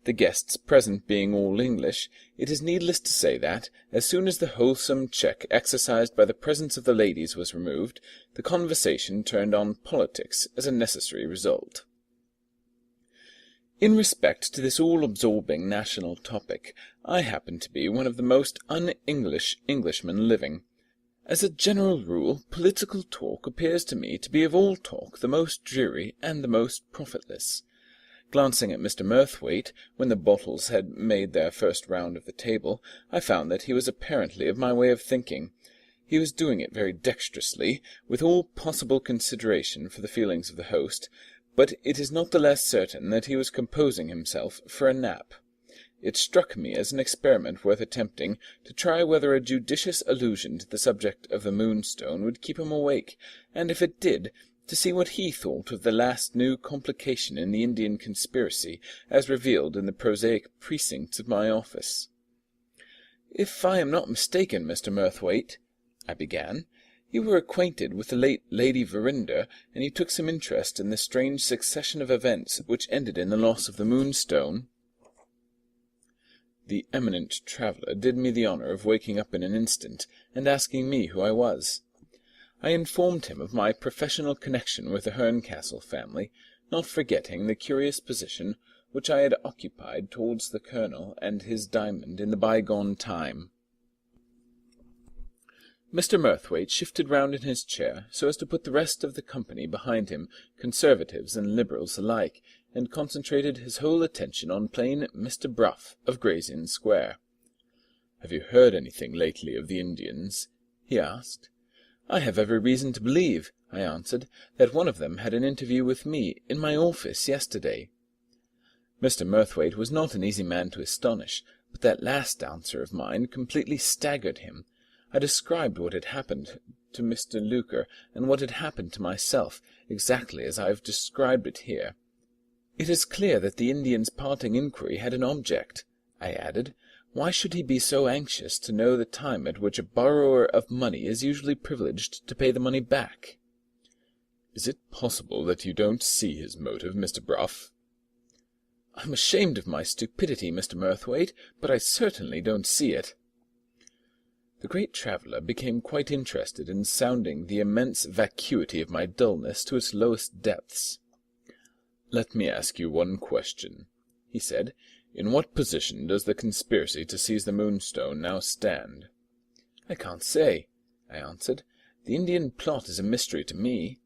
The guests present being all English, it is needless to say that, as soon as the wholesome check exercised by the presence of the ladies was removed, the conversation turned on politics as a necessary result. In respect to this all-absorbing national topic, I happen to be one of the most un-English Englishmen living. As a general rule, political talk appears to me to be of all talk the most dreary and the most profitless. Glancing at Mr. Murthwaite, when the bottles had made their first round of the table, I found that he was apparently of my way of thinking. He was doing it very dexterously, with all possible consideration for the feelings of the host, but it is not the less certain that he was composing himself for a nap. It struck me as an experiment worth attempting, to try whether a judicious allusion to the subject of the Moonstone would keep him awake, and if it did, to see what he thought of the last new complication in the Indian conspiracy, as revealed in the prosaic precincts of my office. "If I am not mistaken, Mr. Murthwaite," I began, "you were acquainted with the late Lady Verinder, and you took some interest in the strange succession of events which ended in the loss of the Moonstone." The eminent traveller did me the honour of waking up in an instant, and asking me who I was. I informed him of my professional connection with the Herncastle family, not forgetting the curious position which I had occupied towards the Colonel and his diamond in the bygone time. Mr. Murthwaite shifted round in his chair so as to put the rest of the company behind him, Conservatives and Liberals alike, and concentrated his whole attention on plain Mr. Bruff of Gray's Inn Square. "Have you heard anything lately of the Indians?" he asked. "I have every reason to believe," I answered, "that one of them had an interview with me in my office yesterday." Mr. Murthwaite was not an easy man to astonish, but that last answer of mine completely staggered him. I described what had happened to Mr. Luker, and what had happened to myself, exactly as I have described it here. "It is clear that the Indian's parting inquiry had an object," I added. "Why should he be so anxious to know the time at which a borrower of money is usually privileged to pay the money back?" "Is it possible that you don't see his motive, Mr. Bruff?" "I'm ashamed of my stupidity, Mr. Murthwaite, but I certainly don't see it." The great traveller became quite interested in sounding the immense vacuity of my dullness to its lowest depths. "Let me ask you one question," he said. "In what position does the conspiracy to seize the Moonstone now stand?" "I can't say," I answered. "The Indian plot is a mystery to me."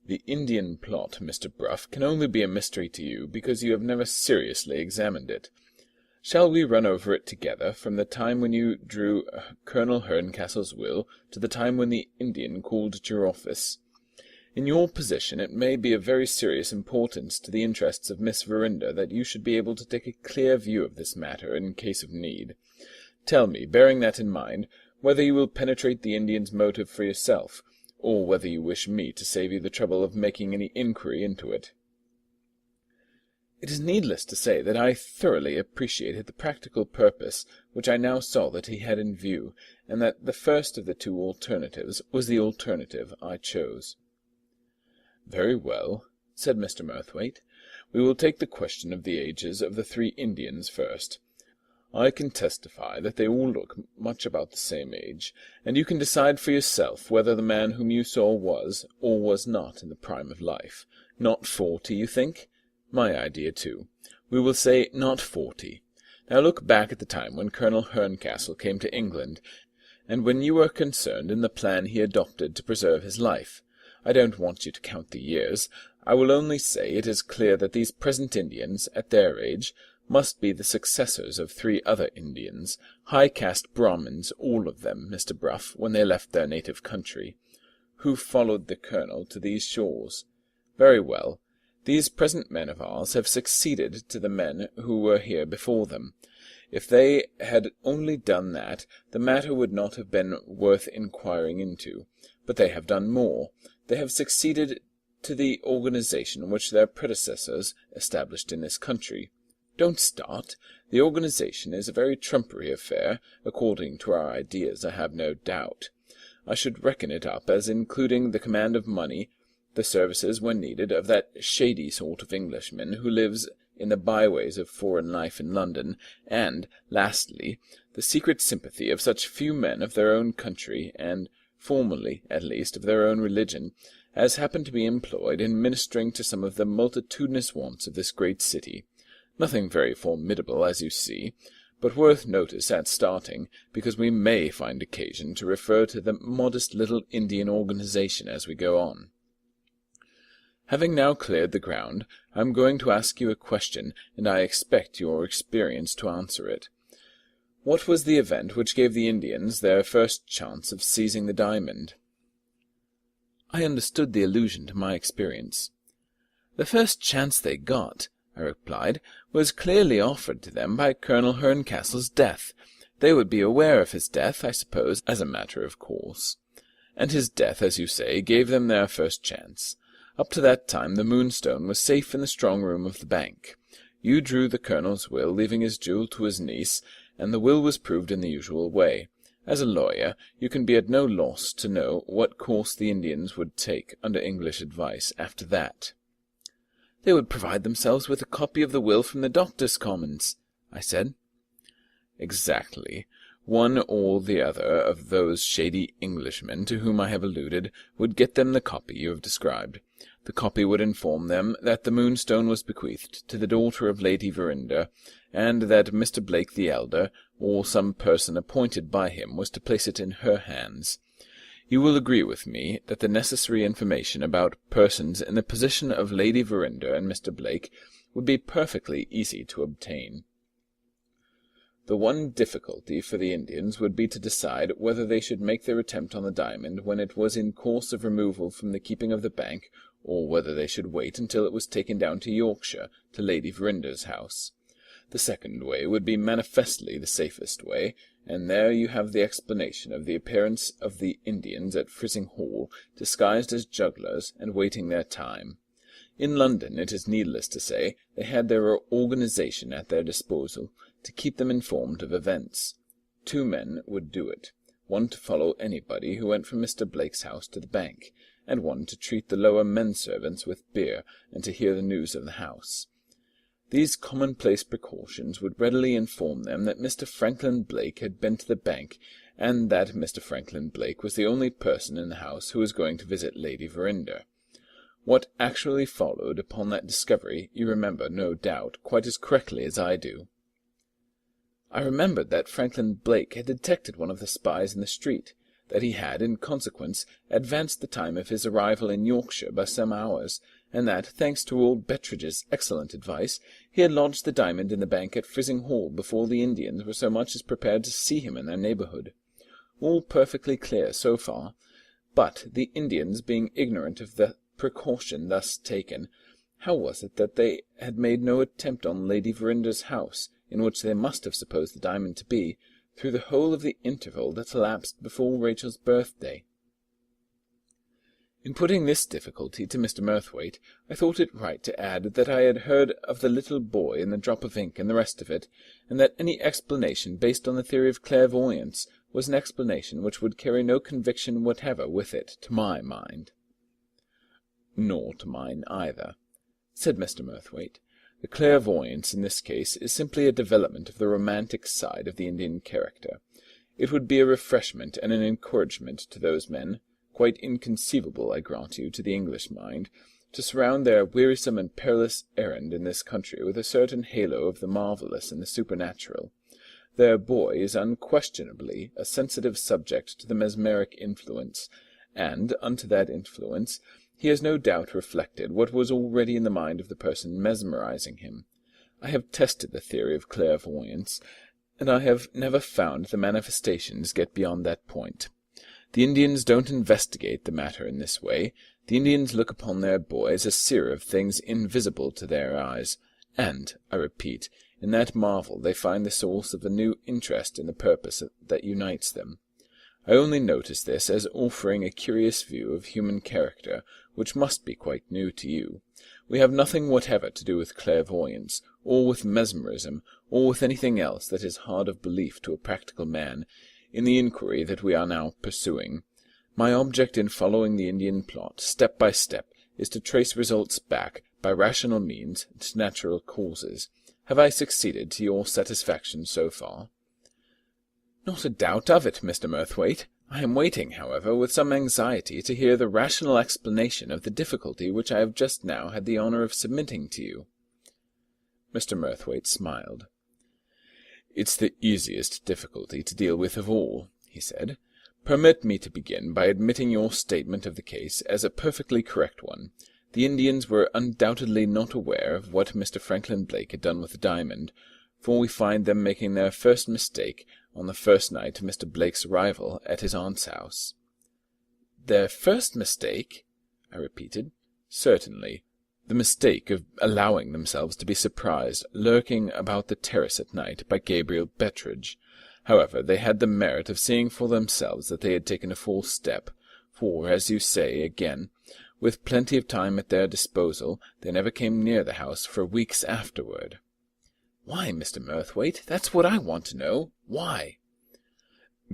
"The Indian plot, Mr. Bruff, can only be a mystery to you because you have never seriously examined it. Shall we run over it together, from the time when you drew Colonel Herncastle's will to the time when the Indian called at your office? In your position it may be of very serious importance to the interests of Miss Verinder that you should be able to take a clear view of this matter in case of need. Tell me, bearing that in mind, whether you will penetrate the Indian's motive for yourself, or whether you wish me to save you the trouble of making any inquiry into it." It is needless to say that I thoroughly appreciated the practical purpose which I now saw that he had in view, and that the first of the two alternatives was the alternative I chose. "Very well," said Mr. Murthwaite. "We will take the question of the ages of the three Indians first. I can testify that they all look much about the same age, and you can decide for yourself whether the man whom you saw was or was not in the prime of life. Not 40, you think? My idea, too. We will say not 40. Now look back at the time when Colonel Herncastle came to England, and when you were concerned in the plan he adopted to preserve his life. I don't want you to count the years. I will only say it is clear that these present Indians, at their age, must be the successors of three other Indians, high-caste Brahmins, all of them, Mr. Bruff, when they left their native country, who followed the Colonel to these shores. Very well. These present men of ours have succeeded to the men who were here before them. If they had only done that, the matter would not have been worth inquiring into. But they have done more. They have succeeded to the organization which their predecessors established in this country. Don't start. The organization is a very trumpery affair, according to our ideas, I have no doubt. I should reckon it up as including the command of money, the services, when needed, of that shady sort of Englishman who lives in the byways of foreign life in London, and, lastly, the secret sympathy of such few men of their own country, and, formerly, at least, of their own religion, as happen to be employed in ministering to some of the multitudinous wants of this great city. Nothing very formidable, as you see, but worth notice at starting, because we may find occasion to refer to the modest little Indian organization as we go on. Having now cleared the ground, I am going to ask you a question, and I expect your experience to answer it. What was the event which gave the Indians their first chance of seizing the diamond?" I understood the allusion to my experience. "The first chance they got," I replied, "was clearly offered to them by Colonel Herncastle's death. They would be aware of his death, I suppose, as a matter of course. and his death, as you say, gave them their first chance. Up to that time the Moonstone was safe in the strong room of the bank. You drew the colonel's will, leaving his jewel to his niece, and the will was proved in the usual way. As a lawyer, you can be at no loss to know what course the Indians would take under English advice after that." "They would provide themselves with a copy of the will from the doctor's commons," I said. "Exactly. One or the other of those shady Englishmen to whom I have alluded would get them the copy you have described. The copy would inform them that the Moonstone was bequeathed to the daughter of Lady Verinder, and that Mr. Blake the elder, or some person appointed by him, was to place it in her hands. You will agree with me that the necessary information about persons in the position of Lady Verinder and Mr. Blake would be perfectly easy to obtain. The one difficulty for the Indians would be to decide whether they should make their attempt on the diamond when it was in course of removal from the keeping of the bank, or whether they should wait until it was taken down to Yorkshire, to Lady Verinder's house. The second way would be manifestly the safest way, and there you have the explanation of the appearance of the Indians at Frizzing Hall, disguised as jugglers, and waiting their time. In London, it is needless to say, they had their organization at their disposal, to keep them informed of events. 2 men would do it, one to follow anybody who went from Mr. Blake's house to the bank, and one to treat the lower men-servants with beer, and to hear the news of the house. These commonplace precautions would readily inform them that Mr. Franklin Blake had been to the bank, and that Mr. Franklin Blake was the only person in the house who was going to visit Lady Verinder. What actually followed upon that discovery you remember, no doubt, quite as correctly as I do." I remembered that Franklin Blake had detected one of the spies in the street, that he had, in consequence, advanced the time of his arrival in Yorkshire by some hours, and that, thanks to old Bettridge's excellent advice, he had lodged the diamond in the bank at Frizzing Hall before the Indians were so much as prepared to see him in their neighbourhood. All perfectly clear so far, but the Indians being ignorant of the precaution thus taken, how was it that they had made no attempt on Lady Verinder's house, in which they must have supposed the diamond to be, through the whole of the interval that elapsed before Rachel's birthday? In putting this difficulty to Mr. Murthwaite, I thought it right to add that I had heard of the little boy and the drop of ink and the rest of it, and that any explanation based on the theory of clairvoyance was an explanation which would carry no conviction whatever with it, to my mind. "Nor to mine either," said Mr. Murthwaite. "The clairvoyance in this case is simply a development of the romantic side of the Indian character. It would be a refreshment and an encouragement to those men, quite inconceivable, I grant you, to the English mind, to surround their wearisome and perilous errand in this country with a certain halo of the marvellous and the supernatural. Their boy is unquestionably a sensitive subject to the mesmeric influence, and unto that influence he has no doubt reflected what was already in the mind of the person mesmerizing him. I have tested the theory of clairvoyance, and I have never found the manifestations get beyond that point. The Indians don't investigate the matter in this way. The Indians look upon their boy as a seer of things invisible to their eyes, and, I repeat, in that marvel they find the source of a new interest in the purpose that unites them. I only notice this as offering a curious view of human character, which must be quite new to you. We have nothing whatever to do with clairvoyance, or with mesmerism, or with anything else that is hard of belief to a practical man, in the inquiry that we are now pursuing. My object in following the Indian plot, step by step, is to trace results back, by rational means, to natural causes. Have I succeeded to your satisfaction so far?" "Not a doubt of it, Mr. Murthwaite. I am waiting, however, with some anxiety to hear the rational explanation of the difficulty which I have just now had the honour of submitting to you." Mr. Murthwaite smiled. "It's the easiest difficulty to deal with of all," he said. "Permit me to begin by admitting your statement of the case as a perfectly correct one. The Indians were undoubtedly not aware of what Mr. Franklin Blake had done with the diamond, for we find them making their first mistake on the first night of Mr. Blake's arrival at his aunt's house." "Their first mistake?" I repeated. "Certainly. The mistake of allowing themselves to be surprised lurking about the terrace at night by Gabriel Bettridge. However, they had the merit of seeing for themselves that they had taken a false step, for, as you say, again, with plenty of time at their disposal, they never came near the house for weeks afterward." "Why, Mr. Murthwaite? That's what I want to know. Why?"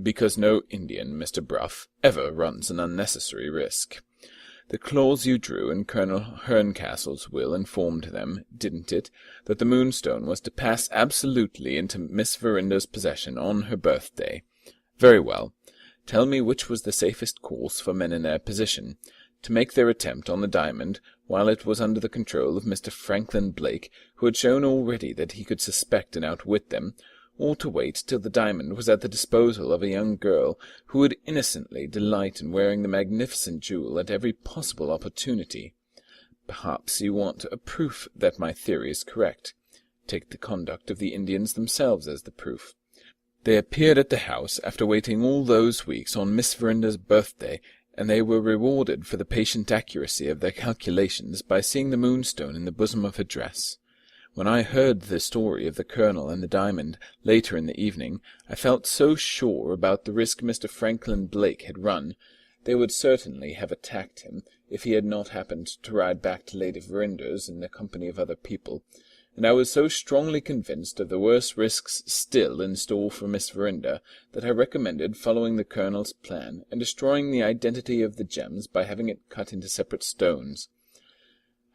"Because no Indian, Mr. Bruff, ever runs an unnecessary risk. The clause you drew in Colonel Herncastle's will informed them, didn't it, that the Moonstone was to pass absolutely into Miss Verinder's possession on her birthday? Very well. Tell me which was the safest course for men in their position, to make their attempt on the diamond while it was under the control of Mr. Franklin Blake, who had shown already that he could suspect and outwit them, or to wait till the diamond was at the disposal of a young girl who would innocently delight in wearing the magnificent jewel at every possible opportunity. Perhaps you want a proof that my theory is correct. Take the conduct of the Indians themselves as the proof. They appeared at the house after waiting all those weeks on Miss Verinder's birthday, and they were rewarded for the patient accuracy of their calculations by seeing the Moonstone in the bosom of her dress. When I heard the story of the Colonel and the diamond later in the evening, I felt so sure about the risk Mr. Franklin Blake had run. They would certainly have attacked him if he had not happened to ride back to Lady Verinder's in the company of other people, and I was so strongly convinced of the worse risks still in store for Miss Verinder that I recommended following the Colonel's plan and destroying the identity of the gems by having it cut into separate stones.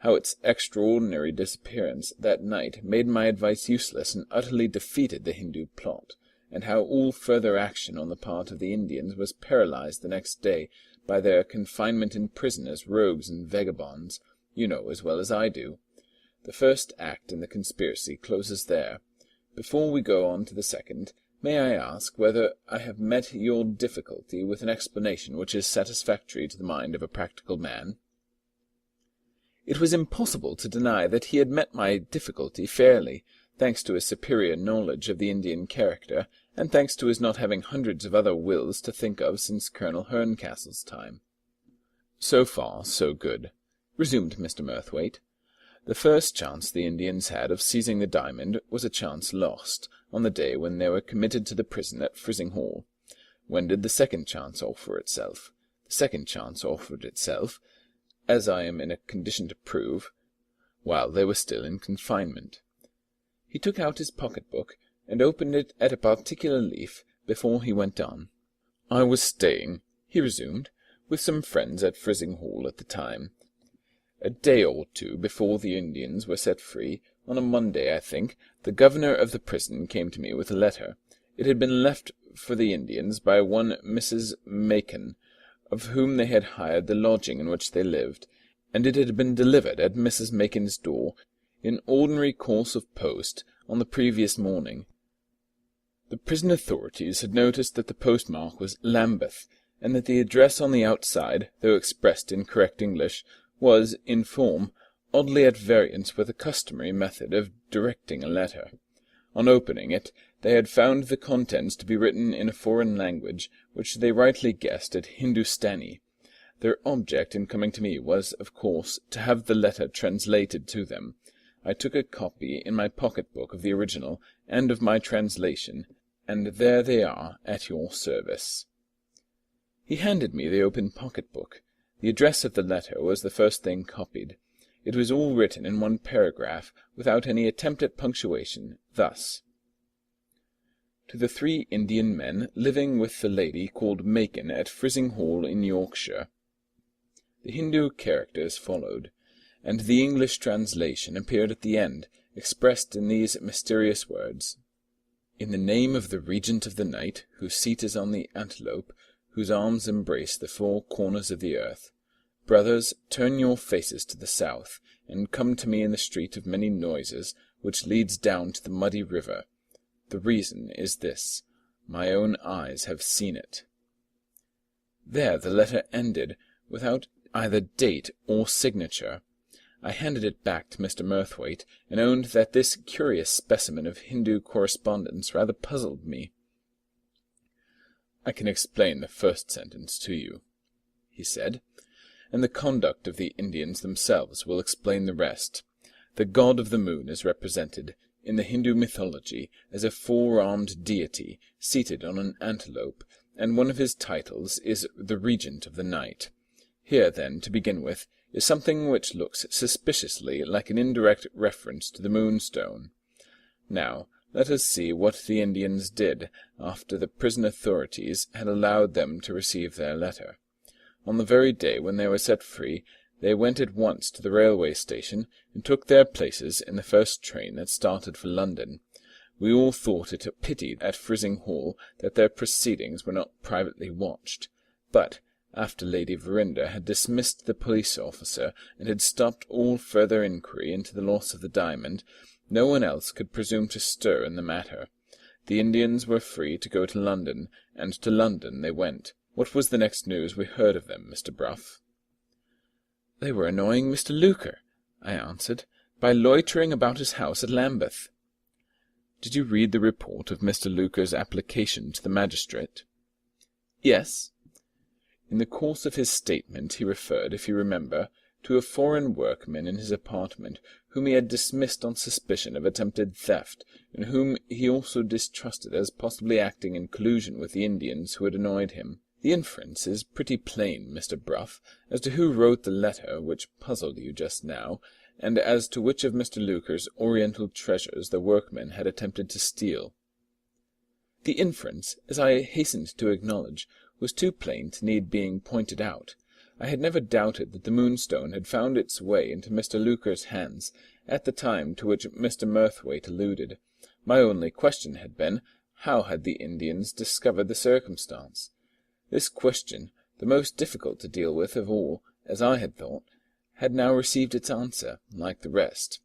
How its extraordinary disappearance that night made my advice useless and utterly defeated the Hindu plot, and how all further action on the part of the Indians was paralyzed the next day by their confinement in prison as rogues and vagabonds, you know as well as I do. The first act in the conspiracy closes there. Before we go on to the second, may I ask whether I have met your difficulty with an explanation which is satisfactory to the mind of a practical man?" It was impossible to deny that he had met my difficulty fairly, thanks to his superior knowledge of the Indian character, and thanks to his not having hundreds of other wills to think of since Colonel Herncastle's time. "So far, so good," resumed Mr. Murthwaite. "The first chance the Indians had of seizing the diamond was a chance lost, on the day when they were committed to the prison at Frizinghall. When did the second chance offer itself? The second chance offered itself, as I am in a condition to prove, while they were still in confinement." He took out his pocket-book, and opened it at a particular leaf before he went on. "I was staying," he resumed, "with some friends at Frizinghall at the time. A day or two before the Indians were set free, on a Monday, I think, the governor of the prison came to me with a letter. It had been left for the Indians by one Mrs. Macon, of whom they had hired the lodging in which they lived, and it had been delivered at Mrs. Macon's door, in ordinary course of post, on the previous morning. The prison authorities had noticed that the postmark was Lambeth, and that the address on the outside, though expressed in correct English, was, in form, oddly at variance with the customary method of directing a letter. On opening it, they had found the contents to be written in a foreign language, which they rightly guessed at Hindustani. Their object in coming to me was, of course, to have the letter translated to them. I took a copy in my pocket-book of the original and of my translation, and there they are at your service." He handed me the open pocket-book. The address of the letter was the first thing copied. It was all written in one paragraph, without any attempt at punctuation, thus: "To the 3 Indian men living with the lady called Macon at Frizinghall in Yorkshire." The Hindu characters followed, and the English translation appeared at the end, expressed in these mysterious words: "In the name of the Regent of the Night, whose seat is on the antelope, whose arms embrace the 4 corners of the earth. Brothers, turn your faces to the south, and come to me in the street of many noises, which leads down to the muddy river. The reason is this: my own eyes have seen it." There the letter ended, without either date or signature. I handed it back to Mr. Murthwaite, and owned that this curious specimen of Hindu correspondence rather puzzled me. "I can explain the first sentence to you," he said, "and the conduct of the Indians themselves will explain the rest. The god of the moon is represented, in the Hindu mythology, as a 4-armed deity, seated on an antelope, and one of his titles is the Regent of the Night. Here, then, to begin with, is something which looks suspiciously like an indirect reference to the Moonstone. Now, let us see what the Indians did after the prison authorities had allowed them to receive their letter. On the very day when they were set free, they went at once to the railway station and took their places in the first train that started for London. We all thought it a pity at Frizzing Hall that their proceedings were not privately watched, but after Lady Verinder had dismissed the police officer and had stopped all further inquiry into the loss of the diamond, no one else could presume to stir in the matter. The Indians were free to go to London, and to London they went. What was the next news we heard of them, Mr. Bruff? "They were annoying Mr. Luker," I answered, "by loitering about his house at Lambeth." "Did you read the report of Mr. Luker's application to the magistrate?" "Yes." In the course of his statement he referred, if you remember, to a foreign workman in his apartment, whom he had dismissed on suspicion of attempted theft, and whom he also distrusted as possibly acting in collusion with the Indians who had annoyed him. The inference is pretty plain, Mr. Bruff, as to who wrote the letter which puzzled you just now, and as to which of Mr. Luker's Oriental treasures the workman had attempted to steal. The inference, as I hastened to acknowledge, was too plain to need being pointed out. I had never doubted that the Moonstone had found its way into Mr. Luker's hands at the time to which Mr. Murthwaite alluded. My only question had been, how had the Indians discovered the circumstance? This question, the most difficult to deal with of all, as I had thought, had now received its answer, like the rest.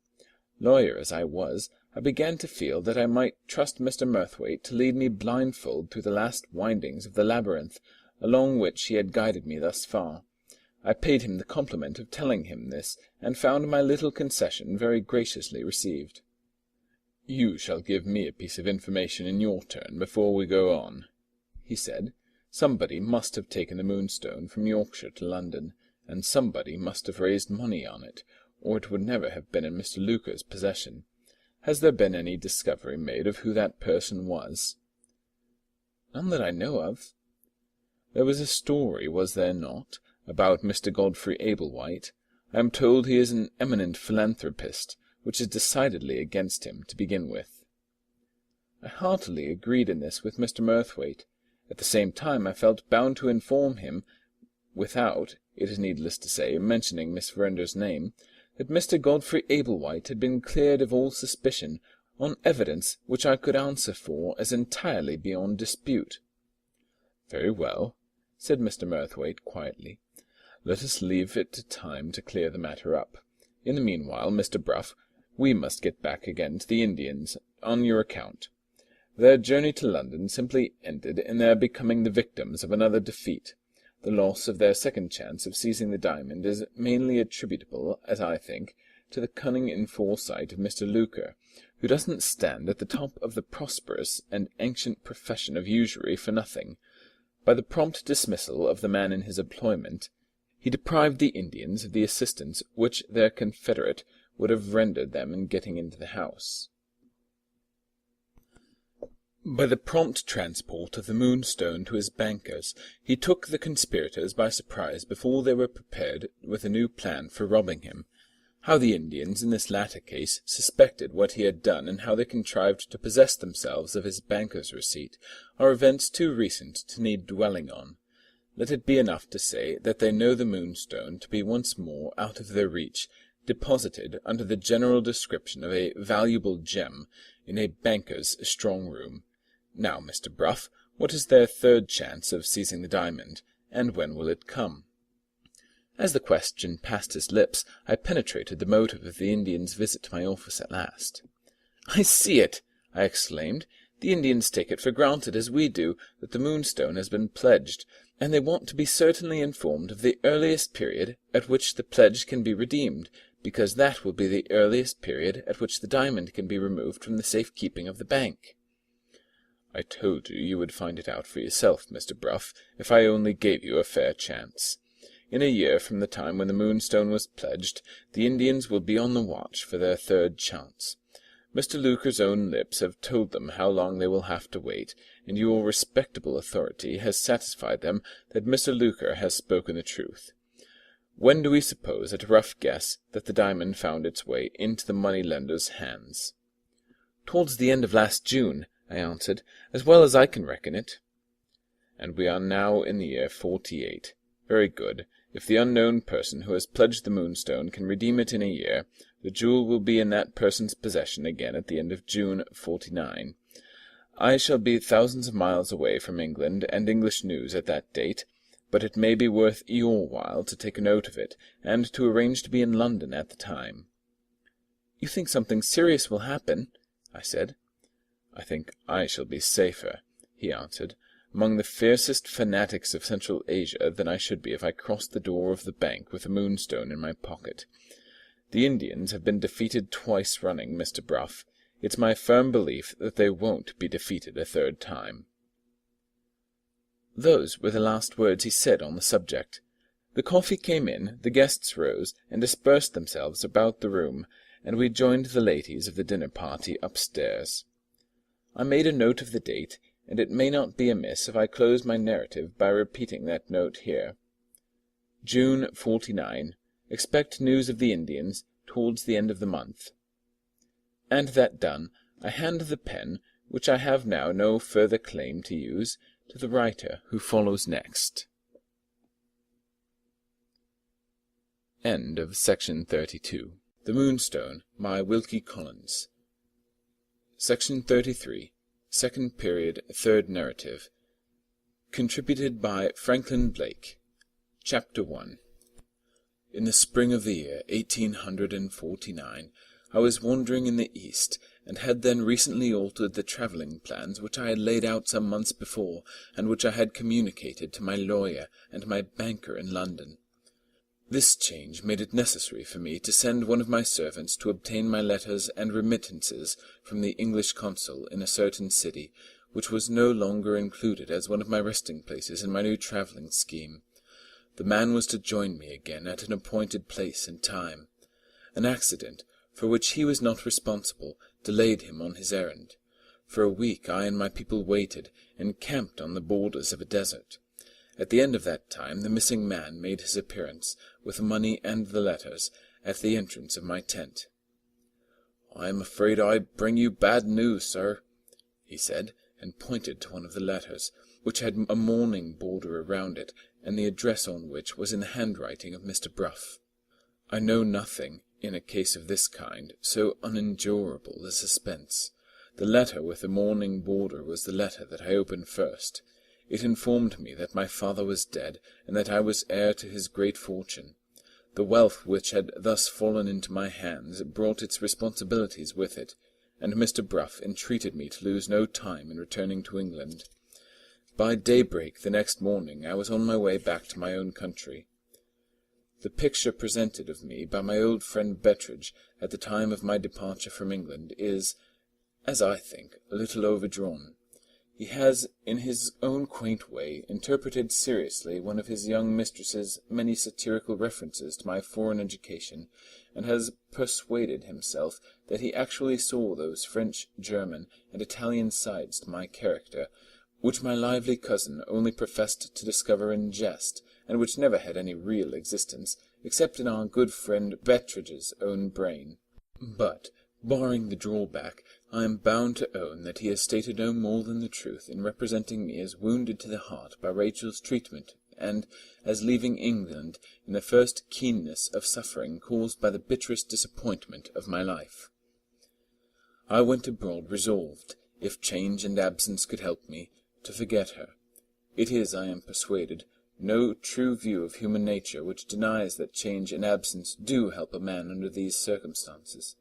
Lawyer as I was, I began to feel that I might trust Mr. Murthwaite to lead me blindfold through the last windings of the labyrinth, along which he had guided me thus far. I paid him the compliment of telling him this, and found my little concession very graciously received. "You shall give me a piece of information in your turn before we go on," he said. "Somebody must have taken the Moonstone from Yorkshire to London, and somebody must have raised money on it, or it would never have been in Mr. Luker's possession. Has there been any discovery made of who that person was?" "None that I know of." "There was a story, was there not, about Mr. Godfrey Ablewhite? I am told he is an eminent philanthropist, which is decidedly against him, to begin with." I heartily agreed in this with Mr. Murthwaite. At the same time I felt bound to inform him, without, it is needless to say, mentioning Miss Verinder's name, that Mr. Godfrey Ablewhite had been cleared of all suspicion, on evidence which I could answer for as entirely beyond dispute. "Very well," said Mr. Murthwaite quietly. "Let us leave it to time to clear the matter up. In the meanwhile, Mr. Bruff, we must get back again to the Indians, on your account. Their journey to London simply ended in their becoming the victims of another defeat. The loss of their second chance of seizing the diamond is mainly attributable, as I think, to the cunning and foresight of Mr. Luker, who doesn't stand at the top of the prosperous and ancient profession of usury for nothing. By the prompt dismissal of the man in his employment, he deprived the Indians of the assistance which their confederate would have rendered them in getting into the house. By the prompt transport of the Moonstone to his bankers, he took the conspirators by surprise before they were prepared with a new plan for robbing him. How the Indians, in this latter case, suspected what he had done, and how they contrived to possess themselves of his banker's receipt, are events too recent to need dwelling on. Let it be enough to say that they know the Moonstone to be once more out of their reach, deposited under the general description of a valuable gem in a banker's strong-room. Now, Mr. Bruff, what is their third chance of seizing the diamond, and when will it come?" As the question passed his lips, I penetrated the motive of the Indians' visit to my office at last. "I see it!" I exclaimed. "The Indians take it for granted, as we do, that the Moonstone has been pledged, and they want to be certainly informed of the earliest period at which the pledge can be redeemed, because that will be the earliest period at which the diamond can be removed from the safe-keeping of the bank." "I told you would find it out for yourself, Mr. Bruff, if I only gave you a fair chance. In a year from the time when the Moonstone was pledged, the Indians will be on the watch for their third chance. Mr. Luker's own lips have told them how long they will have to wait, and your respectable authority has satisfied them that Mr. Luker has spoken the truth. When do we suppose, at a rough guess, that the diamond found its way into the money-lender's hands?" "Towards the end of last June," I answered, "as well as I can reckon it." "And we are now in the year 48. Very good. If the unknown person who has pledged the Moonstone can redeem it in a year, the jewel will be in that person's possession again at the end of June 49. I shall be thousands of miles away from England and English news at that date, but it may be worth your while to take a note of it, and to arrange to be in London at the time." "You think something serious will happen?" I said. "I think I shall be safer," he answered, "among the fiercest fanatics of Central Asia than I should be if I crossed the door of the bank with a Moonstone in my pocket. The Indians have been defeated twice running, Mr. Bruff. It's my firm belief that they won't be defeated a third time." Those were the last words he said on the subject. The coffee came in, the guests rose, and dispersed themselves about the room, and we joined the ladies of the dinner-party upstairs. I made a note of the date, and it may not be amiss if I close my narrative by repeating that note here. June 49. Expect news of the Indians towards the end of the month. And that done, I hand the pen, which I have now no further claim to use, to the writer who follows next. End of Section 32. The Moonstone, by Wilkie Collins. Section 33. Second Period, Third Narrative. Contributed by Franklin Blake. Chapter 1. In the spring of the year 1849, I was wandering in the East, and had then recently altered the travelling plans which I had laid out some months before, and which I had communicated to my lawyer and my banker in London. This change made it necessary for me to send one of my servants to obtain my letters and remittances from the English consul in a certain city, which was no longer included as one of my resting-places in my new travelling scheme. The man was to join me again at an appointed place and time. An accident, for which he was not responsible, delayed him on his errand. For a week I and my people waited, encamped on the borders of a desert. At the end of that time the missing man made his appearance, with the money and the letters, at the entrance of my tent. "I am afraid I bring you bad news, sir," he said, and pointed to one of the letters, which had a mourning border around it, and the address on which was in the handwriting of Mr. Bruff. I know nothing, in a case of this kind, so unendurable as suspense. The letter with the mourning border was the letter that I opened first. It informed me that my father was dead, and that I was heir to his great fortune. The wealth which had thus fallen into my hands brought its responsibilities with it, and Mr. Bruff entreated me to lose no time in returning to England. By daybreak the next morning I was on my way back to my own country. The picture presented of me by my old friend Bettridge at the time of my departure from England is, as I think, a little overdrawn. He has, in his own quaint way, interpreted seriously one of his young mistress's many satirical references to my foreign education, and has persuaded himself that he actually saw those French, German, and Italian sides to my character, which my lively cousin only professed to discover in jest, and which never had any real existence, except in our good friend Bettridge's own brain. But, barring the drawback, I am bound to own that he has stated no more than the truth in representing me as wounded to the heart by Rachel's treatment, and as leaving England in the first keenness of suffering caused by the bitterest disappointment of my life. I went abroad resolved, if change and absence could help me, to forget her. It is, I am persuaded, no true view of human nature which denies that change and absence do help a man under these circumstances.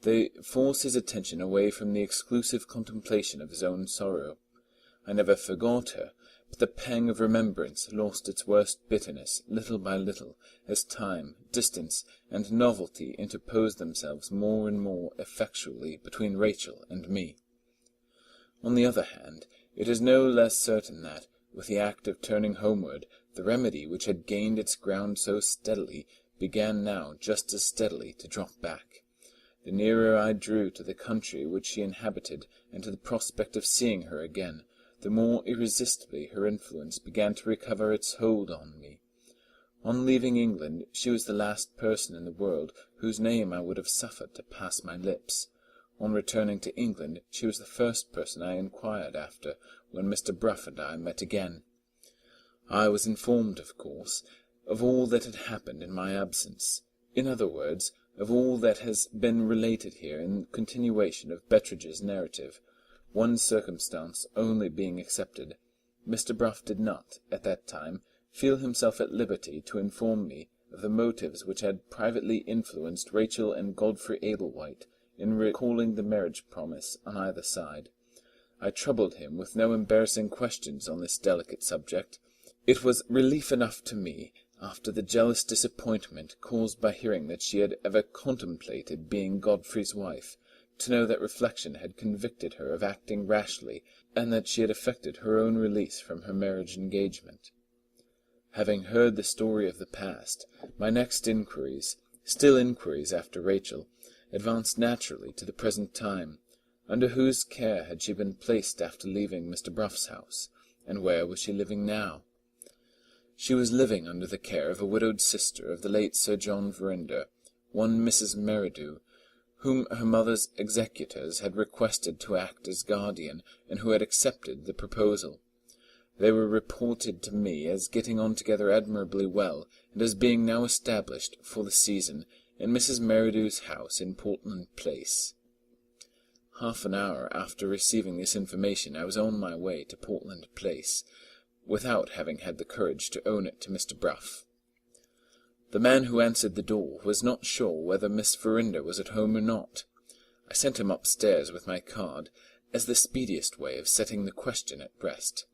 They force his attention away from the exclusive contemplation of his own sorrow. I never forgot her, but the pang of remembrance lost its worst bitterness, little by little, as time, distance, and novelty interposed themselves more and more effectually between Rachel and me. On the other hand, it is no less certain that, with the act of turning homeward, the remedy which had gained its ground so steadily began now just as steadily to drop back. the nearer I drew to the country which she inhabited and to the prospect of seeing her again, the more irresistibly her influence began to recover its hold on me. On leaving England, she was the last person in the world whose name I would have suffered to pass my lips. On returning to England, she was the first person I inquired after when Mr. Bruff and I met again. I was informed, of course, of all that had happened in my absence. In other words, of all that has been related here in continuation of Bettridge's narrative, one circumstance only being excepted. Mr. Bruff did not, at that time, feel himself at liberty to inform me of the motives which had privately influenced Rachel and Godfrey Ablewhite in recalling the marriage promise on either side. I troubled him with no embarrassing questions on this delicate subject. It was relief enough to me, after the jealous disappointment caused by hearing that she had ever contemplated being Godfrey's wife, to know that reflection had convicted her of acting rashly, and that she had effected her own release from her marriage engagement. Having heard the story of the past, my next inquiries, still inquiries after Rachel, advanced naturally to the present time. Under whose care had she been placed after leaving Mr. Bruff's house, and where was she living now? She was living under the care of a widowed sister of the late Sir John Verinder, one Mrs. Merridew, whom her mother's executors had requested to act as guardian, and who had accepted the proposal. They were reported to me as getting on together admirably well, and as being now established, for the season, in Mrs. Merridew's house in Portland Place. Half an hour after receiving this information I was on my way to Portland Place, without having had the courage to own it to Mr. Bruff. The man who answered the door was not sure whether Miss Verinder was at home or not. I sent him upstairs with my card, as the speediest way of setting the question at rest.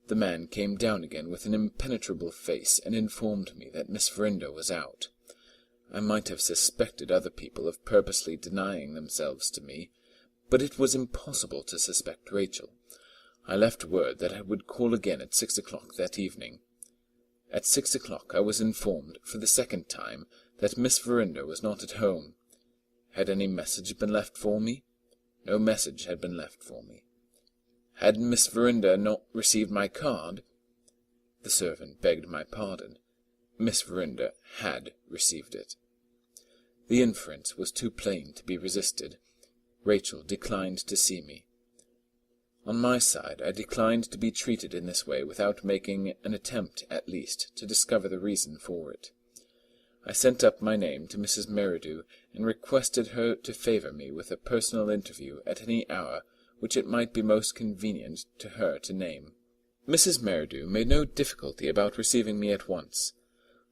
The man came down again with an impenetrable face, and informed me that Miss Verinder was out. I might have suspected other people of purposely denying themselves to me, but it was impossible to suspect Rachel. I left word that I would call again at 6 o'clock that evening. At 6 o'clock I was informed, for the second time, that Miss Verinder was not at home. Had any message been left for me? No message had been left for me. Had Miss Verinder not received my card? The servant begged my pardon. Miss Verinder had received it. The inference was too plain to be resisted. Rachel declined to see me. On my side, I declined to be treated in this way without making an attempt, at least, to discover the reason for it. I sent up my name to Mrs. Merridew, and requested her to favour me with a personal interview at any hour which it might be most convenient to her to name. Mrs. Merridew made no difficulty about receiving me at once.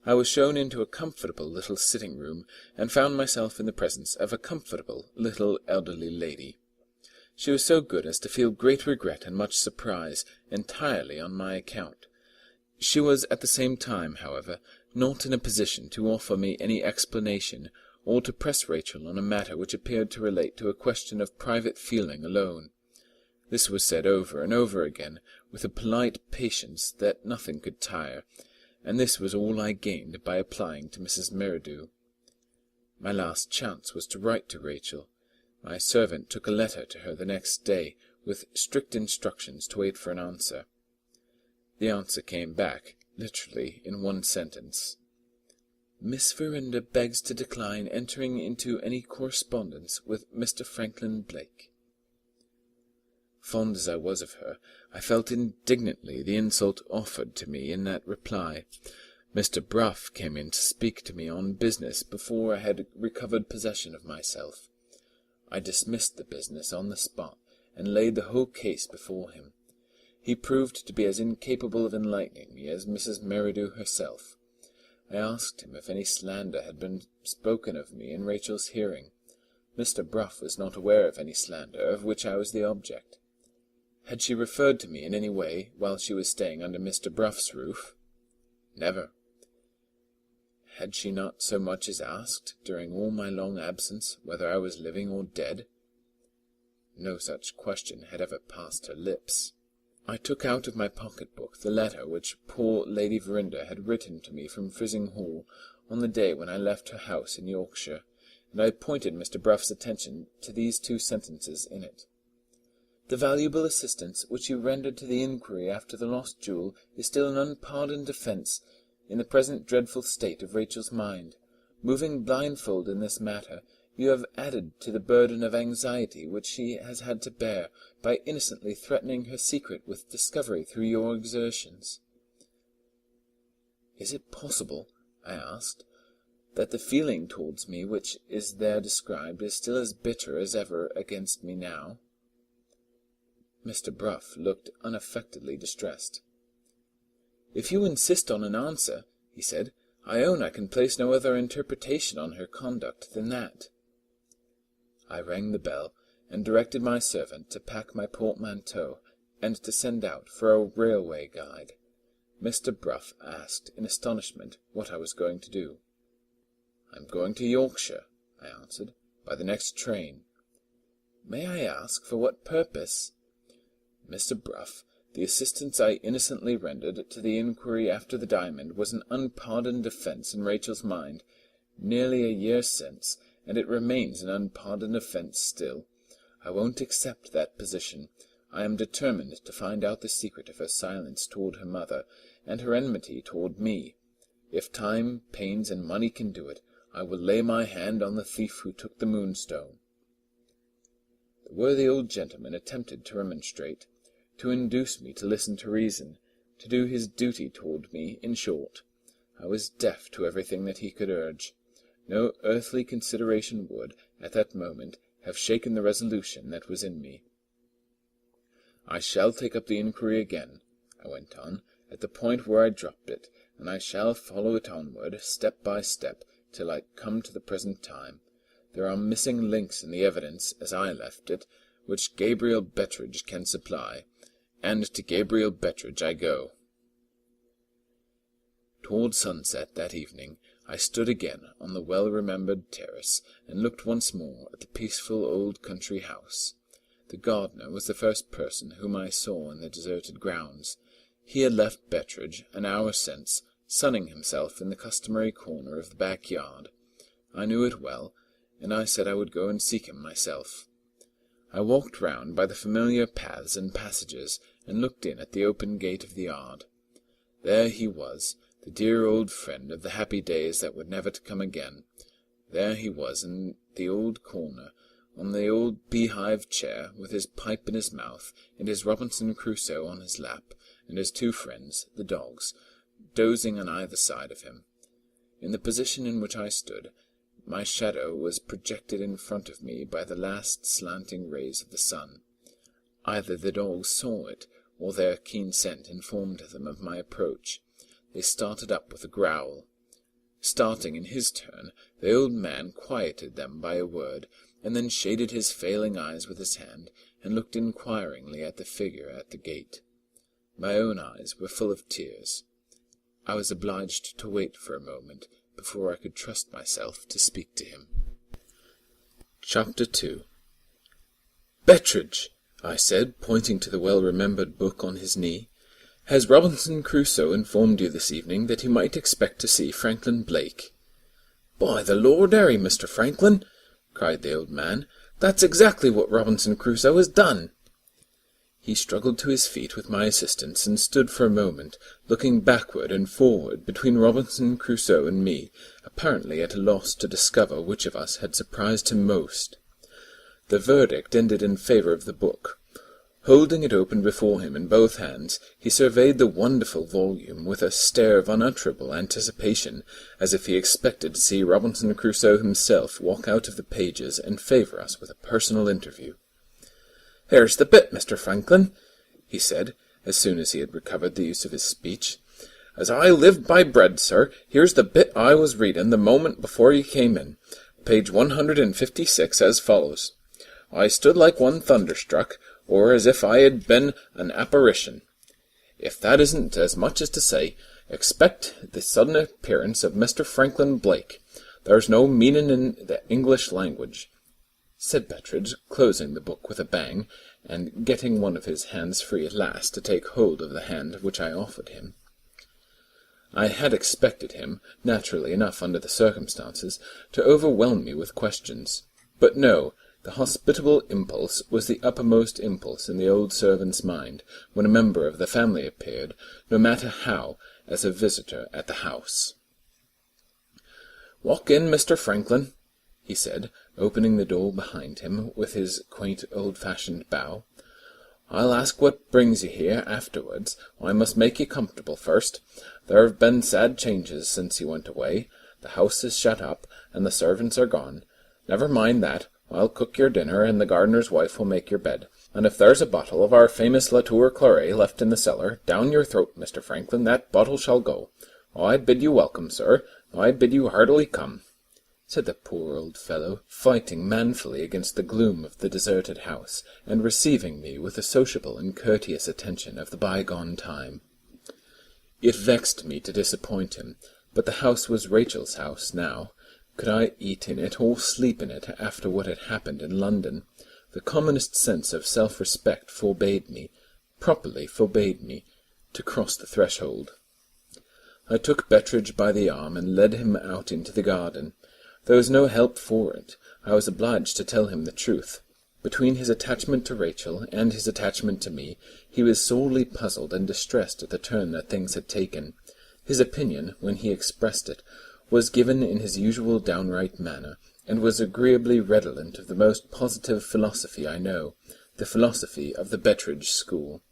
I was shown into a comfortable little sitting-room, and found myself in the presence of a comfortable little elderly lady. She was so good as to feel great regret and much surprise, entirely on my account. She was at the same time, however, not in a position to offer me any explanation, or to press Rachel on a matter which appeared to relate to a question of private feeling alone. This was said over and over again, with a polite patience that nothing could tire, and this was all I gained by applying to Mrs. Merridew. My last chance was to write to Rachel. My servant took a letter to her the next day, with strict instructions to wait for an answer. The answer came back, literally in one sentence. Miss Verinder begs to decline entering into any correspondence with Mr. Franklin Blake. Fond as I was of her, I felt indignantly the insult offered to me in that reply. Mr. Bruff came in to speak to me on business before I had recovered possession of myself. I dismissed the business on the spot, and laid the whole case before him. He proved to be as incapable of enlightening me as Mrs. Merridew herself. I asked him if any slander had been spoken of me in Rachel's hearing. Mr. Bruff was not aware of any slander of which I was the object. Had she referred to me in any way while she was staying under Mr. Bruff's roof? Never. Had she not so much as asked, during all my long absence, whether I was living or dead? No such question had ever passed her lips. I took out of my pocket-book the letter which poor Lady Verinder had written to me from Frizinghall on the day when I left her house in Yorkshire, and I pointed Mr. Bruff's attention to these 2 sentences in it. The valuable assistance which you rendered to the inquiry after the lost jewel is still an unpardoned offence in the present dreadful state of Rachel's mind. Moving blindfold in this matter, you have added to the burden of anxiety which she has had to bear, by innocently threatening her secret with discovery through your exertions. Is it possible, I asked, that the feeling towards me which is there described is still as bitter as ever against me now? Mr. Bruff looked unaffectedly distressed. If you insist on an answer, he said, I own I can place no other interpretation on her conduct than that. I rang the bell, and directed my servant to pack my portmanteau, and to send out for a railway guide. Mr. Bruff asked in astonishment what I was going to do. I am going to Yorkshire, I answered, by the next train. May I ask for what purpose? Mr. Bruff, the assistance I innocently rendered to the inquiry after the diamond was an unpardoned offence in Rachel's mind nearly a year since, and it remains an unpardoned offence still. I won't accept that position. I am determined to find out the secret of her silence toward her mother, and her enmity toward me. If time, pains, and money can do it, I will lay my hand on the thief who took the Moonstone. The worthy old gentleman attempted to remonstrate, to induce me to listen to reason, to do his duty toward me, in short. I was deaf to everything that he could urge. No earthly consideration would, at that moment, have shaken the resolution that was in me. I shall take up the inquiry again, I went on, at the point where I dropped it, and I shall follow it onward, step by step, till I come to the present time. There are missing links in the evidence, as I left it, which Gabriel Betteredge can supply, and to Gabriel Betteredge I go. Toward sunset that evening, I stood again on the well-remembered terrace, and looked once more at the peaceful old country house. The gardener was the first person whom I saw in the deserted grounds. He had left Betteredge an hour since, sunning himself in the customary corner of the backyard. I knew it well, and I said I would go and seek him myself. I walked round by the familiar paths and passages, and looked in at the open gate of the yard. There he was, the dear old friend of the happy days that were never to come again. There he was in the old corner, on the old beehive chair, with his pipe in his mouth, and his Robinson Crusoe on his lap, and his 2 friends, the dogs, dozing on either side of him. In the position in which I stood, my shadow was projected in front of me by the last slanting rays of the sun. Either the dogs saw it, or their keen scent informed them of my approach. They started up with a growl. Starting in his turn, the old man quieted them by a word, and then shaded his failing eyes with his hand, and looked inquiringly at the figure at the gate. My own eyes were full of tears. I was obliged to wait for a moment before I could trust myself to speak to him. Chapter 2. Betteredge, I said, pointing to the well-remembered book on his knee, has Robinson Crusoe informed you this evening that he might expect to see Franklin Blake? By the Lord Harry, Mr. Franklin, cried the old man, that's exactly what Robinson Crusoe has done. He struggled to his feet with my assistance, and stood for a moment, looking backward and forward between Robinson Crusoe and me, apparently at a loss to discover which of us had surprised him most. The verdict ended in favour of the book. Holding it open before him in both hands, he surveyed the wonderful volume with a stare of unutterable anticipation, as if he expected to see Robinson Crusoe himself walk out of the pages and favour us with a personal interview. "Here's the bit, Mr. Franklin," he said, as soon as he had recovered the use of his speech. "As I live by bread, sir, here's the bit I was reading the moment before you came in. Page 156, as follows. I stood like one thunderstruck, or as if I had been an apparition. If that isn't as much as to say, expect the sudden appearance of Mr. Franklin Blake. There's no meaning in the English language," said Betteredge, closing the book with a bang, and getting one of his hands free at last to take hold of the hand which I offered him. I had expected him, naturally enough under the circumstances, to overwhelm me with questions. But no, the hospitable impulse was the uppermost impulse in the old servant's mind when a member of the family appeared, no matter how, as a visitor at the house. "Walk in, Mr. Franklin," he said, opening the door behind him with his quaint old-fashioned bow. "I'll ask what brings you here afterwards. I must make you comfortable first. There have been sad changes since you went away. The house is shut up, and the servants are gone. Never mind that. I'll cook your dinner, and the gardener's wife will make your bed. And if there's a bottle of our famous Latour Claret left in the cellar, down your throat, Mr. Franklin, that bottle shall go. I bid you welcome, sir. I bid you heartily come," said the poor old fellow, fighting manfully against the gloom of the deserted house, and receiving me with the sociable and courteous attention of the bygone time. It vexed me to disappoint him, but the house was Rachel's house now. Could I eat in it or sleep in it after what had happened in London? The commonest sense of self-respect forbade me, properly forbade me, to cross the threshold. I took Betteridge by the arm and led him out into the garden. There was no help for it. I was obliged to tell him the truth. Between his attachment to Rachel and his attachment to me, he was sorely puzzled and distressed at the turn that things had taken. His opinion, when he expressed it, was given in his usual downright manner, and was agreeably redolent of the most positive philosophy I know, the philosophy of the Betteridge school.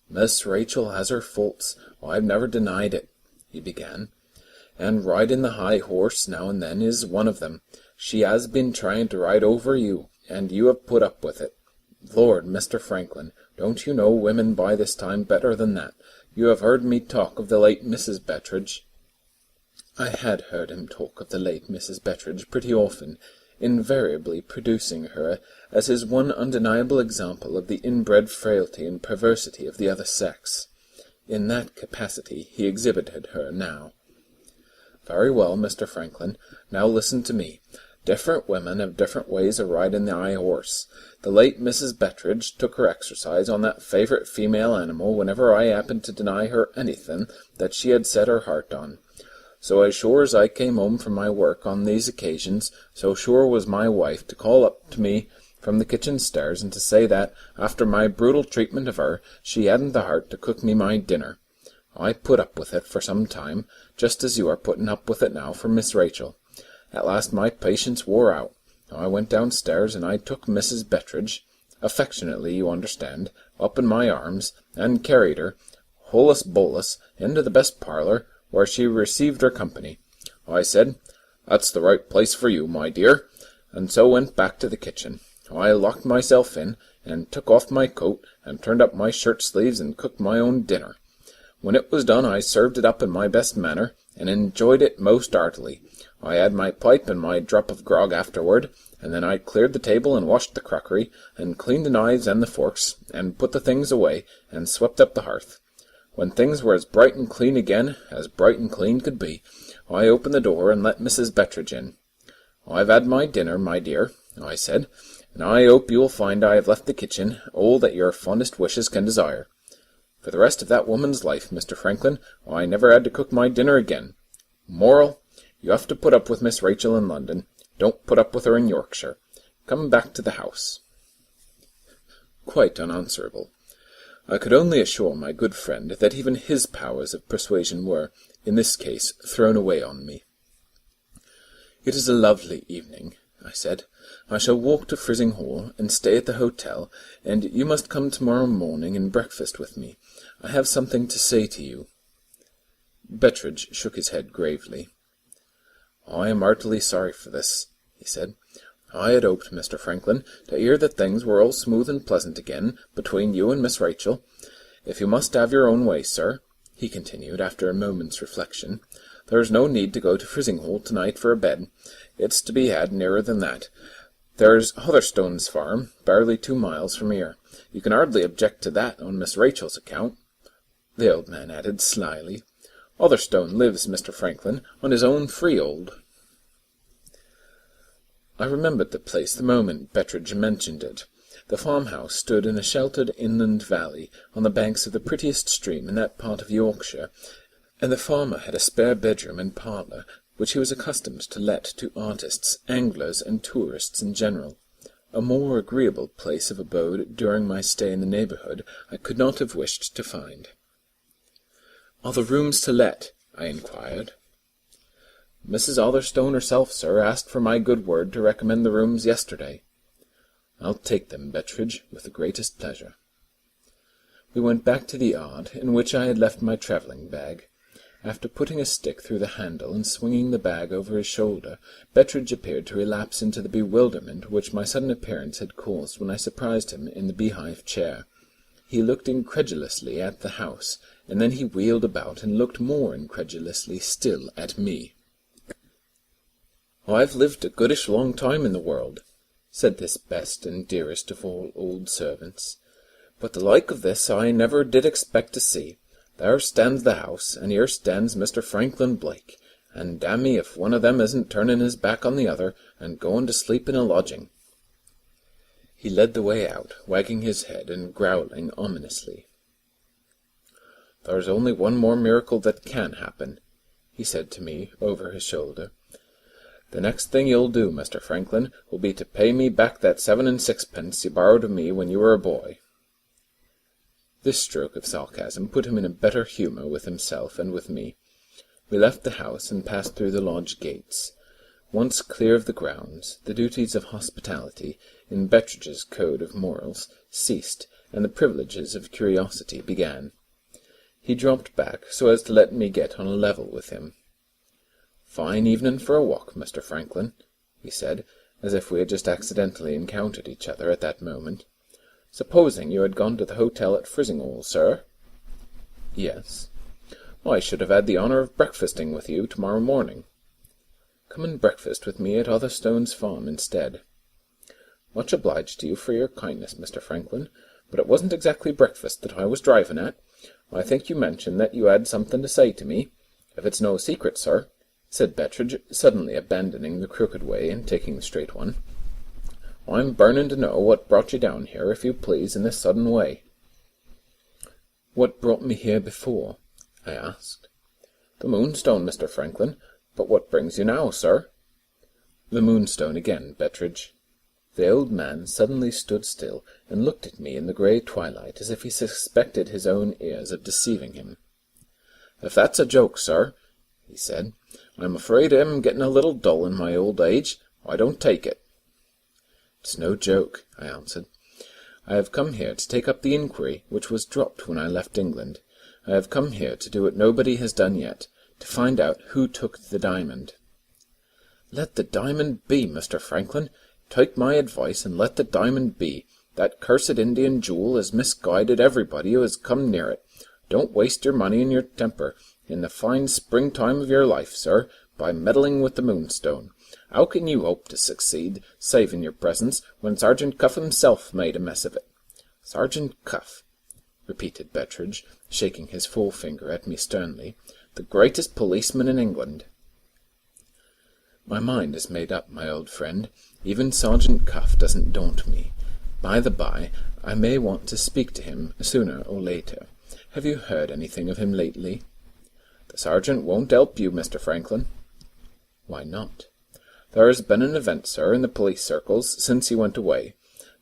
"Miss Rachel has her faults, I've never denied it," he began, "and riding the high horse now and then is one of them. She has been trying to ride over you, and you have put up with it. Lord, Mr. Franklin, don't you know women by this time better than that? You have heard me talk of the late Mrs. Betteridge." I had heard him talk of the late Mrs. Betteridge pretty often, invariably producing her as his one undeniable example of the inbred frailty and perversity of the other sex. In that capacity he exhibited her now. "Very well, Mr. Franklin. Now listen to me. Different women have different ways of riding the high horse. The late Mrs. Betteridge took her exercise on that favourite female animal whenever I happened to deny her anything that she had set her heart on. So as sure as I came home from my work on these occasions, so sure was my wife to call up to me from the kitchen stairs and to say that, after my brutal treatment of her, she hadn't the heart to cook me my dinner. I put up with it for some time, just as you are putting up with it now for Miss Rachel. At last my patience wore out. I went downstairs, and I took Mrs. Betteridge, affectionately, you understand, up in my arms, and carried her, holus bolus, into the best parlour, where she received her company. I said, 'That's the right place for you, my dear,' and so went back to the kitchen. I locked myself in, and took off my coat, and turned up my shirt-sleeves, and cooked my own dinner. When it was done, I served it up in my best manner, and enjoyed it most heartily. I had my pipe and my drop of grog afterward, and then I cleared the table and washed the crockery, and cleaned the knives and the forks, and put the things away, and swept up the hearth. When things were as bright and clean again, as bright and clean could be, I opened the door and let Mrs. Betteridge in. 'I've had my dinner, my dear,' I said, 'and I hope you will find I have left the kitchen all that your fondest wishes can desire.' For the rest of that woman's life, Mr. Franklin, I never had to cook my dinner again. Moral: you have to put up with Miss Rachel in London. Don't put up with her in Yorkshire. Come back to the house." Quite unanswerable. I could only assure my good friend that even his powers of persuasion were, in this case, thrown away on me. "It is a lovely evening," I said. "I shall walk to Frizzing Hall and stay at the hotel, and you must come tomorrow morning and breakfast with me. I have something to say to you." Betteridge shook his head gravely. "I am heartily sorry for this," he said. "I had hoped, Mr. Franklin, to hear that things were all smooth and pleasant again between you and Miss Rachel. If you must have your own way, sir," he continued, after a moment's reflection, "there is no need to go to Frizinghall to-night for a bed. It's to be had nearer than that. There's Hotherstone's farm, barely 2 miles from here. You can hardly object to that on Miss Rachel's account." The old man added slyly, "Hotherstone lives, Mr. Franklin, on his own freehold." I remembered the place the moment Betteridge mentioned it. The farmhouse stood in a sheltered inland valley, on the banks of the prettiest stream in that part of Yorkshire, and the farmer had a spare bedroom and parlour, which he was accustomed to let to artists, anglers, and tourists in general. A more agreeable place of abode during my stay in the neighbourhood I could not have wished to find. "Are the rooms to let?" I inquired. "Mrs. Otherstone herself, sir, asked for my good word to recommend the rooms yesterday." "I'll take them, Betteridge, with the greatest pleasure." We went back to the yard, in which I had left my travelling bag. After putting a stick through the handle and swinging the bag over his shoulder, Betteridge appeared to relapse into the bewilderment which my sudden appearance had caused when I surprised him in the beehive chair. He looked incredulously at the house, and then he wheeled about and looked more incredulously still at me. "I've lived a goodish long time in the world," said this best and dearest of all old servants, "but the like of this I never did expect to see. There stands the house, and here stands Mr. Franklin Blake, and damn me if one of them isn't turning his back on the other, and going to sleep in a lodging." He led the way out, wagging his head and growling ominously. "There's only one more miracle that can happen," he said to me over his shoulder. "The next thing you'll do, Mr. Franklin, will be to pay me back that 7 and 6pence you borrowed of me when you were a boy." This stroke of sarcasm put him in a better humour with himself and with me. We left the house and passed through the lodge gates. Once clear of the grounds, the duties of hospitality, in Betteridge's code of morals, ceased, and the privileges of curiosity began. He dropped back so as to let me get on a level with him. "Fine evening for a walk, Mr. Franklin," he said, as if we had just accidentally encountered each other at that moment. "Supposing you had gone to the hotel at Frizinghall, sir?" "Yes." "I should have had the honour of breakfasting with you tomorrow morning." "Come and breakfast with me at Otherstone's farm instead." "Much obliged to you for your kindness, Mr. Franklin, but it wasn't exactly breakfast that I was driving at. I think you mentioned that you had something to say to me. If it's no secret, sir," said Betteridge, suddenly abandoning the crooked way and taking the straight one, "I'm burning to know what brought you down here, if you please, in this sudden way." "What brought me here before?" I asked. "The Moonstone, Mr. Franklin. But what brings you now, sir?" "The Moonstone again, Betteridge." The old man suddenly stood still and looked at me in the grey twilight as if he suspected his own ears of deceiving him. "If that's a joke, sir," he said, "I'm afraid I'm getting a little dull in my old age. I don't take it." "It's no joke," I answered. "I have come here to take up the inquiry which was dropped when I left England. I have come here to do what nobody has done yet, to find out who took the diamond." "Let the diamond be, Mr. Franklin. Take my advice and let the diamond be. That cursed Indian jewel has misguided everybody who has come near it. Don't waste your money and your temper, in the fine springtime of your life, sir, by meddling with the Moonstone. How can you hope to succeed, save in your presence, when Sergeant Cuff himself made a mess of it?" "Sergeant Cuff," repeated Betteridge, shaking his forefinger at me sternly, "the greatest policeman in England." "My mind is made up, my old friend. Even Sergeant Cuff doesn't daunt me. By the by, I may want to speak to him sooner or later. Have you heard anything of him lately?" "The sergeant won't help you, Mr. Franklin." "Why not?" "There has been an event, sir, in the police circles since he went away.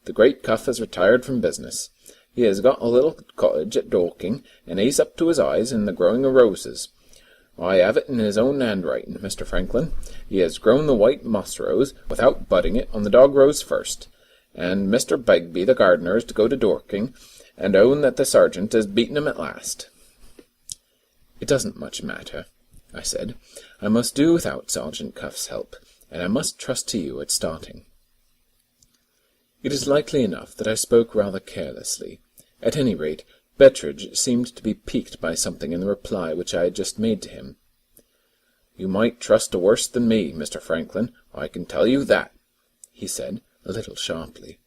The great Cuff has retired from business. He has got a little cottage at Dorking, and he's up to his eyes in the growing of roses. I have it in his own handwriting, Mr. Franklin. He has grown the white moss rose, without budding it, on the dog rose first. And Mr. Begbie, the gardener, is to go to Dorking, and own that the sergeant has beaten him at last." "It doesn't much matter," I said. "I must do without Sergeant Cuff's help, and I must trust to you at starting." It is likely enough that I spoke rather carelessly. At any rate, Betteridge seemed to be piqued by something in the reply which I had just made to him. "You might trust to worse than me, Mr. Franklin, I can tell you that," he said, a little sharply.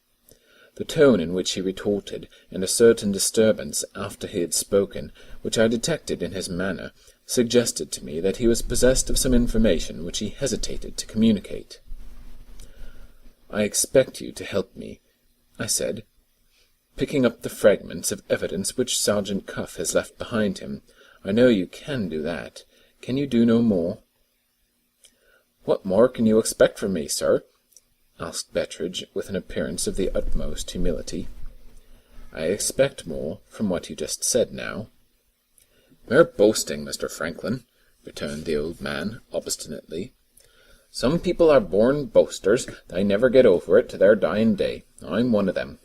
The tone in which he retorted, and a certain disturbance after he had spoken, which I detected in his manner, suggested to me that he was possessed of some information which he hesitated to communicate. "I expect you to help me," I said. "Picking up the fragments of evidence which Sergeant Cuff has left behind him, I know you can do that. Can you do no more?" "What more can you expect from me, sir?" asked Betteredge, with an appearance of the utmost humility. "I expect more from what you just said now." "Mere boasting, Mr. Franklin," returned the old man, obstinately. "Some people are born boasters. They never get over it to their dying day. I'm one of them."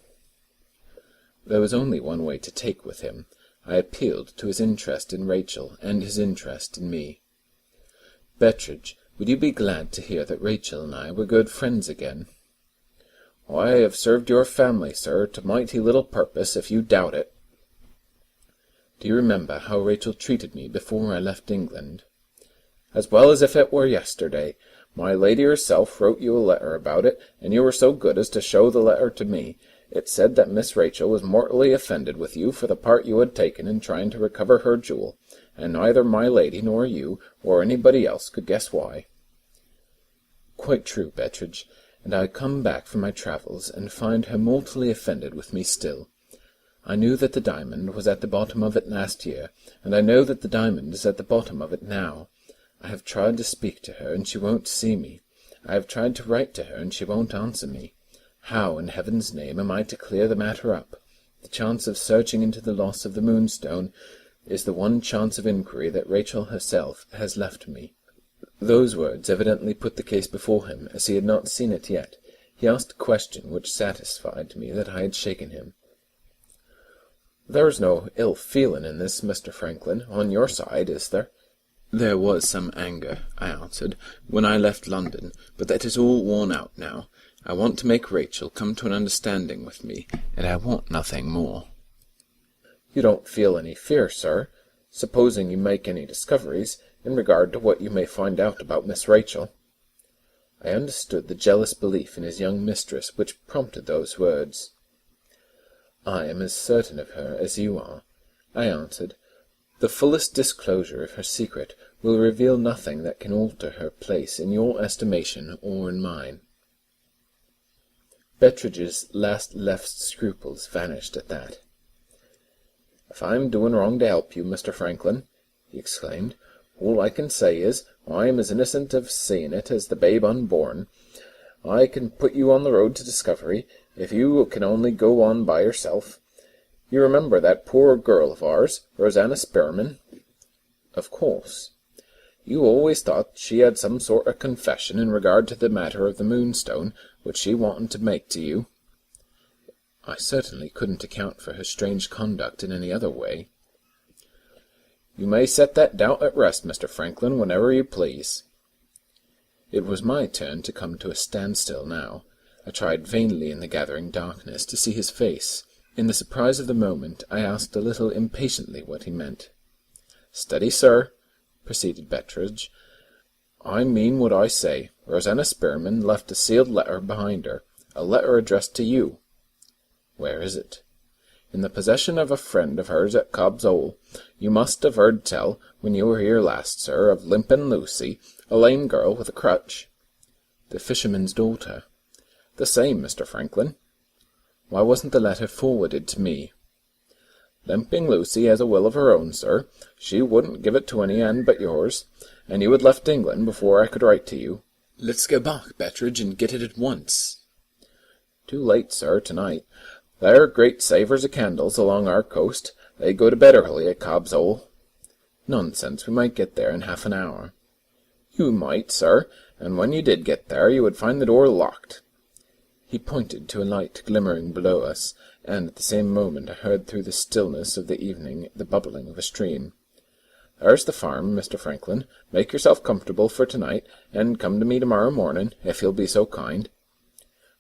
There was only one way to take with him. I appealed to his interest in Rachel and his interest in me. "Betteredge, would you be glad to hear that Rachel and I were good friends again?" "I have served your family, sir, to mighty little purpose, if you doubt it." "Do you remember how Rachel treated me before I left England?" "As well as if it were yesterday. My lady herself wrote you a letter about it, and you were so good as to show the letter to me. It said that Miss Rachel was mortally offended with you for the part you had taken in trying to recover her jewel, and neither my lady nor you or anybody else could guess why." "Quite true, Betteredge, and I come back from my travels and find her mortally offended with me still. I knew that the diamond was at the bottom of it last year, and I know that the diamond is at the bottom of it now. I have tried to speak to her, and she won't see me. I have tried to write to her, and she won't answer me. How, in heaven's name, am I to clear the matter up? The chance of searching into the loss of the Moonstone is the one chance of inquiry that Rachel herself has left me." Those words evidently put the case before him, as he had not seen it yet. He asked a question which satisfied me that I had shaken him. "There's no ill feeling in this, Mr. Franklin, on your side, is there?" "There was some anger," I answered, "when I left London, but that is all worn out now. I want to make Rachel come to an understanding with me, and I want nothing more." "You don't feel any fear, sir, supposing you make any discoveries, in regard to what you may find out about Miss Rachel?" I understood the jealous belief in his young mistress which prompted those words. "I am as certain of her as you are," I answered. "The fullest disclosure of her secret will reveal nothing that can alter her place in your estimation or in mine." Betteredge's last left scruples vanished at that. "If I'm doing wrong to help you, Mr. Franklin," he exclaimed, "all I can say is, I'm as innocent of seeing it as the babe unborn. I can put you on the road to discovery, if you can only go on by yourself. You remember that poor girl of ours, Rosanna Spearman?" "Of course." "You always thought she had some sort of confession in regard to the matter of the Moonstone, which she wanted to make to you." "I certainly couldn't account for her strange conduct in any other way." "You may set that doubt at rest, Mr. Franklin, whenever you please." It was my turn to come to a standstill now. I tried vainly in the gathering darkness to see his face. In the surprise of the moment, I asked a little impatiently what he meant. "Steady, sir," proceeded Betteredge. "I mean what I say. Rosanna Spearman left a sealed letter behind her, a letter addressed to you." "Where is it?" "In the possession of a friend of hers at Cobb's Hole. You must have heard tell, when you were here last, sir, of Limpin' Lucy, a lame girl with a crutch." "The fisherman's daughter?" "The same, Mr. Franklin." "Why wasn't the letter forwarded to me?" "Limping Lucy has a will of her own, sir. She wouldn't give it to any hand but yours, and you had left England before I could write to you." "Let's go back, Betteredge, and get it at once." "Too late, sir, tonight. There are great savers of candles along our coast. They go to bed early at Cobb's Hole." "Nonsense, we might get there in half an hour." "You might, sir, and when you did get there, you would find the door locked." He pointed to a light glimmering below us, and at the same moment I heard through the stillness of the evening the bubbling of a stream. "There's the farm, Mr. Franklin. Make yourself comfortable for tonight, and come to me tomorrow morning, if you'll be so kind."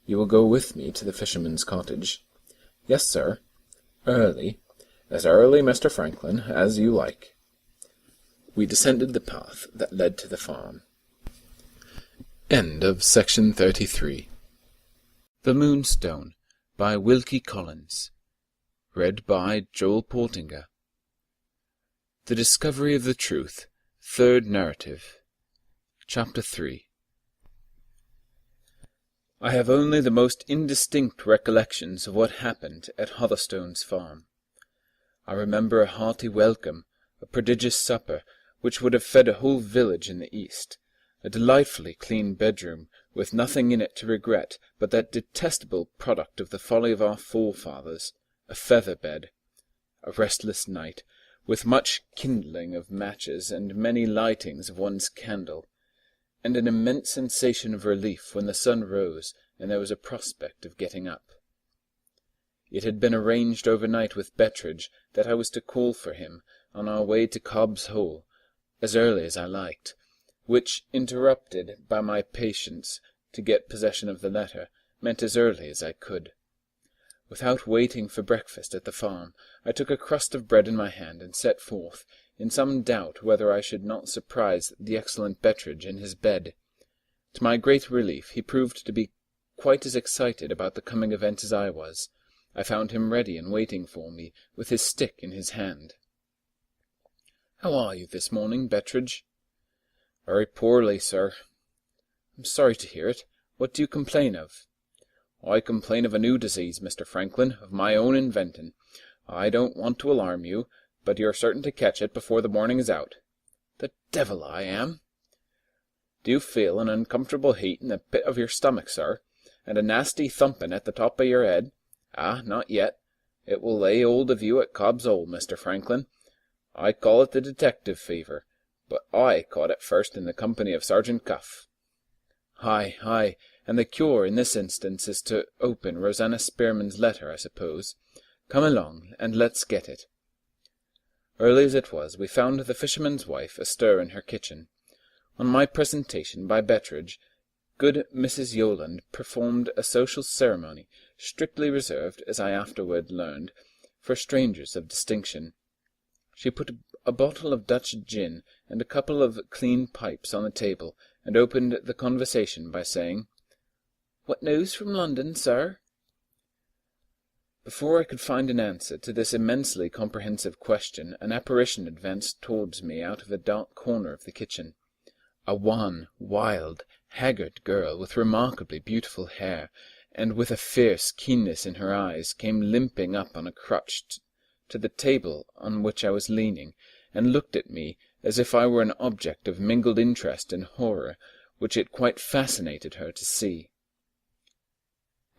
"You will go with me to the fisherman's cottage?" "Yes, sir." "Early?" "As early, Mr. Franklin, as you like." We descended the path that led to the farm. End of section 33. The Moonstone, by Wilkie Collins. Read by Joel Poortenga. The Discovery of the Truth, Third Narrative. Chapter 3. I have only the most indistinct recollections of what happened at Hotherstone's farm. I remember a hearty welcome, a prodigious supper, which would have fed a whole village in the East, a delightfully clean bedroom, with nothing in it to regret but that detestable product of the folly of our forefathers, a feather bed, a restless night, with much kindling of matches and many lightings of one's candle, and an immense sensation of relief when the sun rose and there was a prospect of getting up. It had been arranged overnight with Betteridge that I was to call for him on our way to Cobb's Hole, as early as I liked, which, interrupted by my patience to get possession of the letter, meant as early as I could. Without waiting for breakfast at the farm, I took a crust of bread in my hand and set forth, in some doubt whether I should not surprise the excellent Betteridge in his bed. To my great relief, he proved to be quite as excited about the coming event as I was. I found him ready and waiting for me, with his stick in his hand. "How are you this morning, Betteridge?" "Very poorly, sir." "I'm sorry to hear it. What do you complain of?" "I complain of a new disease, Mr. Franklin, of my own inventing. I don't want to alarm you, but you're certain to catch it before the morning is out." "The devil I am!" "Do you feel an uncomfortable heat in the pit of your stomach, sir, and a nasty thumping at the top of your head? Ah, not yet. It will lay hold of you at Cobb's Hole, Mr. Franklin. I call it the detective fever, but I caught it first in the company of Sergeant Cuff." Aye, and the cure in this instance is to open Rosanna Spearman's letter, I suppose. Come along, and let's get it. Early as it was, we found the fisherman's wife astir in her kitchen. On my presentation by Betteridge, good Mrs. Yolland performed a social ceremony, strictly reserved, as I afterward learned, for strangers of distinction. She put a bottle of Dutch gin and a couple of clean pipes on the table, and opened the conversation by saying, "What news from London, sir?" Before I could find an answer to this immensely comprehensive question, an apparition advanced towards me out of a dark corner of the kitchen. A wan, wild, haggard girl, with remarkably beautiful hair, and with a fierce keenness in her eyes, came limping up on a crutch to the table on which I was leaning, and looked at me as if I were an object of mingled interest and horror, which it quite fascinated her to see.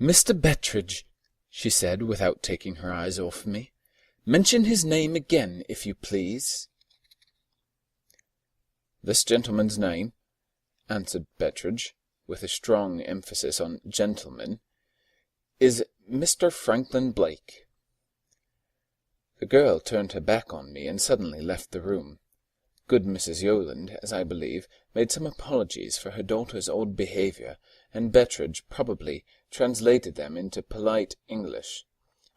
"Mr. Betteridge," she said, without taking her eyes off me, "mention his name again, if you please." "This gentleman's name," answered Betteridge, with a strong emphasis on gentleman, "is Mr. Franklin Blake." The girl turned her back on me and suddenly left the room. Good Mrs. Yolland, as I believe, made some apologies for her daughter's odd behaviour, and Betteridge probably translated them into polite English.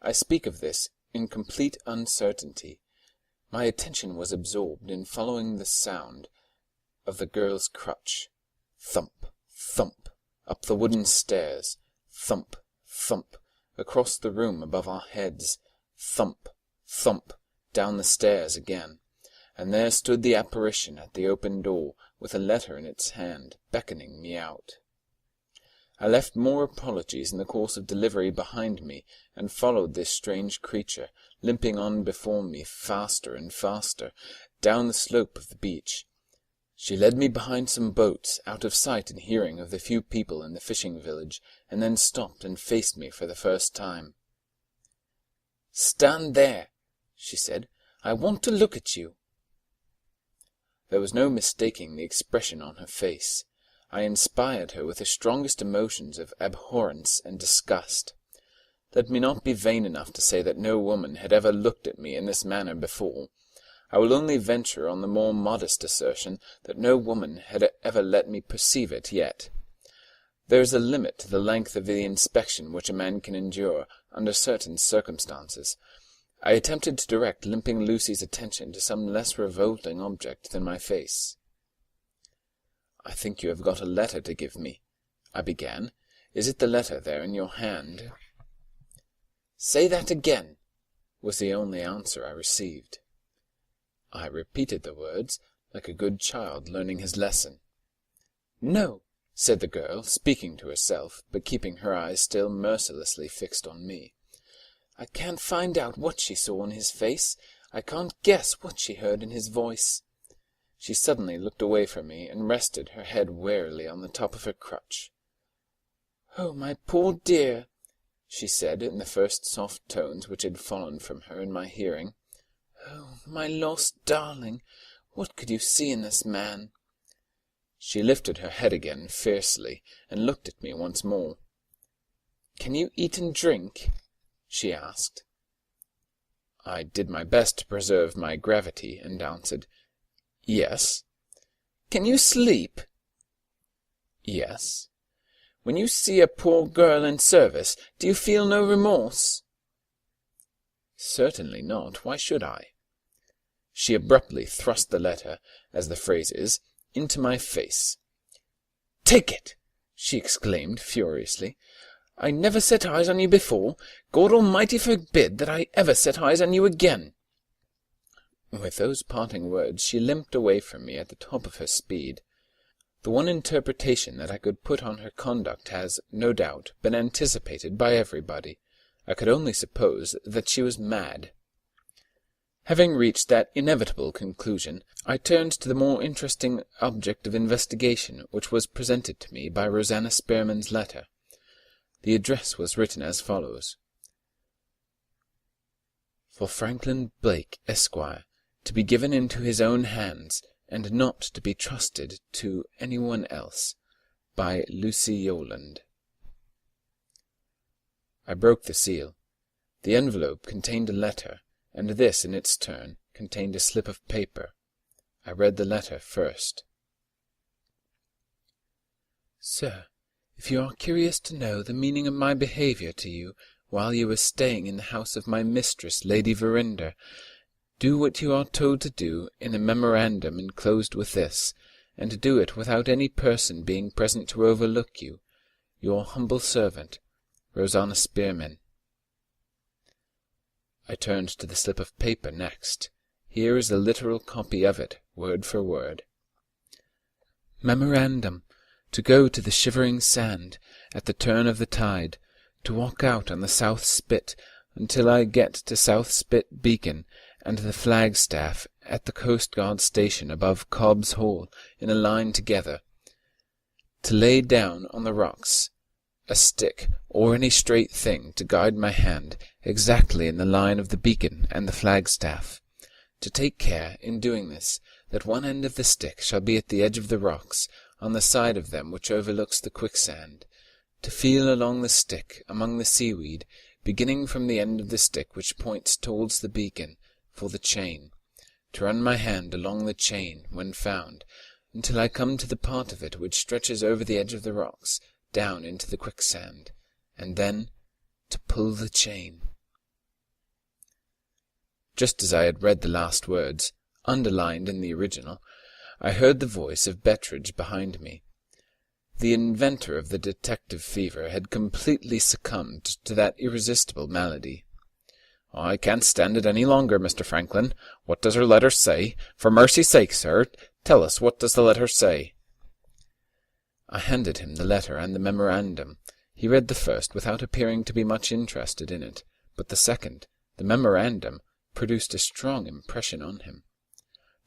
I speak of this in complete uncertainty. My attention was absorbed in following the sound of the girl's crutch. Thump, thump, up the wooden stairs. Thump, thump, across the room above our heads. Thump, thump, down the stairs again. And there stood the apparition at the open door, with a letter in its hand, beckoning me out. I left more apologies in the course of delivery behind me, and followed this strange creature, limping on before me faster and faster, down the slope of the beach. She led me behind some boats, out of sight and hearing of the few people in the fishing village, and then stopped and faced me for the first time. "Stand there," she said. "I want to look at you." There was no mistaking the expression on her face. I inspired her with the strongest emotions of abhorrence and disgust. Let me not be vain enough to say that no woman had ever looked at me in this manner before. I will only venture on the more modest assertion that no woman had ever let me perceive it yet. There is a limit to the length of the inspection which a man can endure under certain circumstances. I attempted to direct Limping Lucy's attention to some less revolting object than my face. "I think you have got a letter to give me," I began. "Is it the letter there in your hand?" "Say that again," was the only answer I received. I repeated the words, like a good child learning his lesson. "No," said the girl, speaking to herself, but keeping her eyes still mercilessly fixed on me. "I can't find out what she saw in his face. I can't guess what she heard in his voice. She suddenly looked away from me and rested her head wearily on the top of her crutch. "Oh, my poor dear," she said in the first soft tones which had fallen from her in my hearing. "Oh, my lost darling, what could you see in this man?" She lifted her head again fiercely and looked at me once more. "Can you eat and drink?" she asked. I did my best to preserve my gravity and answered, "Yes." "Can you sleep?" "Yes." "When you see a poor girl in service, do you feel no remorse?" "Certainly not. Why should I?" She abruptly thrust the letter, as the phrase is, into my face. "Take it!" she exclaimed furiously. "I never set eyes on you before. God Almighty forbid that I ever set eyes on you again." With those parting words she limped away from me at the top of her speed. The one interpretation that I could put on her conduct has, no doubt, been anticipated by everybody. I could only suppose that she was mad. Having reached that inevitable conclusion, I turned to the more interesting object of investigation which was presented to me by Rosanna Spearman's letter. The address was written as follows: "For Franklin Blake, Esquire, to be given into his own hands, and not to be trusted to any one else, by Lucy Yolland." I broke the seal. The envelope contained a letter, and this, in its turn, contained a slip of paper. I read the letter first. "Sir, if you are curious to know the meaning of my behaviour to you while you were staying in the house of my mistress, Lady Verinder, do what you are told to do in a memorandum enclosed with this, and do it without any person being present to overlook you. Your humble servant, Rosanna Spearman." I turned to the slip of paper next. Here is a literal copy of it, word for word. "Memorandum, to go to the Shivering Sand at the turn of the tide, to walk out on the South Spit until I get to South Spit Beacon and the flagstaff at the coastguard station above Cobb's Hole in a line together, to lay down on the rocks a stick or any straight thing to guide my hand exactly in the line of the beacon and the flagstaff, to take care, in doing this, that one end of the stick shall be at the edge of the rocks, on the side of them which overlooks the quicksand, to feel along the stick among the seaweed, beginning from the end of the stick which points towards the beacon, for the chain, to run my hand along the chain, when found, until I come to the part of it which stretches over the edge of the rocks, down into the quicksand, and then to pull the chain." Just as I had read the last words, underlined in the original, I heard the voice of Betteridge behind me. The inventor of the detective fever had completely succumbed to that irresistible malady. "I can't stand it any longer, Mr. Franklin. What does her letter say? For mercy's sake, sir, tell us, what does the letter say?" I handed him the letter and the memorandum. He read the first without appearing to be much interested in it, but the second, the memorandum, produced a strong impression on him.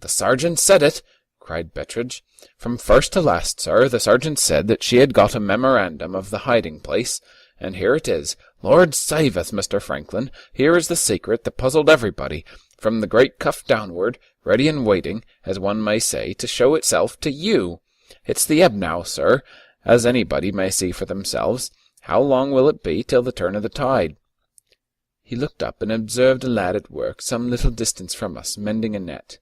"The sergeant said it!" cried Betteridge. "From first to last, sir, the sergeant said that she had got a memorandum of the hiding-place, and here it is. Lord save us, Mr. Franklin, here is the secret that puzzled everybody, from the great cuff downward, ready and waiting, as one may say, to show itself to you. It's the ebb now, sir, as anybody may see for themselves. How long will it be till the turn of the tide?" He looked up and observed a lad at work some little distance from us, mending a net.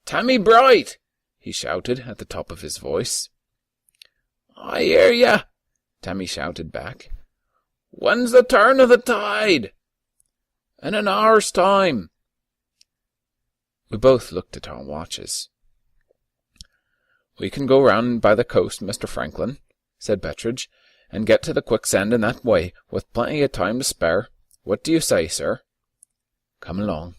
"Tammy Bright!" he shouted at the top of his voice. "I hear ya," Tammy shouted back. "When's the turn of the tide?" "In an hour's time." We both looked at our watches. "We can go round by the coast, Mr. Franklin," said Betteridge, "and get to the quicksand in that way, with plenty of time to spare. What do you say, sir?" "Come along."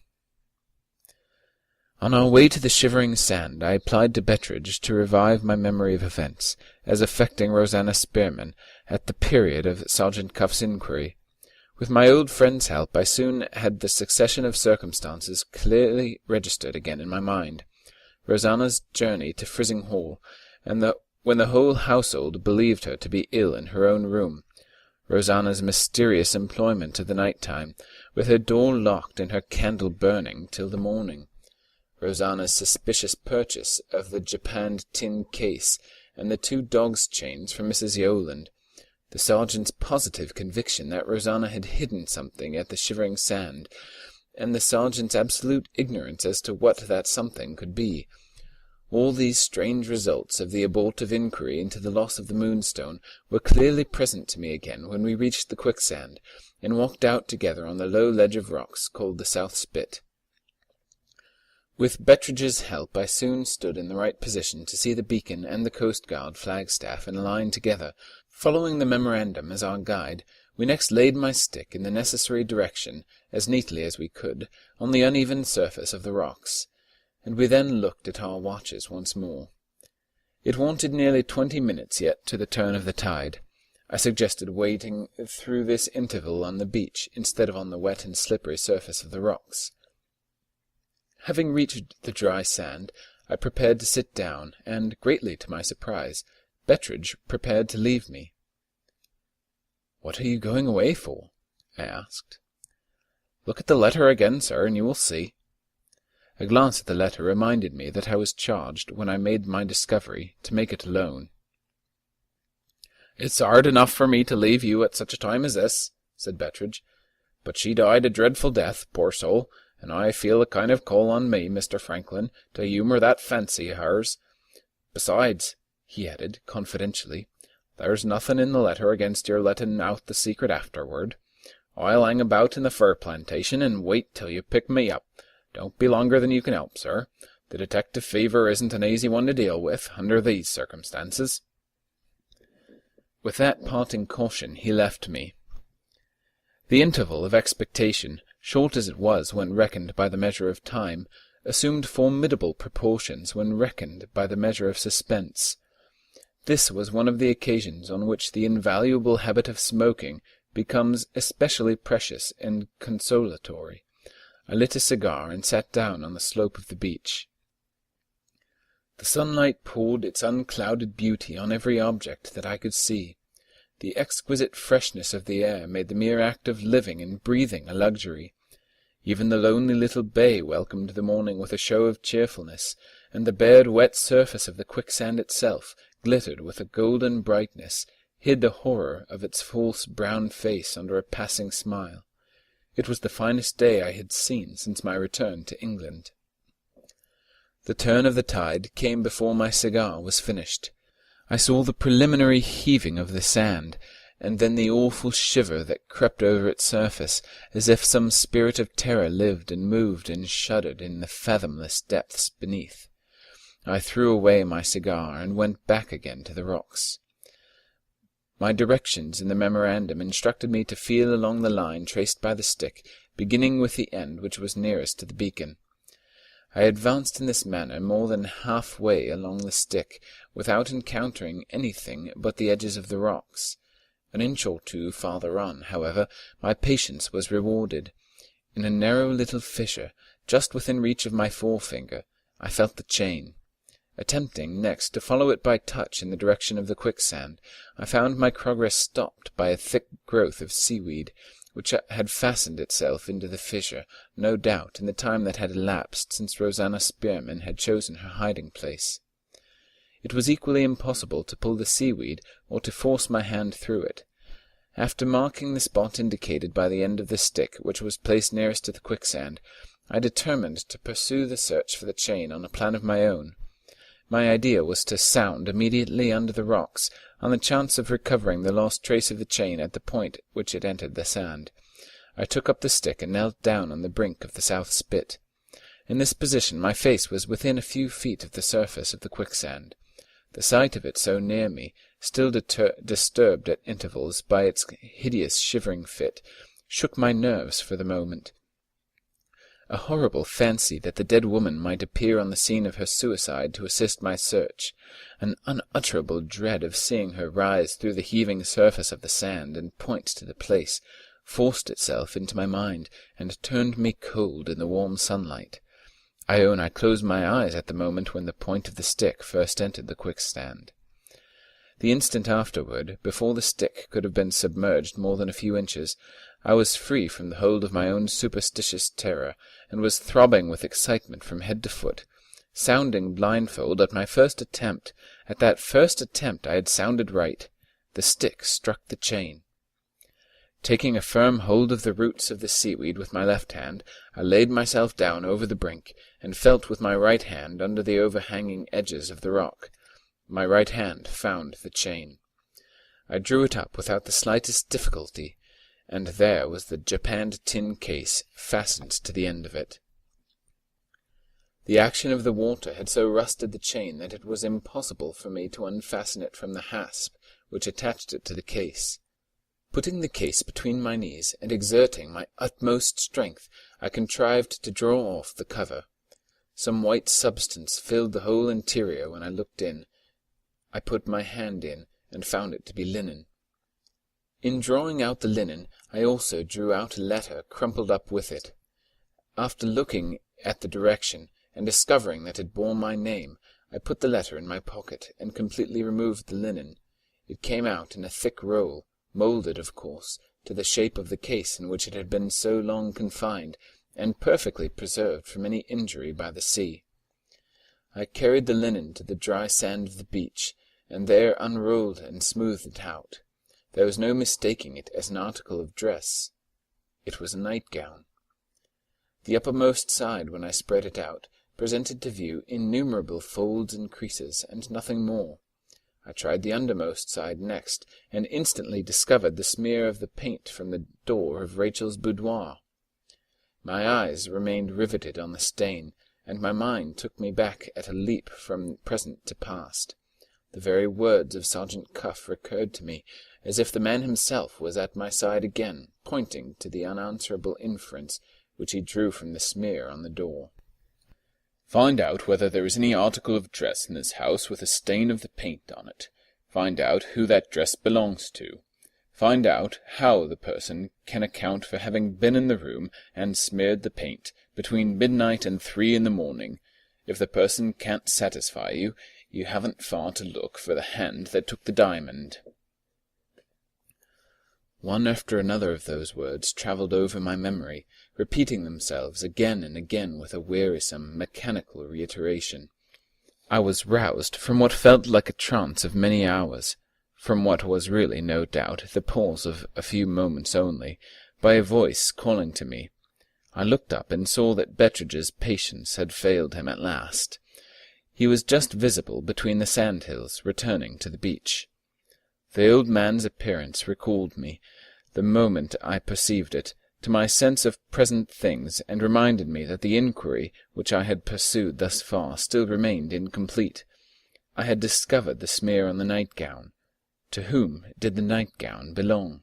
On our way to the Shivering Sand, I applied to Betteridge to revive my memory of events, as affecting Rosanna Spearman, at the period of Sergeant Cuff's inquiry. With my old friend's help, I soon had the succession of circumstances clearly registered again in my mind. Rosanna's journey to Frizzing Hall, and when the whole household believed her to be ill in her own room. Rosanna's mysterious employment of the night time, with her door locked and her candle burning till the morning. Rosanna's suspicious purchase of the japanned tin case and the 2 dogs' chains from Mrs. Yolland. The sergeant's positive conviction that Rosanna had hidden something at the Shivering Sand, and the sergeant's absolute ignorance as to what that something could be. All these strange results of the abortive inquiry into the loss of the Moonstone were clearly present to me again when we reached the quicksand, and walked out together on the low ledge of rocks called the South Spit. With Bettridge's help, I soon stood in the right position to see the beacon and the coastguard flagstaff in a line together. Following the memorandum as our guide, we next laid my stick in the necessary direction, as neatly as we could, on the uneven surface of the rocks, and we then looked at our watches once more. It wanted nearly 20 minutes yet to the turn of the tide. I suggested wading through this interval on the beach, instead of on the wet and slippery surface of the rocks. Having reached the dry sand, I prepared to sit down, and, greatly to my surprise, Bettridge prepared to leave me. "What are you going away for?" I asked. "Look at the letter again, sir, and you will see." A glance at the letter reminded me that I was charged, when I made my discovery, to make it alone. "It's hard enough for me to leave you at such a time as this," said Bettridge, "but she died a dreadful death, poor soul, and I feel a kind of call on me, Mr. Franklin, to humour that fancy of hers. Besides," he added, confidentially, "there's nothing in the letter against your letting out the secret afterward. I'll hang about in the fir plantation, and wait till you pick me up. Don't be longer than you can help, sir. The detective fever isn't an easy one to deal with, under these circumstances." With that parting caution he left me. The interval of expectation, short as it was when reckoned by the measure of time, assumed formidable proportions when reckoned by the measure of suspense. This was one of the occasions on which the invaluable habit of smoking becomes especially precious and consolatory. I lit a cigar and sat down on the slope of the beach. The sunlight poured its unclouded beauty on every object that I could see. The exquisite freshness of the air made the mere act of living and breathing a luxury. Even the lonely little bay welcomed the morning with a show of cheerfulness, and the bared wet surface of the quicksand itself glittered with a golden brightness, hid the horror of its false brown face under a passing smile. It was the finest day I had seen since my return to England. The turn of the tide came before my cigar was finished. I saw the preliminary heaving of the sand, and then the awful shiver that crept over its surface, as if some spirit of terror lived and moved and shuddered in the fathomless depths beneath. I threw away my cigar and went back again to the rocks. My directions in the memorandum instructed me to feel along the line traced by the stick, beginning with the end which was nearest to the beacon. I advanced in this manner more than half-way along the stick, without encountering anything but the edges of the rocks. An inch or two farther on, however, my patience was rewarded. In a narrow little fissure, just within reach of my forefinger, I felt the chain. Attempting next to follow it by touch in the direction of the quicksand, I found my progress stopped by a thick growth of seaweed, which had fastened itself into the fissure, no doubt, in the time that had elapsed since Rosanna Spearman had chosen her hiding-place. It was equally impossible to pull the seaweed or to force my hand through it. After marking the spot indicated by the end of the stick, which was placed nearest to the quicksand, I determined to pursue the search for the chain on a plan of my own. My idea was to sound immediately under the rocks, on the chance of recovering the lost trace of the chain at the point which it entered the sand. I took up the stick and knelt down on the brink of the South Spit. In this position my face was within a few feet of the surface of the quicksand. The sight of it so near me, still disturbed at intervals by its hideous shivering fit, shook my nerves for the moment. A horrible fancy that the dead woman might appear on the scene of her suicide to assist my search, an unutterable dread of seeing her rise through the heaving surface of the sand and point to the place, forced itself into my mind, and turned me cold in the warm sunlight. I own I closed my eyes at the moment when the point of the stick first entered the quicksand. The instant afterward, before the stick could have been submerged more than a few inches, I was free from the hold of my own superstitious terror, and was throbbing with excitement from head to foot, sounding blindfold at my first attempt. At that first attempt I had sounded right. The stick struck the chain. Taking a firm hold of the roots of the seaweed with my left hand, I laid myself down over the brink, and felt with my right hand under the overhanging edges of the rock. My right hand found the chain. I drew it up without the slightest difficulty, and there was the japanned tin case fastened to the end of it. The action of the water had so rusted the chain that it was impossible for me to unfasten it from the hasp which attached it to the case. Putting the case between my knees, and exerting my utmost strength, I contrived to draw off the cover. Some white substance filled the whole interior when I looked in. I put my hand in, and found it to be linen. In drawing out the linen, I also drew out a letter crumpled up with it. After looking at the direction, and discovering that it bore my name, I put the letter in my pocket, and completely removed the linen. It came out in a thick roll, moulded, of course, to the shape of the case in which it had been so long confined, and perfectly preserved from any injury by the sea. I carried the linen to the dry sand of the beach, and there unrolled and smoothed it out. There was no mistaking it as an article of dress. It was a nightgown. The uppermost side, when I spread it out, presented to view innumerable folds and creases, and nothing more. I tried the undermost side next, and instantly discovered the smear of the paint from the door of Rachel's boudoir. My eyes remained riveted on the stain, and my mind took me back at a leap from present to past. The very words of Sergeant Cuff recurred to me, as if the man himself was at my side again, pointing to the unanswerable inference which he drew from the smear on the door. "Find out whether there is any article of dress in this house with a stain of the paint on it. Find out who that dress belongs to. Find out how the person can account for having been in the room and smeared the paint between midnight and 3 in the morning. If the person can't satisfy you, you haven't far to look for the hand that took the diamond." One after another of those words travelled over my memory, repeating themselves again and again with a wearisome, mechanical reiteration. I was roused from what felt like a trance of many hours, from what was really, no doubt, the pause of a few moments only, by a voice calling to me. I looked up and saw that Bettridge's patience had failed him at last. He was just visible between the sand-hills, returning to the beach. The old man's appearance recalled me, the moment I perceived it, to my sense of present things, and reminded me that the inquiry which I had pursued thus far still remained incomplete. I had discovered the smear on the nightgown. To whom did the nightgown belong?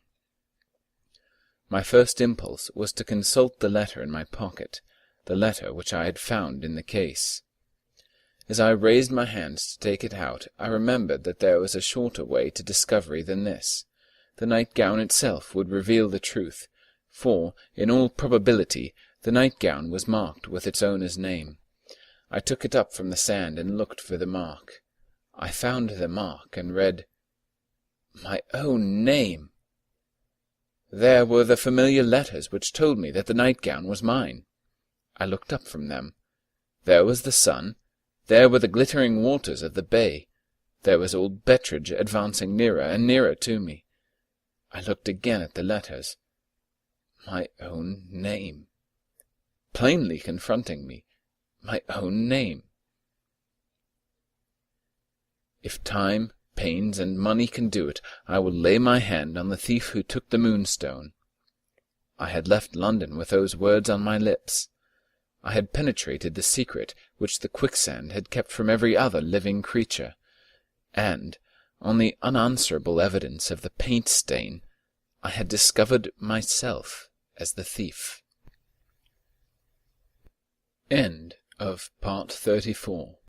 My first impulse was to consult the letter in my pocket, the letter which I had found in the case. As I raised my hands to take it out, I remembered that there was a shorter way to discovery than this. The nightgown itself would reveal the truth, for, in all probability, the nightgown was marked with its owner's name. I took it up from the sand and looked for the mark. I found the mark and read, "My own name." There were the familiar letters which told me that the nightgown was mine. I looked up from them. There was the sun. There were the glittering waters of the bay. There was old Bettridge advancing nearer and nearer to me. I looked again at the letters. My own name. Plainly confronting me. My own name. If time, pains, and money can do it, I will lay my hand on the thief who took the Moonstone. I had left London with those words on my lips. I had penetrated the secret which the quicksand had kept from every other living creature, and, on the unanswerable evidence of the paint stain, I had discovered myself as the thief. End of Part 34.